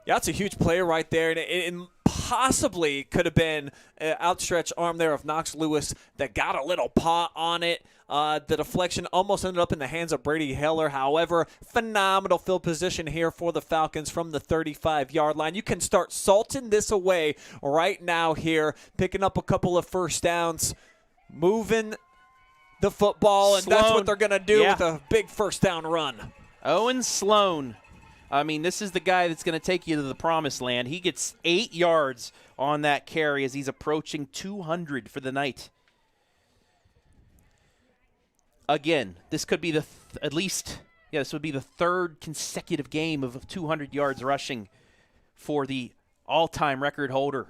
Yeah, that's a huge play right there, and it possibly could have been an outstretched arm there of Knox Lewis that got a little paw on it. The deflection almost ended up in the hands of Brady Heller. However, phenomenal field position here for the Falcons from the 35-yard line. You can start salting this away right now here, picking up a couple of first downs, moving the football, and Sloan, that's what they're going to do with a big first down run. Owen Sloan. I mean, this is the guy that's going to take you to the promised land. He gets 8 yards on that carry as he's approaching 200 for the night. Again, this could be this would be the third consecutive game of 200 yards rushing for the all-time record holder.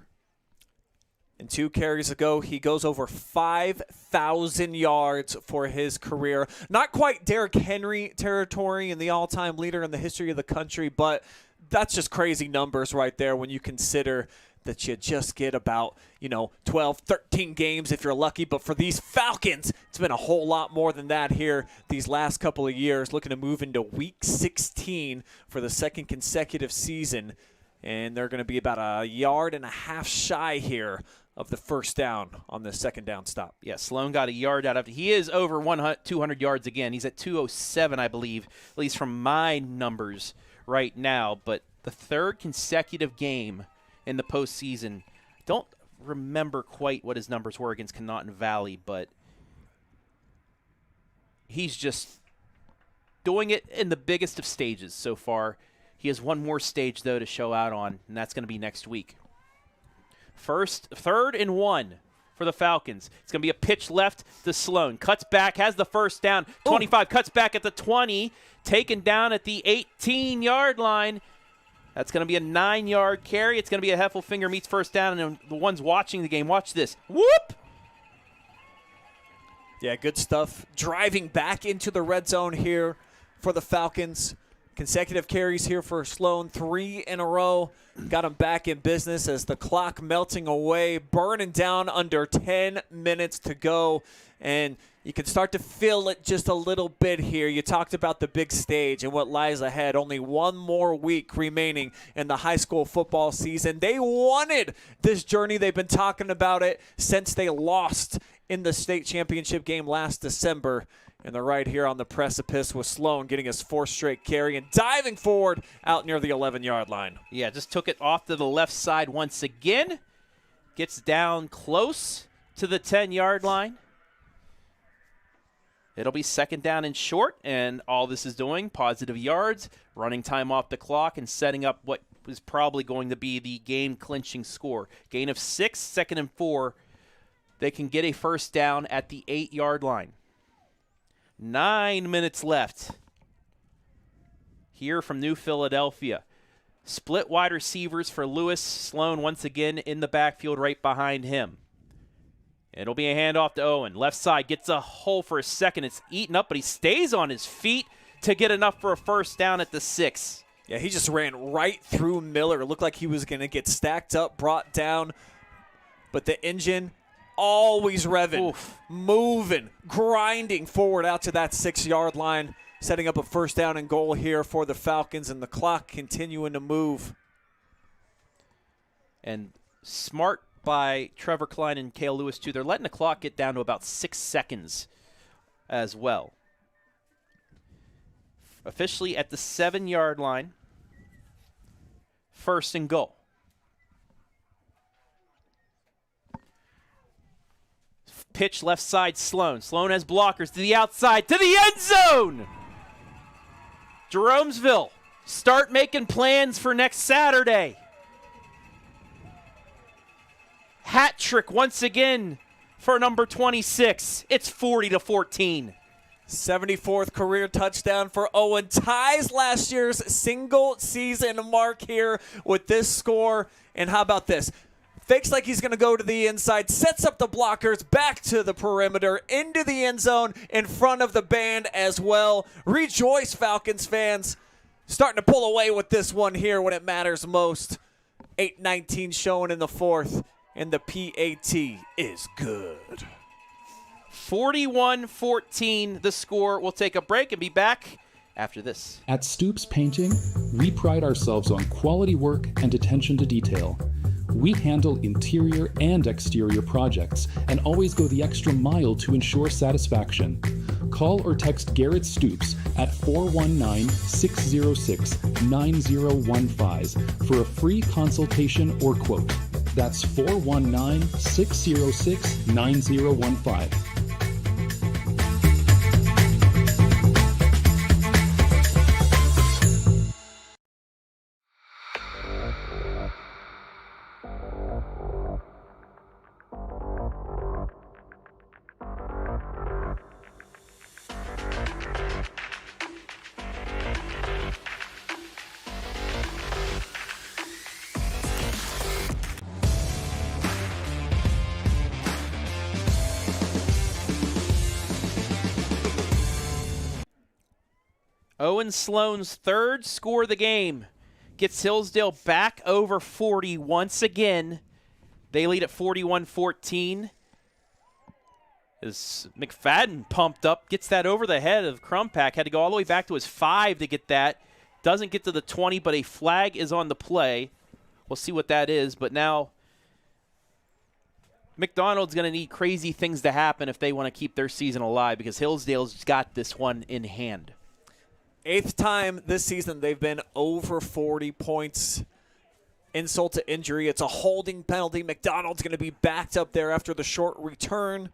And 2 carries ago, he goes over 5,000 yards for his career. Not quite Derrick Henry territory and the all-time leader in the history of the country, but that's just crazy numbers right there when you consider that you just get about, 12, 13 games if you're lucky. But for these Falcons, it's been a whole lot more than that here these last couple of years, looking to move into Week 16 for the second consecutive season. And they're going to be about a yard and a half shy here of the first down on the second down stop. Yeah, Sloan got a yard out of it. He is over 200 yards again. He's at 207, I believe, at least from my numbers right now. But the third consecutive game in the postseason, don't remember quite what his numbers were against Canton Valley, but he's just doing it in the biggest of stages so far. He has one more stage, though, to show out on, and that's going to be next week. Third and 1 for the Falcons. It's going to be a pitch left to Sloan. Cuts back, has the first down. 25, cuts back at the 20. Taken down at the 18-yard line. That's going to be a 9-yard carry. It's going to be a Heffelfinger meets first down, and the ones watching the game, watch this. Whoop! Yeah, good stuff. Driving back into the red zone here for the Falcons. Consecutive carries here for Sloan, 3 in a row. Got him back in business as the clock melting away, burning down under 10 minutes to go. And you can start to feel it just a little bit here. You talked about the big stage and what lies ahead. Only one more week remaining in the high school football season. They wanted this journey. They've been talking about it since they lost in the state championship game last December. And they're right here on the precipice with Sloan getting his 4th straight carry and diving forward out near the 11-yard line. Yeah, just took it off to the left side once again. Gets down close to the 10-yard line. It'll be second down and short, and all this is doing, positive yards, running time off the clock, and setting up what is probably going to be the game-clinching score. Gain of 6, second and 4. They can get a first down at the 8-yard line. 9 minutes left here from New Philadelphia. Split wide receivers for Lewis. Sloan once again in the backfield right behind him. It'll be a handoff to Owen. Left side gets a hole for a second. It's eaten up, but he stays on his feet to get enough for a first down at the 6. Yeah, he just ran right through Miller. It looked like he was going to get stacked up, brought down, but the engine always revving, moving, grinding forward out to that 6-yard line, setting up a first down and goal here for the Falcons, and the clock continuing to move. And smart by Trevor Klein and Cale Lewis, too. They're letting the clock get down to about 6 seconds as well. Officially at the 7-yard line, first and goal. Pitch left side, Sloan. Sloan has blockers to the outside, to the end zone! Jeromesville, start making plans for next Saturday. Hat trick once again for number 26. It's 40-14. 74th career touchdown for Owen. Ties last year's single-season mark here with this score. And how about this? fakes like he's going to go to the inside, sets up the blockers, back to the perimeter, into the end zone, in front of the band as well. Rejoice, Falcons fans. Starting to pull away with this one here when it matters most. 8:19 showing in the fourth, and the PAT is good. 41-14 the score. We'll take a break and be back after this. At Stoops Painting, we pride ourselves on quality work and attention to detail. We handle interior and exterior projects and always go the extra mile to ensure satisfaction. Call or text Garrett Stoops at 419-606-9015 for a free consultation or quote. That's 419-606-9015. Owen Sloan's third score of the game gets Hillsdale back over 40 once again. They lead at 41-14. As McFadden pumped up, gets that over the head of Crumpack. Had to go all the way back to his 5 to get that. Doesn't get to the 20, but a flag is on the play. We'll see what that is, but now McDonald's going to need crazy things to happen if they want to keep their season alive, because Hillsdale's got this one in hand. 8th time this season they've been over 40 points. Insult to injury. It's a holding penalty. McDonald's going to be backed up there after the short return.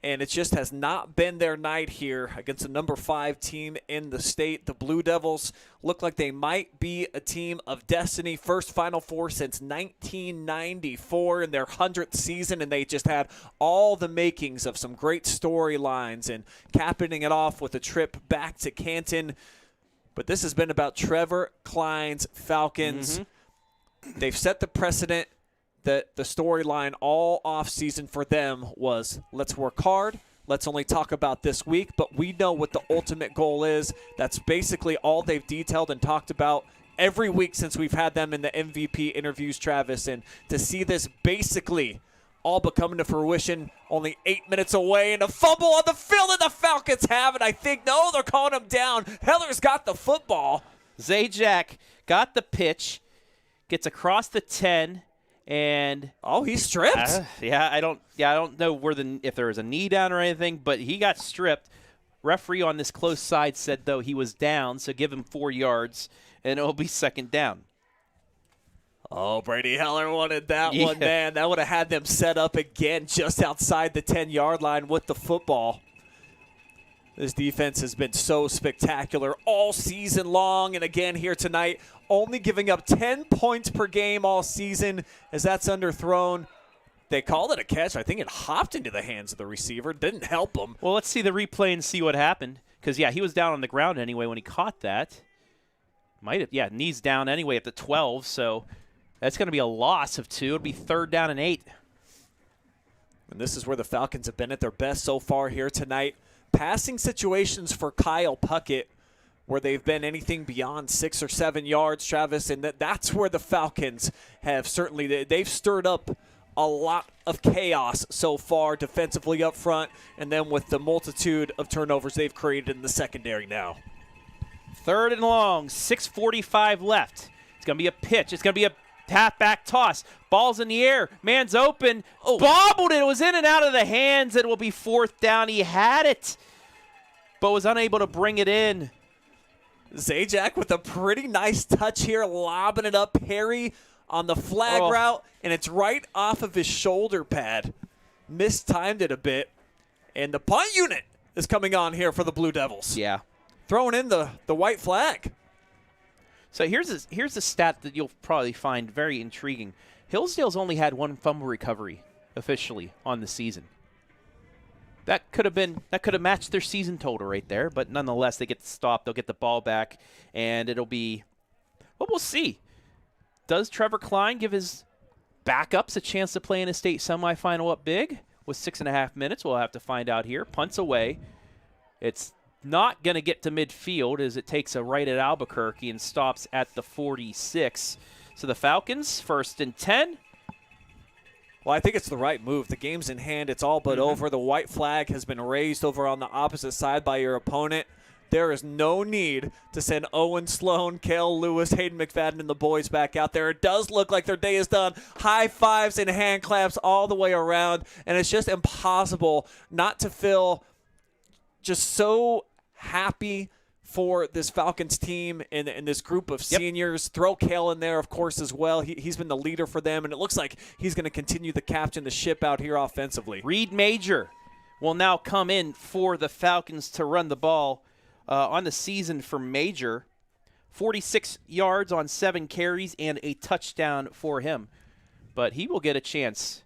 And it just has not been their night here against the number 5 team in the state. The Blue Devils look like they might be a team of destiny. First Final Four since 1994 in their 100th season, and they just had all the makings of some great storylines, and capping it off with a trip back to Canton. But this has been about Trevor Klein's Falcons. They've set the precedent. The storyline all offseason for them was, let's work hard, let's only talk about this week, but we know what the ultimate goal is. That's basically all they've detailed and talked about every week since we've had them in the MVP interviews, Travis. And to see this basically all but coming to fruition, only 8 minutes away, and a fumble on the field, and the Falcons have it. I think, no, they're calling him down. Heller's got the football. Zajac got the pitch, gets across the 10, and he's stripped. I don't know if there was a knee down or anything, but he got stripped. Referee on this close side said, though, he was down, so give him 4 yards, and it'll be second down. Oh, Brady Heller wanted that one, man. That would have had them set up again just outside the 10-yard line with the football. This defense has been so spectacular all season long, and again here tonight, only giving up 10 points per game all season as that's underthrown. They called it a catch. I think it hopped into the hands of the receiver. Didn't help him. Well, let's see the replay and see what happened, because, he was down on the ground anyway when he caught that. Knees down anyway at the 12, so that's going to be a loss of 2. It'll be 3rd down and 8. And this is where the Falcons have been at their best so far here tonight. Passing situations for Kyle Puckett, where they've been anything beyond 6 or 7 yards, Travis, and that's where the Falcons have certainly, they've stirred up a lot of chaos so far defensively up front, and then with the multitude of turnovers they've created in the secondary now. 3rd and long, 6:45 left. It's going to be a pitch. It's going to be a halfback toss. Ball's in the air. Man's open. Bobbled it. It was in and out of the hands. It will be 4th down. He had it, but was unable to bring it in. Zajac with a pretty nice touch here, lobbing it up. Perry on the flag route, and it's right off of his shoulder pad. Mistimed it a bit. And the punt unit is coming on here for the Blue Devils. Yeah. Throwing in the white flag. So here's a stat that you'll probably find very intriguing. Hillsdale's only had 1 fumble recovery officially on the season. That could have matched their season total right there, but nonetheless they get the stop, they'll get the ball back, and it'll be, well, we'll see. Does Trevor Klein give his backups a chance to play in a state semifinal up big with 6.5 minutes? We'll have to find out here. Punts away. It's not going to get to midfield as it takes a right at Albuquerque and stops at the 46. So the Falcons, 1st and 10. Well, I think it's the right move. The game's in hand. It's all but over. The white flag has been raised over on the opposite side by your opponent. There is no need to send Owen Sloan, Kale Lewis, Hayden McFadden, and the boys back out there. It does look like their day is done. High fives and hand claps all the way around, and it's just impossible not to feel just so happy for this Falcons team and this group of seniors. Throw Kale in there, of course, as well. He's been the leader for them, and it looks like he's going to continue to captain the ship out here offensively. Reed Major will now come in for the Falcons to run the ball. On the season for Major, 46 yards on 7 carries and a touchdown for him. But he will get a chance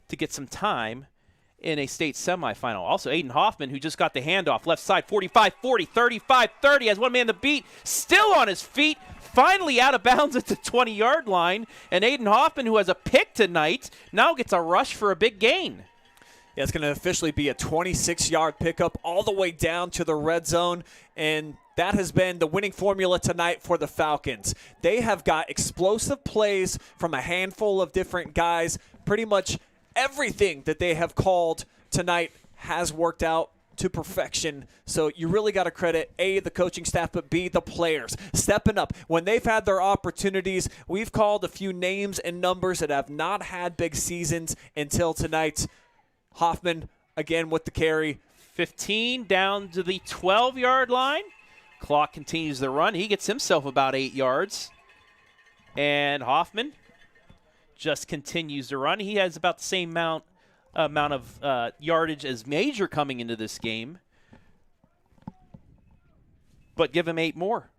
to get some time in a state semifinal. Also, Aiden Hoffman, who just got the handoff, left side, 45-40, 35-30, has one man to beat, still on his feet, finally out of bounds at the 20-yard line. And Aiden Hoffman, who has a pick tonight, now gets a rush for a big gain. Yeah, it's going to officially be a 26-yard pickup all the way down to the red zone, and that has been the winning formula tonight for the Falcons. They have got explosive plays from a handful of different guys. Pretty much everything that they have called tonight has worked out to perfection. So you really got to credit, A, the coaching staff, but B, the players stepping up. When they've had their opportunities, we've called a few names and numbers that have not had big seasons until tonight. Hoffman, again, with the carry. 15 down to the 12-yard line. Clock continues the run. He gets himself about 8 yards. And Hoffman just continues to run. He has about the same amount of yardage as Major coming into this game. But give him 8 more.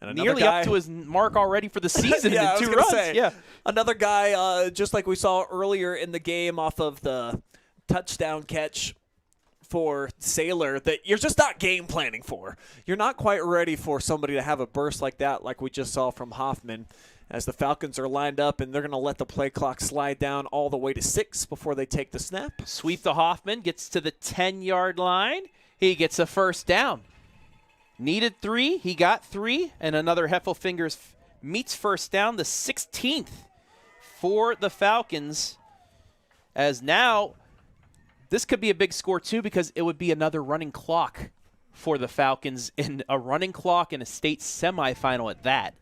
And nearly guy, up to his mark already for the season in 2 runs. Another guy, just like we saw earlier in the game off of the touchdown catch for Saylor, that you're just not game planning for. You're not quite ready for somebody to have a burst like that, like we just saw from Hoffman, as the Falcons are lined up, and they're going to let the play clock slide down all the way to 6 before they take the snap. Sweep to Hoffman, gets to the 10-yard line. He gets a first down. Needed 3, he got 3, and another Heffelfinger meets first down, the 16th for the Falcons. As now, this could be a big score too, because it would be another running clock for the Falcons, in a running clock in a state semifinal at that.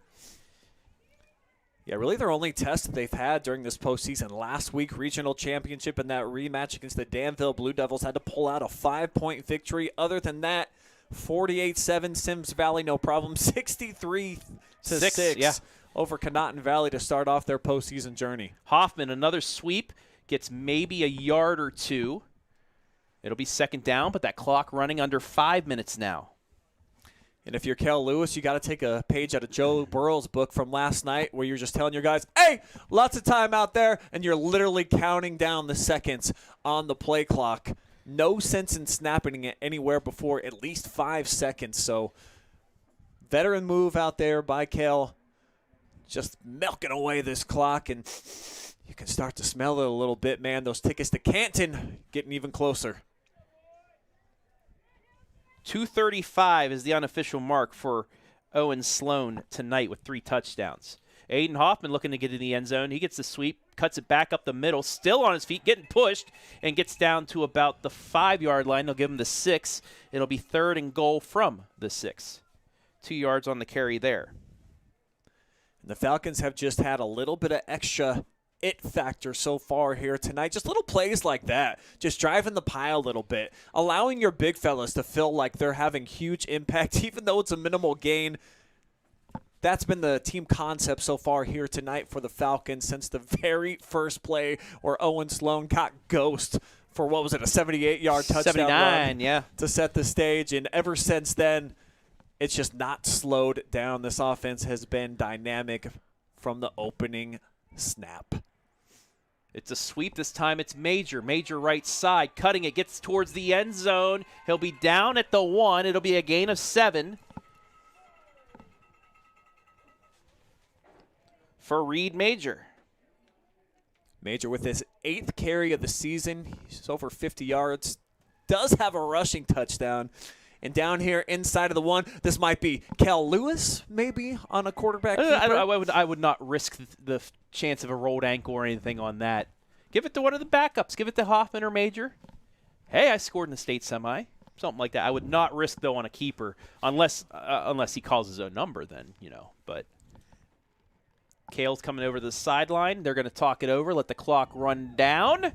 Yeah, really their only test that they've had during this postseason. Last week, regional championship, in that rematch against the Danville Blue Devils, had to pull out a 5-point victory. Other than that, 48-7, Sims Valley, no problem. 63-6 over Canton Valley to start off their postseason journey. Hoffman, another sweep, gets maybe a yard or 2. It'll be second down, but that clock running under 5 minutes now. And if you're Kel Lewis, you got to take a page out of Joe Burrow's book from last night, where you're just telling your guys, hey, lots of time out there, and you're literally counting down the seconds on the play clock. No sense in snapping it anywhere before at least 5 seconds. So veteran move out there by Kale, just milking away this clock, and you can start to smell it a little bit, man. Those tickets to Canton getting even closer. 2:35 is the unofficial mark for Owen Sloan tonight with 3 touchdowns. Aiden Hoffman looking to get in the end zone. He gets the sweep, cuts it back up the middle, still on his feet, getting pushed, and gets down to about the 5-yard line. They'll give him the 6. It'll be 3rd and goal from the 6. 2 yards on the carry there. And the Falcons have just had a little bit of extra it factor so far here tonight. Just little plays like that, just driving the pile a little bit, allowing your big fellas to feel like they're having huge impact, even though it's a minimal gain. That's been the team concept so far here tonight for the Falcons since the very first play where Owen Sloan got ghost for, what was it, a 78-yard touchdown 79, run to set the stage. And ever since then, it's just not slowed down. This offense has been dynamic from the opening snap. It's a sweep this time. It's Major. Major right side, cutting it, gets towards the end zone. He'll be down at the 1. It'll be a gain of 7. For Reed Major. Major with his 8th carry of the season. He's over 50 yards. Does have a rushing touchdown. And down here inside of the 1, this might be Kel Lewis, maybe, on a quarterback keeper. I would not risk the chance of a rolled ankle or anything on that. Give it to one of the backups. Give it to Hoffman or Major. Hey, I scored in the state semi. Something like that. I would not risk, though, on a keeper unless he calls his own number then, But Kale's coming over to the sideline. They're going to talk it over, let the clock run down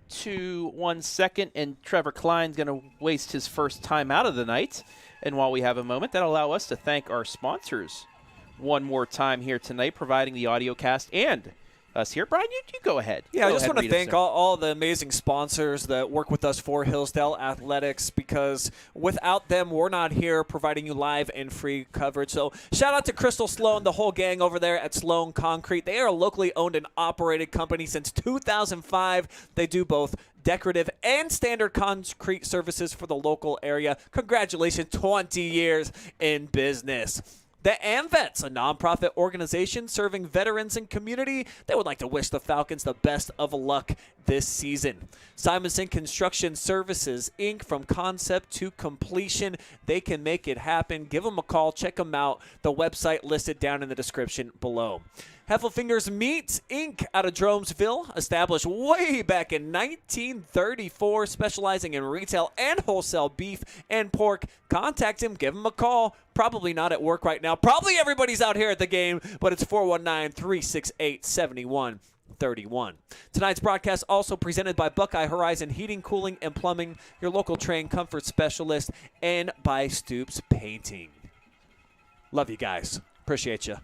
to 1 second, and Trevor Klein's going to waste his first time out of the night. And while we have a moment, that'll allow us to thank our sponsors one more time here tonight, providing the AUDIOCAST and us here. Brian, you go ahead. Yeah, I just want to thank all the amazing sponsors that work with us for Hillsdale Athletics, because without them, we're not here providing you live and free coverage. So shout out to Crystal Sloan, the whole gang over there at Sloan Concrete. They are a locally owned and operated company since 2005. They do both decorative and standard concrete services for the local area. Congratulations, 20 years in business. The AMVETS, a nonprofit organization serving veterans and community, they would like to wish the Falcons the best of luck this season. Simonson Construction Services, Inc., from concept to completion, they can make it happen. Give them a call. Check them out. The website listed down in the description below. Heffelfinger's Meats, Inc., out of Dromesville, established way back in 1934, specializing in retail and wholesale beef and pork. Contact him. Give him a call. Probably not at work right now. Probably everybody's out here at the game, but it's 419-368-7131. Tonight's broadcast also presented by Buckeye Horizon Heating, Cooling, and Plumbing, your local Train Comfort specialist, and by Stoops Painting. Love you guys. Appreciate you.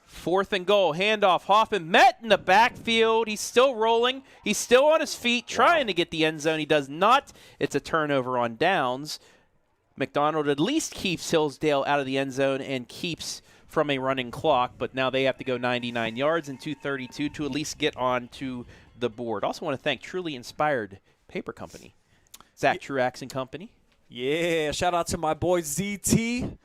4th and goal, handoff. Hoffman met in the backfield. He's still rolling. He's still on his feet, trying to get the end zone. He does not. It's a turnover on downs. McDonald at least keeps Hillsdale out of the end zone and keeps from a running clock, but now they have to go 99 yards and 2:32 to at least get onto the board. Also want to thank Truly Inspired Paper Company, Zach Truax and Company. Yeah, shout out to my boy ZT,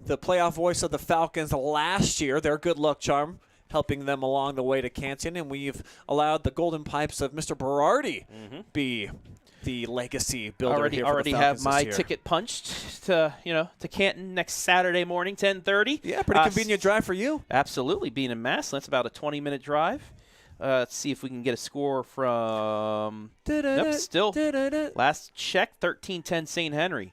the playoff voice of the Falcons last year, their good luck charm, helping them along the way to Canton, and we've allowed the golden pipes of Mr. Berardi be the legacy builder here for the Falcons have my this year. ticket punched to Canton next Saturday morning, 10:30. Yeah, pretty convenient drive for you. Absolutely, being in Massillon, it's about a 20-minute drive. Let's see if we can get a score from. Nope, still last check, 13-10 St. Henry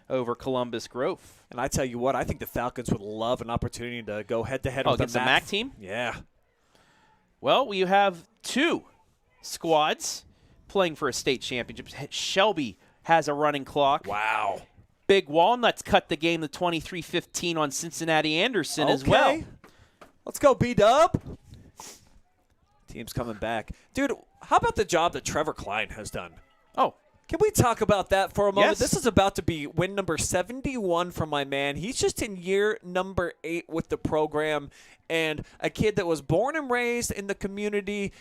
over Columbus Grove. And I tell you what, I think the Falcons would love an opportunity to go head-to-head with against the MAC team? Yeah. Well, we have 2 squads playing for a state championship. Shelby has a running clock. Wow. Big Walnuts cut the game to 23-15 on Cincinnati Anderson as well. Let's go, B-Dub. Team's coming back. Dude, how about the job that Trevor Klein has done? Oh. Can we talk about that for a moment? Yes. This is about to be win number 71 for my man. He's just in year number 8 with the program, and a kid that was born and raised in the community,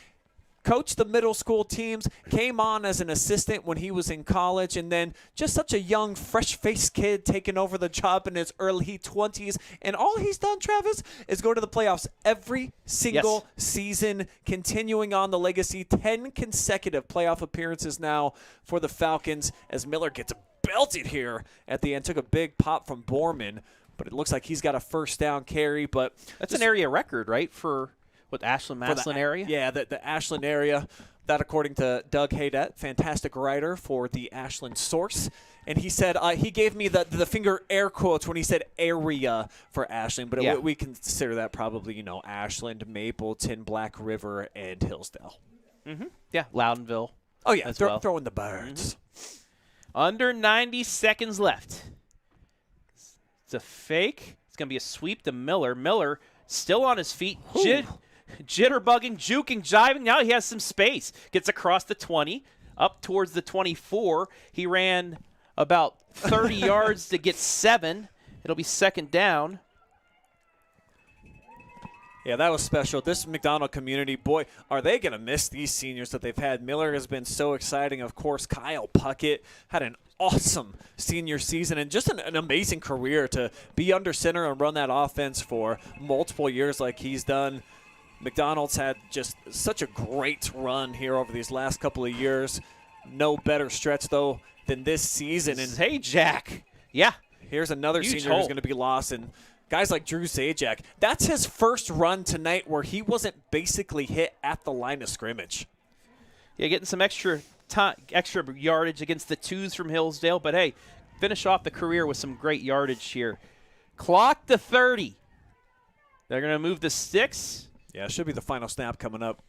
coached the middle school teams, came on as an assistant when he was in college, and then just such a young, fresh-faced kid taking over the job in his early 20s. And all he's done, Travis, is go to the playoffs every single season, continuing on the legacy. 10 consecutive playoff appearances now for the Falcons as Miller gets belted here at the end. Took a big pop from Borman, but it looks like he's got a first down carry. But that's an area record, right, for what, Ashland-Massillon area? Yeah, the Ashland area. That, according to Doug Haydett, fantastic writer for the Ashland Source. And he said, he gave me the finger air quotes when he said area for Ashland. But we consider that probably, Ashland, Mapleton, Black River, and Hillsdale. Yeah, Loudonville. Oh, yeah, throwing the birds. Under 90 seconds left. It's a fake. It's going to be a sweep to Miller. Miller still on his feet. Jitterbugging, juking, jiving. Now he has some space. Gets across the 20, up towards the 24. He ran about 30 yards to get 7. It'll be second down. Yeah, that was special. This McDonald community, boy, are they going to miss these seniors that they've had. Miller has been so exciting. Of course, Kyle Puckett had an awesome senior season and just an amazing career to be under center and run that offense for multiple years like he's done. McDonald's had just such a great run here over these last couple of years. No better stretch, though, than this season. And hey, Jack. Yeah. Here's another Huge senior hole. who's going to be lost. And guys like Drew Zajac, that's his first run tonight where he wasn't basically hit at the line of scrimmage. Yeah, getting some extra yardage against the twos from Hillsdale. But, hey, finish off the career with some great yardage here. Clock to 30. They're going to move the sticks. Yeah, it should be the final snap coming up.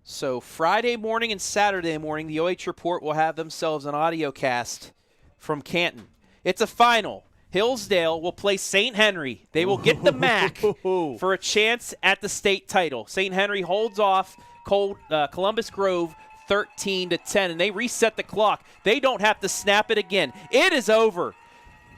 So Friday morning and Saturday morning, the OH Report will have themselves an audio cast from Canton. It's a final. Hillsdale will play St. Henry. They will get the MAC for a chance at the state title. St. Henry holds off Columbus Grove 13-10, and they reset the clock. They don't have to snap it again. It is over.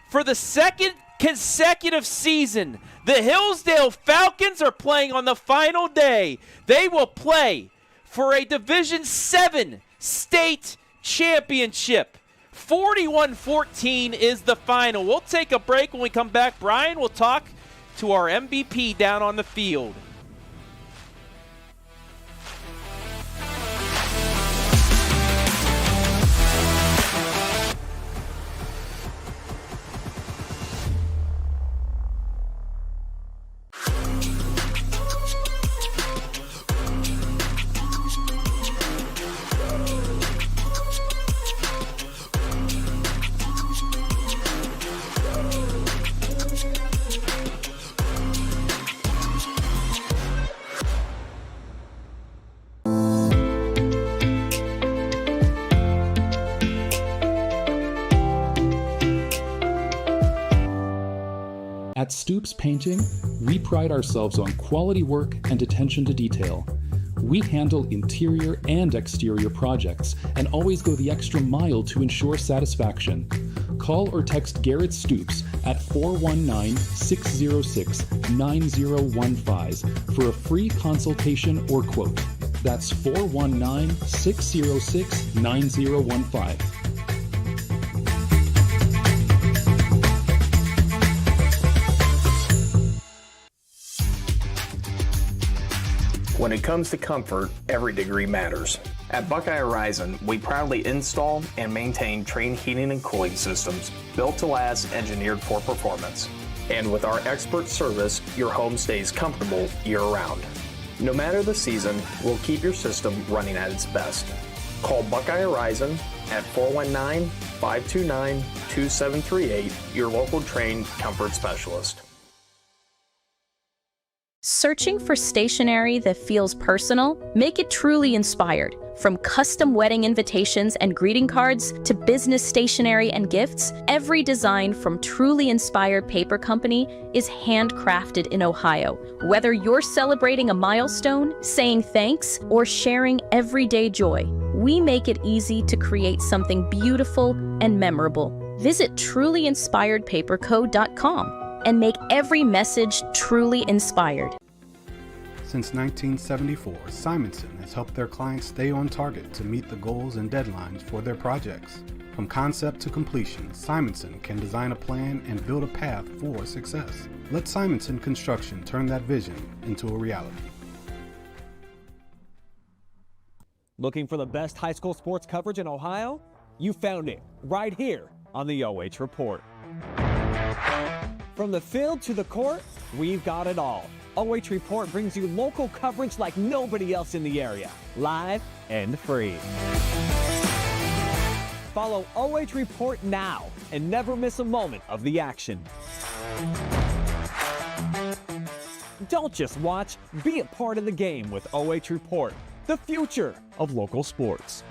For the second consecutive season, the Hillsdale Falcons are playing on the final day. They will play for a Division VII state championship. 41-14 is the final. We'll take a break. When we come back, Brian will talk to our MVP down on the field. At Stoops Painting, we pride ourselves on quality work and attention to detail. We handle interior and exterior projects and always go the extra mile to ensure satisfaction. Call or text Garrett Stoops at 419-606-9015 for a free consultation or quote. That's 419-606-9015. When it comes to comfort, every degree matters. At Buckeye Horizon, we proudly install and maintain train heating and cooling systems built to last, engineered for performance. And with our expert service, your home stays comfortable year-round. No matter the season, we'll keep your system running at its best. Call Buckeye Horizon at 419-529-2738, your local trained comfort specialist. Searching for stationery that feels personal? Make it truly inspired. From custom wedding invitations and greeting cards to business stationery and gifts, every design from Truly Inspired Paper Company is handcrafted in Ohio. Whether you're celebrating a milestone, saying thanks, or sharing everyday joy, we make it easy to create something beautiful and memorable. Visit trulyinspiredpaperco.com and make every message truly inspired. Since 1974, Simonson has helped their clients stay on target to meet the goals and deadlines for their projects. From concept to completion, Simonson can design a plan and build a path for success. Let Simonson Construction turn that vision into a reality. Looking for the best high school sports coverage in Ohio? You found it right here on the OH Report. From the field to the court, we've got it all. OH Report brings you local coverage like nobody else in the area, live and free. Follow OH Report now and never miss a moment of the action. Don't just watch, be a part of the game with OH Report, the future of local sports.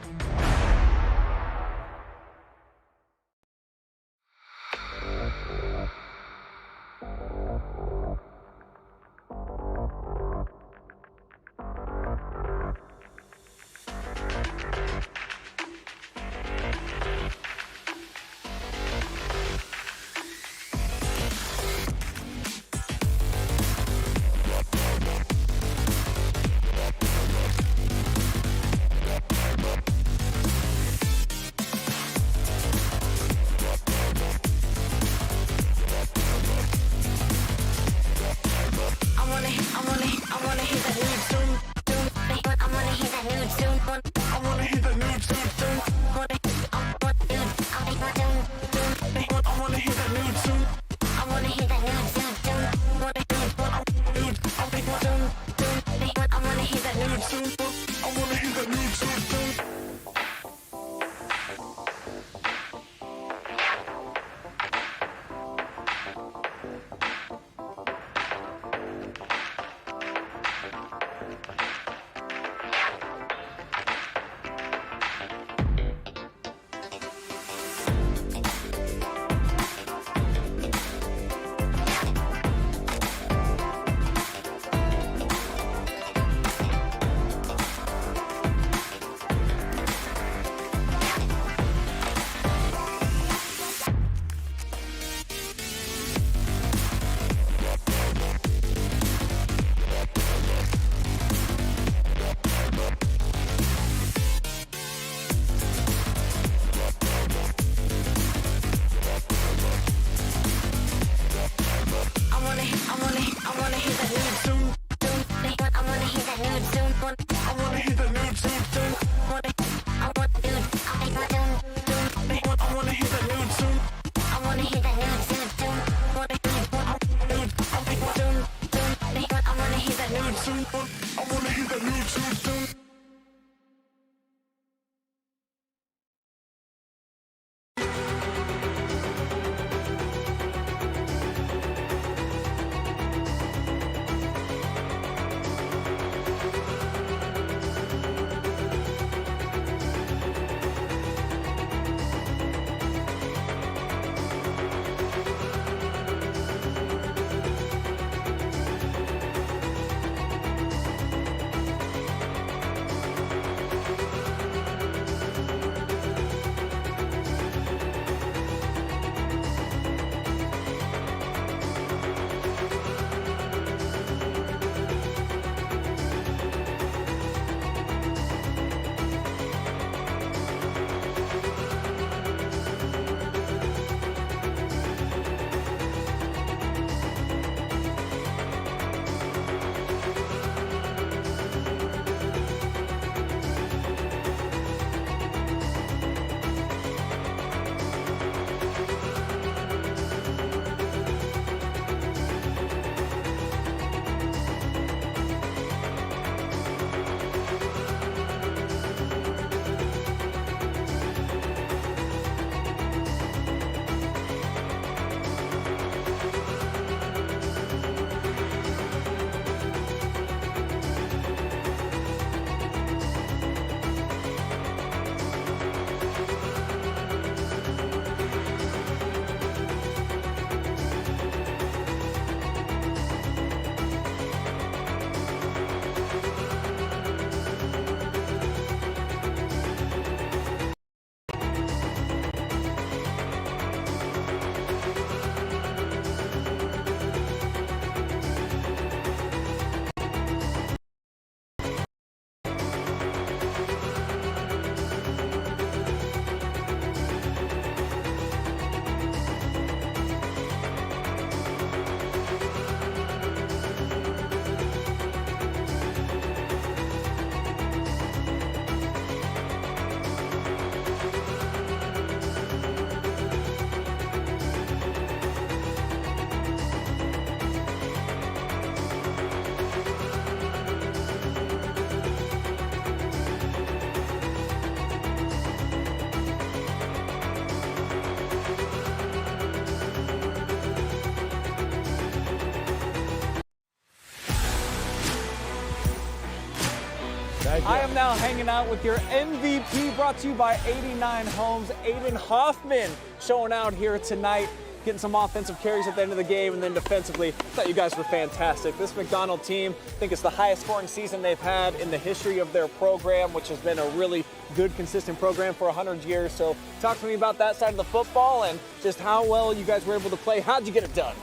I am now hanging out with your MVP, brought to you by 89 Homes. Aiden Hoffman showing out here tonight, getting some offensive carries at the end of the game, and then defensively, I thought you guys were fantastic. This McDonald team, I think it's the highest scoring season they've had in the history of their program, which has been a really good, consistent program for 100 years. So talk to me about that side of the football and just how well you guys were able to play. How'd you get it done?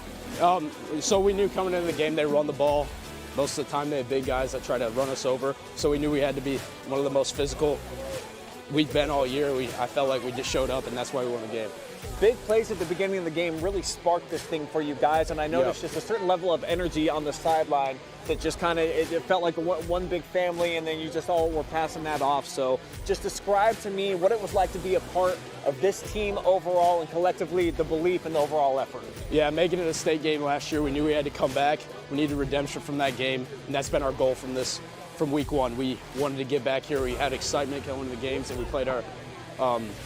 So we knew coming into the game they run the ball. Most of the time they had big guys that try to run us over. So we knew we had to be one of the most physical we've been all year. I felt like we just showed up, and that's why we won the game. Big plays at the beginning of the game really sparked this thing for you guys, and I noticed just a certain level of energy on the sideline that just kind of, it felt like one big family, and then you just all were passing that off. So just describe to me what it was like to be a part of this team overall and collectively the belief in the overall effort. Yeah, making it a state game last year, we knew we had to come back. We needed redemption from that game, and that's been our goal from week one. We wanted to get back here. We had excitement going into the games, and we played our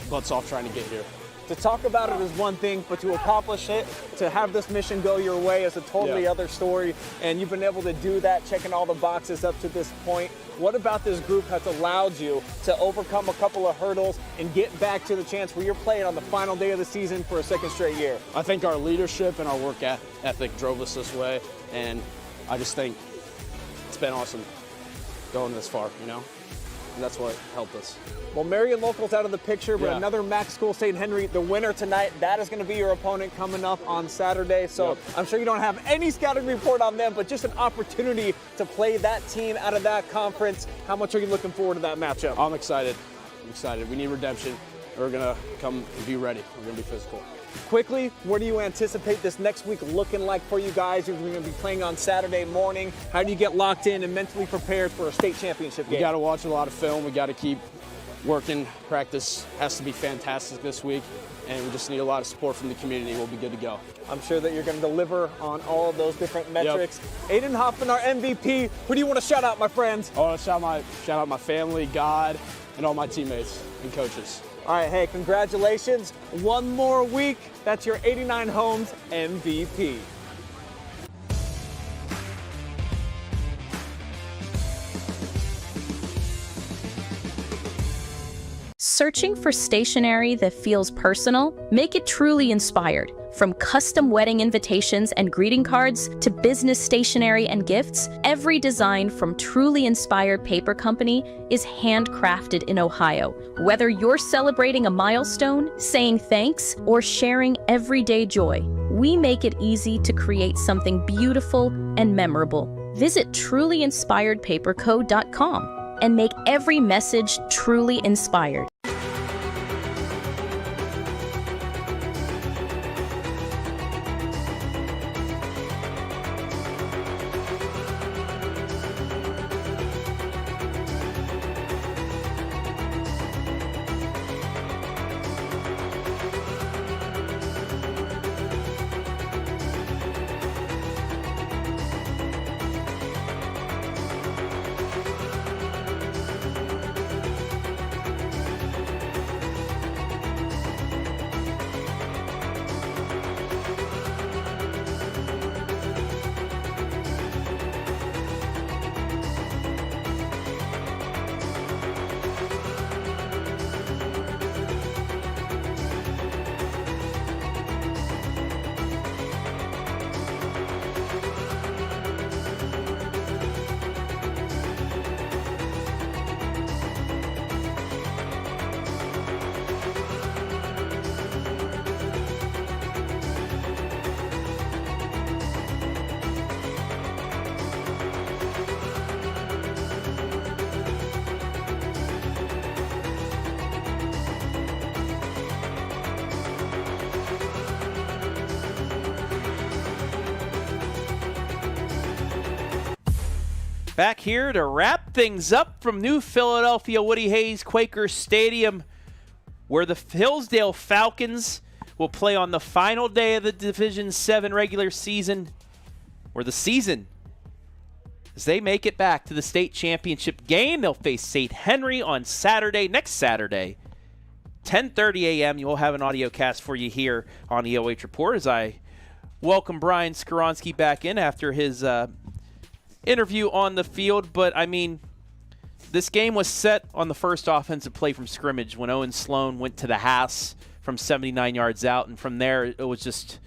butts off trying to get here. To talk about it is one thing, but to accomplish it, to have this mission go your way is a totally other story, and you've been able to do that, checking all the boxes up to this point. What about this group has allowed you to overcome a couple of hurdles and get back to the chance where you're playing on the final day of the season for a second straight year? I think our leadership and our work ethic drove us this way, and I just think it's been awesome going this far, you know? And that's what helped us. Well, Marion Local's out of the picture, but another MAC school, St. Henry, the winner tonight. That is going to be your opponent coming up on Saturday. So I'm sure you don't have any scouting report on them, but just an opportunity to play that team out of that conference. How much are you looking forward to that matchup? I'm excited. We need redemption. We're going to come and be ready. We're going to be physical. Quickly, what do you anticipate this next week looking like for you guys? You're going to be playing on Saturday morning. How do you get locked in and mentally prepared for a state championship game? We got to watch a lot of film. We got to keep working. Practice has to be fantastic this week, and we just need a lot of support from the community. We'll be good to go. I'm sure that you're going to deliver on all of those different metrics. Aiden Hoffman, our MVP. Who do you want to shout out, my friends? I want to shout out my family, God, and all my teammates and coaches. All right, hey, congratulations. One more week. That's your 89 Homes MVP. Searching for stationery that feels personal? Make it truly inspired. From custom wedding invitations and greeting cards to business stationery and gifts, every design from Truly Inspired Paper Company is handcrafted in Ohio. Whether you're celebrating a milestone, saying thanks, or sharing everyday joy, we make it easy to create something beautiful and memorable. Visit trulyinspiredpaperco.com and make every message truly inspired. Back here to wrap things up from New Philadelphia Woody Hayes Quaker Stadium, where the Hillsdale Falcons will play on the final day of the Division VII regular season, or the season, as they make it back to the state championship game. They'll face St. Henry on Saturday, next Saturday, 10:30 a.m. You will have an audio cast for you here on the OH Report as I welcome Brian Skoronski back in after his interview on the field. But, I mean, this game was set on the first offensive play from scrimmage when Owen Sloan went to the house from 79 yards out, and from there it was just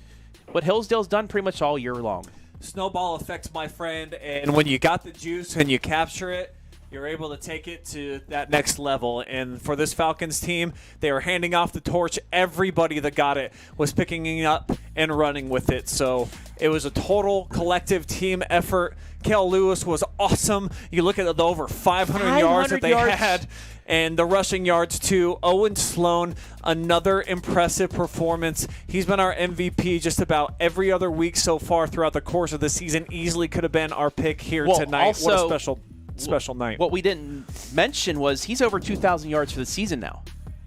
what Hillsdale's done pretty much all year long. Snowball effect, my friend, and when you got the juice and you capture it, you're able to take it to that next level. And for this Falcons team, they were handing off the torch. Everybody that got it was picking it up and running with it. So it was a total collective team effort. Kale Lewis was awesome. You look at the over 500 yards that they had, and the rushing yards too. Owen Sloan, another impressive performance. He's been our MVP just about every other week so far throughout the course of the season. Easily could have been our pick here tonight. Also, what a special night. What we didn't mention was he's over 2,000 yards for the season now.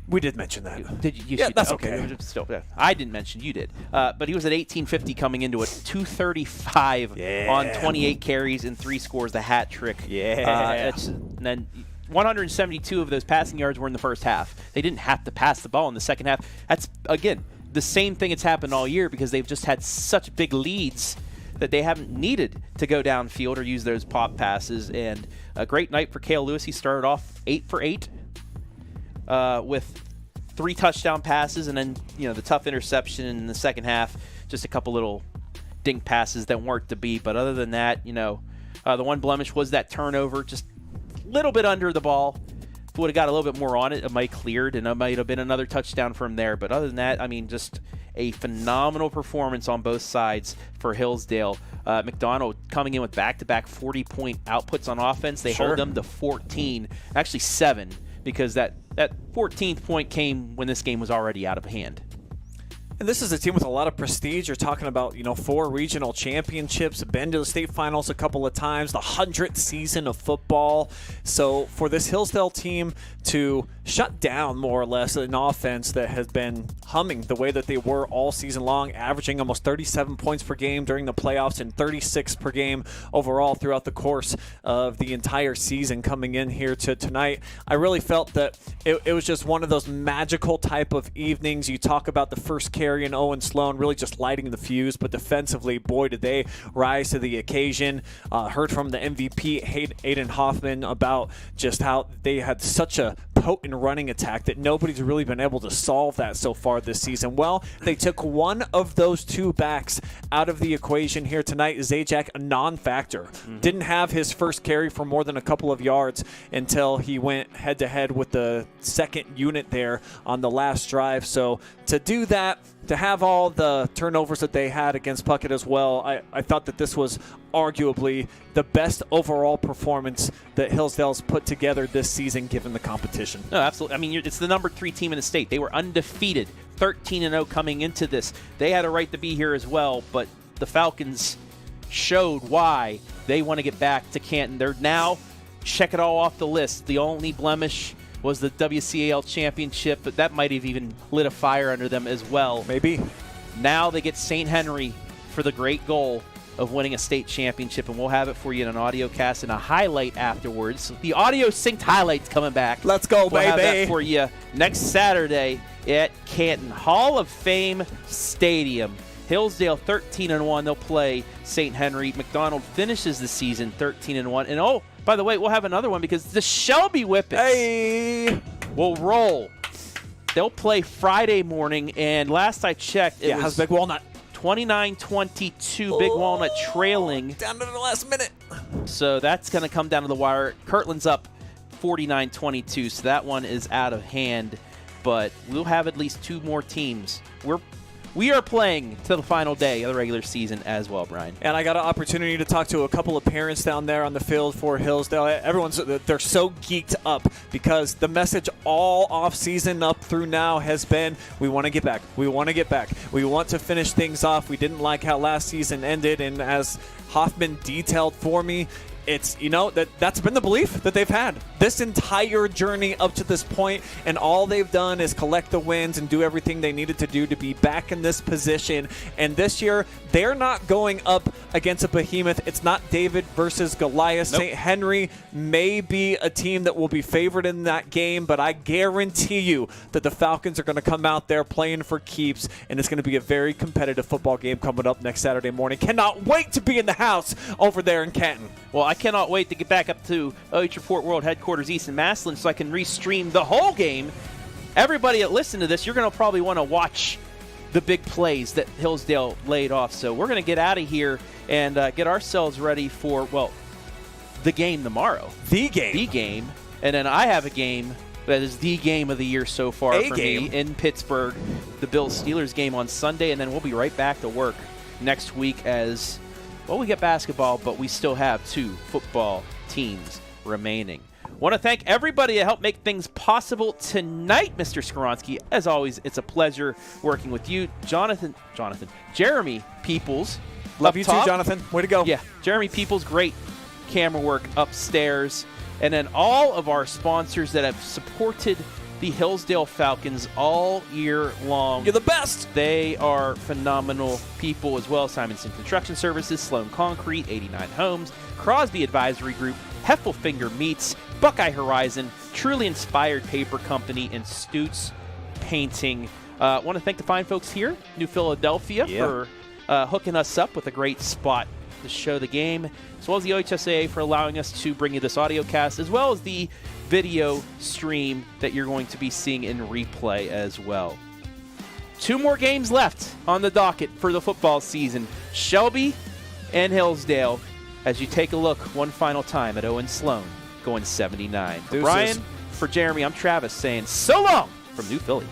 We did mention that. Did you? Yeah, that's okay. Still, I didn't mention. You did. But he was at 1850 coming into it. 235 on 28 carries and 3 scores. The hat trick. And then 172 of those passing yards were in the first half. They didn't have to pass the ball in the second half. That's, again, the same thing that's happened all year because they've just had such big leads that they haven't needed to go downfield or use those pop passes. And a great night for Kale Lewis. He started off 8 for 8 with 3 touchdown passes, and then the tough interception in the second half. Just a couple little dink passes that weren't to be. But other than that, the one blemish was that turnover, just a little bit under the ball. If we would have got a little bit more on it, it might cleared, and it might have been another touchdown from there. But other than that, just a phenomenal performance on both sides for Hillsdale. McDonald coming in with back-to-back 40-point outputs on offense. They hold them to 14, actually 7, because that 14th point came when this game was already out of hand. And this is a team with a lot of prestige. You're talking about, 4 regional championships, been to the state finals a couple of times, the 100th season of football. So for this Hillsdale team to shut down more or less an offense that has been humming the way that they were all season long, averaging almost 37 points per game during the playoffs and 36 per game overall throughout the course of the entire season coming in here to tonight. I really felt that it was just one of those magical type of evenings. You talk about the first carry and Owen Sloan really just lighting the fuse, but defensively, boy, did they rise to the occasion. Heard from the MVP, Aiden Hoffman, about just how they had such a potent running attack that nobody's really been able to solve that so far this season. Well, they took one of those 2 backs out of the equation here tonight. Zajac, a non-factor. Didn't have his first carry for more than a couple of yards until he went head-to-head with the second unit there on the last drive. So to do that, to have all the turnovers that they had against Puckett as well, I thought that this was arguably the best overall performance that Hillsdale's put together this season given the competition. No, absolutely. It's the number 3 team in the state. They were undefeated, 13-0 coming into this. They had a right to be here as well, but the Falcons showed why they want to get back to Canton. They're now, check it all off the list. The only blemish was the WCAL championship, but that might have even lit a fire under them as well. Maybe. Now they get St. Henry for the great goal of winning a state championship, and we'll have it for you in an audio cast and a highlight afterwards. The audio synced highlights coming back. Let's go, we'll have baby. that for you next Saturday at Canton Hall of Fame Stadium. Hillsdale 13-1. They'll play St. Henry. McDonald finishes the season 13-1. And by the way, we'll have another one because the Shelby Whippets will roll. They'll play Friday morning, and last I checked, it was how's Big Walnut? 29-22, Big Walnut trailing. Down to the last minute. So that's going to come down to the wire. Kirtland's up 49-22, so that one is out of hand. But we'll have at least 2 more teams. We are playing to the final day of the regular season as well, Brian. And I got an opportunity to talk to a couple of parents down there on the field for Hillsdale. They're so geeked up because the message all off season up through now has been, we want to get back. We want to get back. We want to finish things off. We didn't like how last season ended, and as Hoffman detailed for me, it's, that's been the belief that they've had this entire journey up to this point, and all they've done is collect the wins and do everything they needed to do to be back in this position. And this year, they're not going up against a behemoth. It's not David versus Goliath. Nope. St. Henry may be a team that will be favored in that game, but I guarantee you that the Falcons are going to come out there playing for keeps, and it's going to be a very competitive football game coming up next Saturday morning. Cannot wait to be in the house over there in Canton. Well, I cannot wait to get back up to OH Report World Headquarters East in Massillon so I can restream the whole game. Everybody that listened to this, you're going to probably want to watch the big plays that Hillsdale laid off. So we're going to get out of here and get ourselves ready for, well, the game tomorrow. The game. The game. And then I have a game that is the game of the year so far for me in Pittsburgh, the Bills-Steelers game on Sunday, and then we'll be right back to work next week as, well, we get basketball, but we still have 2 football teams remaining. Want to thank everybody that helped make things possible tonight, Mr. Skoronsky. As always, it's a pleasure working with you. Jeremy Peoples. Love you too, Jonathan. Way to go. Yeah, Jeremy Peoples, great camera work upstairs. And then all of our sponsors that have supported the Hillsdale Falcons all year long. You're the best. They are phenomenal people as well. Simonson Construction Services, Sloan Concrete, 89 Homes, Crosby Advisory Group, Heffelfinger Meats, Buckeye Horizon, Truly Inspired Paper Company, and Stoops Painting. I want to thank the fine folks here, New Philadelphia, for hooking us up with a great spot to show the game, as well as the OHSAA for allowing us to bring you this audio cast, as well as the video stream that you're going to be seeing in replay as well. 2 more games left on the docket for the football season. Shelby and Hillsdale, as you take a look one final time at Owen Sloan going 79. For Brian, for Jeremy, I'm Travis saying so long from New Philly.